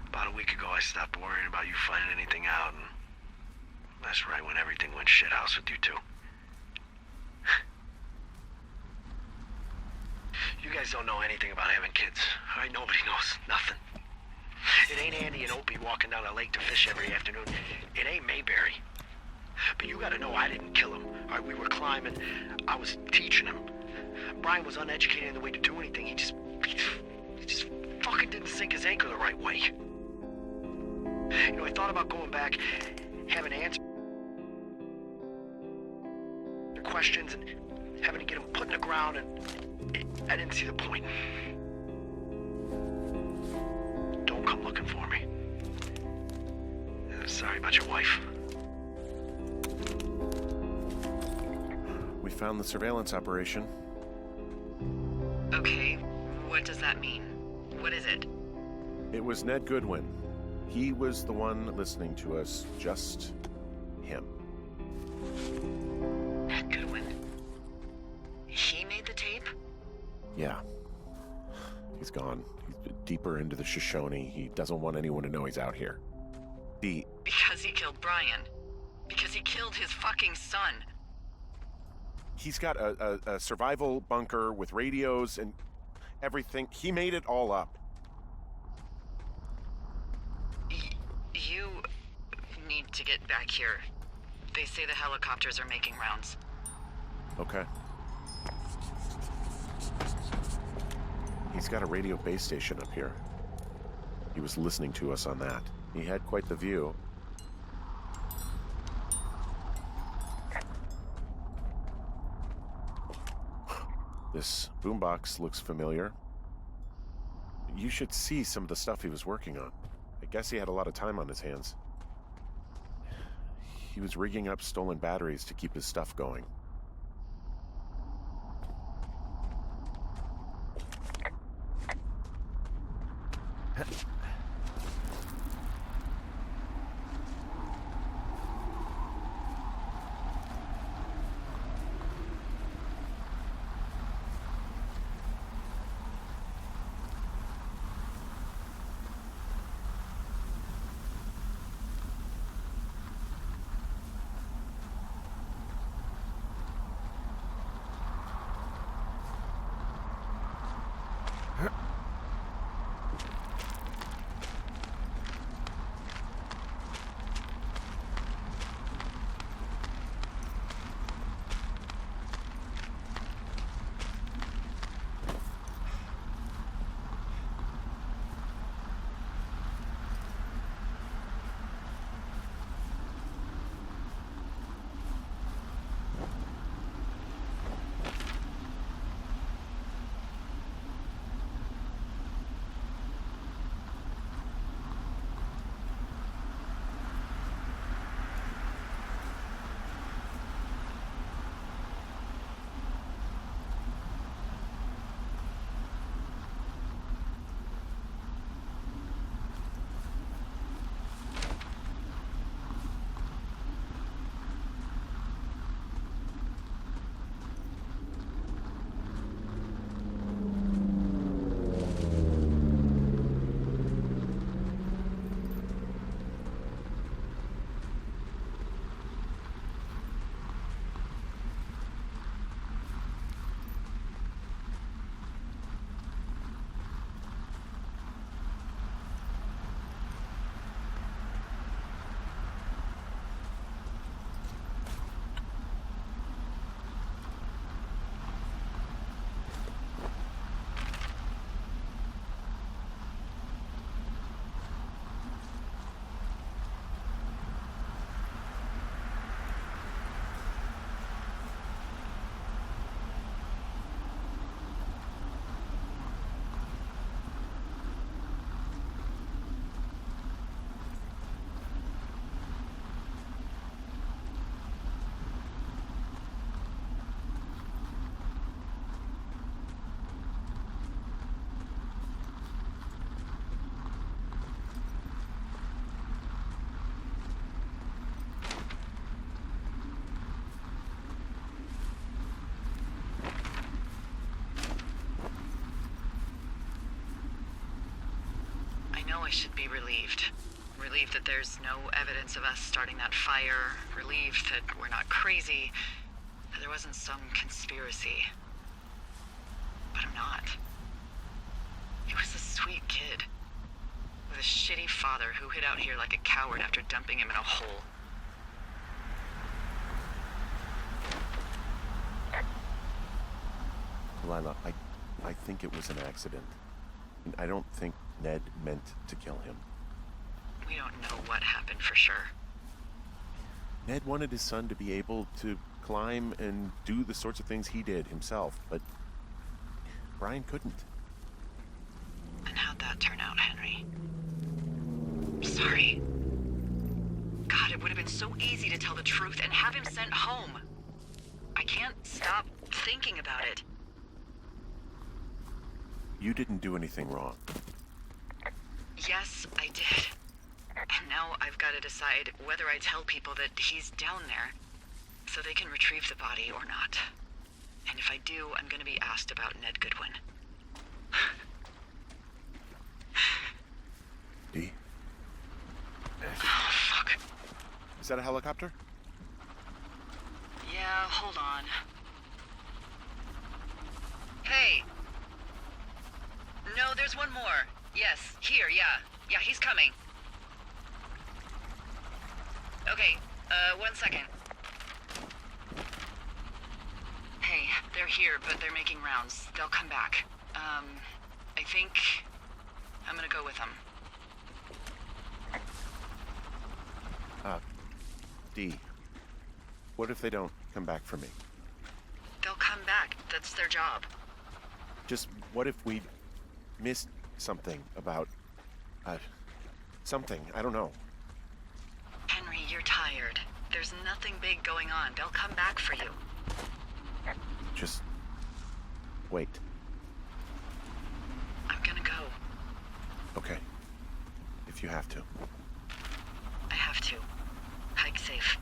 [SPEAKER 7] About a week ago, I stopped worrying about you finding anything out, and that's right when everything went shithouse with you two. You guys don't know anything about having kids. All right, nobody knows nothing. It ain't Andy and Opie walking down the lake to fish every afternoon. It ain't Mayberry. But you gotta know I didn't kill him. All right, we were climbing. I was teaching him. Brian was uneducated in the way to do anything. He just fucking didn't sink his anchor the right way. You know, I thought about going back, having to answer questions, and having to get him put in the ground, and I didn't see the point. Don't come looking for me. Sorry about your wife.
[SPEAKER 2] We found the surveillance operation.
[SPEAKER 1] Okay, what does that mean? What is it?
[SPEAKER 2] It was Ned Goodwin. He was the one listening to us, just him.
[SPEAKER 1] Ned Goodwin? He made the tape?
[SPEAKER 2] Yeah. He's gone. He's deeper into the Shoshone. He doesn't want anyone to know he's out here.
[SPEAKER 1] Because he killed Brian. Because he killed his fucking son.
[SPEAKER 2] He's got a survival bunker with radios and everything. He made it all up.
[SPEAKER 1] You need to get back here. They say the helicopters are making rounds.
[SPEAKER 2] Okay. He's got a radio base station up here. He was listening to us on that. He had quite the view. This boombox looks familiar. You should see some of the stuff he was working on. I guess he had a lot of time on his hands. He was rigging up stolen batteries to keep his stuff going.
[SPEAKER 1] know I should be relieved. Relieved that there's no evidence of us starting that fire. Relieved that we're not crazy. That there wasn't some conspiracy. But I'm not. He was a sweet kid. With a shitty father who hid out here like a coward after dumping him in a hole.
[SPEAKER 5] Lila, I think it was an accident. And I don't think Ned meant to kill him.
[SPEAKER 1] We don't know what happened for sure.
[SPEAKER 5] Ned wanted his son to be able to climb and do the sorts of things he did himself, but Brian couldn't.
[SPEAKER 1] And how'd that turn out, Henry? Sorry. God, it would have been so easy to tell the truth and have him sent home. I can't stop thinking about it.
[SPEAKER 5] You didn't do anything wrong.
[SPEAKER 1] Yes, I did. And now I've got to decide whether I tell people that he's down there so they can retrieve the body or not. And if I do, I'm going to be asked about Ned Goodwin.
[SPEAKER 5] Dee?
[SPEAKER 1] Oh, fuck.
[SPEAKER 5] Is that a helicopter?
[SPEAKER 1] Yeah, hold on. Hey! No, there's one more. Yes, here, yeah. Yeah, he's coming. Okay, 1 second. Hey, they're here, but they're making rounds. They'll come back. I think I'm gonna go with them.
[SPEAKER 5] Dee, what if they don't come back for me?
[SPEAKER 1] They'll come back. That's their job.
[SPEAKER 5] Just what if we missed something about, something, I don't know.
[SPEAKER 1] Henry, you're tired. There's nothing big going on. They'll come back for you.
[SPEAKER 5] Just wait.
[SPEAKER 1] I'm gonna go.
[SPEAKER 5] Okay. If you have to.
[SPEAKER 1] I have to. Hike safe.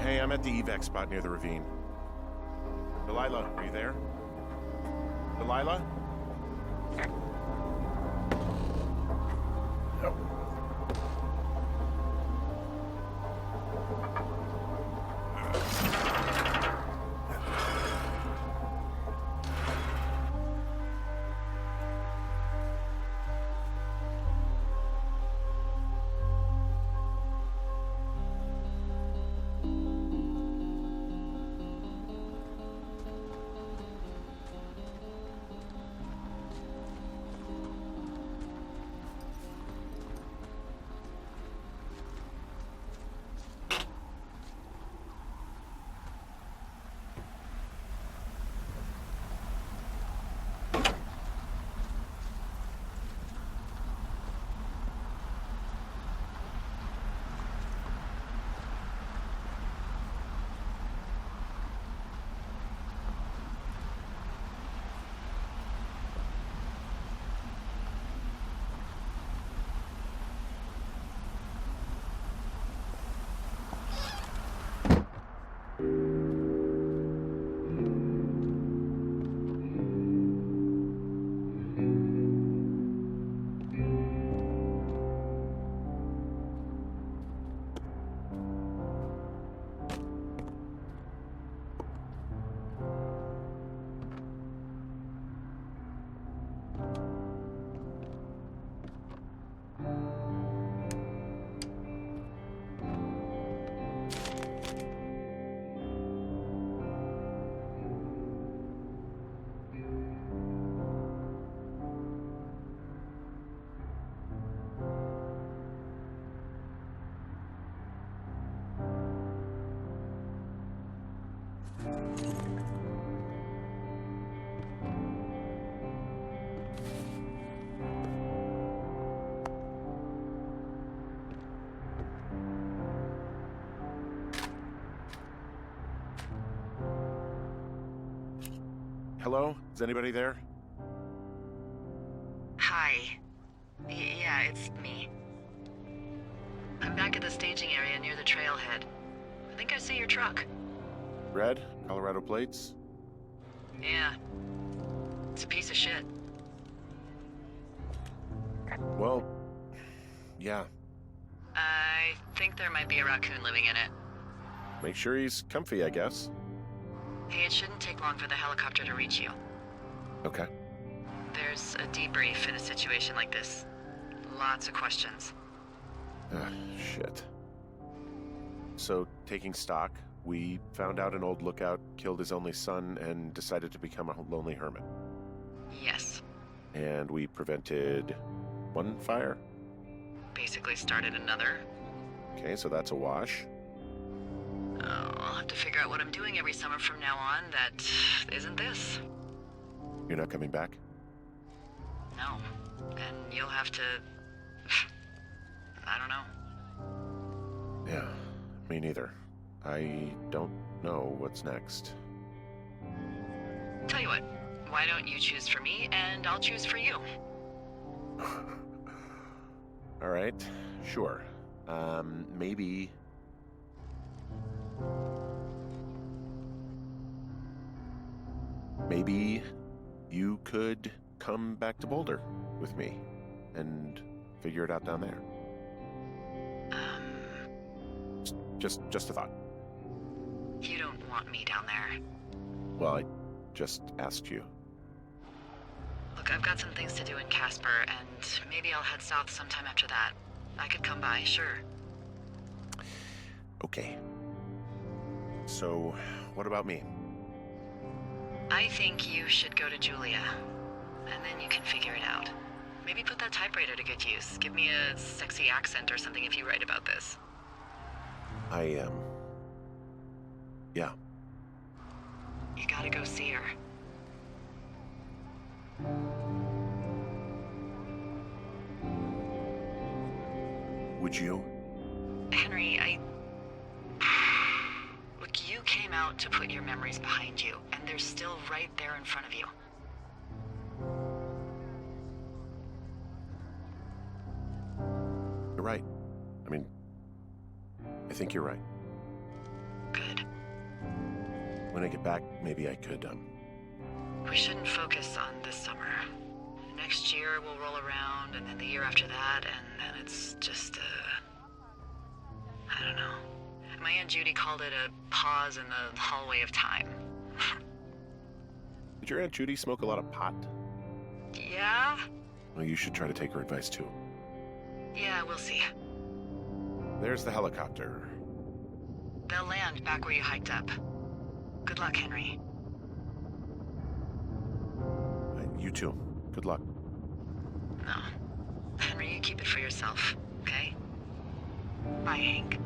[SPEAKER 2] Hey, I'm at the evac spot near the ravine. Delilah, are you there? Delilah? No. Hello? Is anybody there?
[SPEAKER 1] Hi. Yeah, it's me. I'm back at the staging area near the trailhead. I think I see your truck.
[SPEAKER 2] Red? Colorado plates?
[SPEAKER 1] Yeah. It's a piece of shit.
[SPEAKER 2] Well, yeah.
[SPEAKER 1] I think there might be a raccoon living in it.
[SPEAKER 2] Make sure he's comfy, I guess.
[SPEAKER 1] Hey, it shouldn't take long for the helicopter to reach you.
[SPEAKER 2] Okay.
[SPEAKER 1] There's a debrief in a situation like this. Lots of questions.
[SPEAKER 2] Shit. So, taking stock, we found out an old lookout killed his only son and decided to become a lonely hermit.
[SPEAKER 1] Yes.
[SPEAKER 2] And we prevented one fire?
[SPEAKER 1] Basically started another.
[SPEAKER 2] Okay, so that's a wash.
[SPEAKER 1] Oh, I'll have to figure out what I'm doing every summer from now on that isn't this.
[SPEAKER 2] You're not coming back?
[SPEAKER 1] No. And you'll have to... I don't know.
[SPEAKER 2] Yeah, me neither. I don't know what's next.
[SPEAKER 1] Tell you what, why don't you choose for me and I'll choose for you?
[SPEAKER 2] All right, sure. Maybe... Maybe you could come back to Boulder with me and figure it out down there. Just a thought.
[SPEAKER 1] You don't want me down there.
[SPEAKER 2] Well, I just asked you.
[SPEAKER 1] Look, I've got some things to do in Casper, and maybe I'll head south sometime after that. I could come by, sure.
[SPEAKER 2] Okay. So, what about me?
[SPEAKER 1] I think you should go to Julia, and then you can figure it out. Maybe put that typewriter to good use. Give me a sexy accent or something if you write about this.
[SPEAKER 2] Yeah.
[SPEAKER 1] You gotta go see her.
[SPEAKER 2] Would you?
[SPEAKER 1] Henry, Look, you came out to put your memories behind you, and they're still right there in front of you.
[SPEAKER 2] You're right. I mean, I think you're right.
[SPEAKER 1] Good.
[SPEAKER 2] When I get back, maybe I could,
[SPEAKER 1] We shouldn't focus on this summer. Next year we'll roll around, and then the year after that, and then it's just, I don't know. My Aunt Judy called it a pause in the hallway of time.
[SPEAKER 2] Did your Aunt Judy smoke a lot of pot?
[SPEAKER 1] Yeah?
[SPEAKER 2] Well, you should try to take her advice, too.
[SPEAKER 1] Yeah, we'll see.
[SPEAKER 2] There's the helicopter.
[SPEAKER 1] They'll land back where you hiked up. Good luck, Henry.
[SPEAKER 2] You too. Good luck.
[SPEAKER 1] No. Henry, you keep it for yourself, okay? Bye, Hank.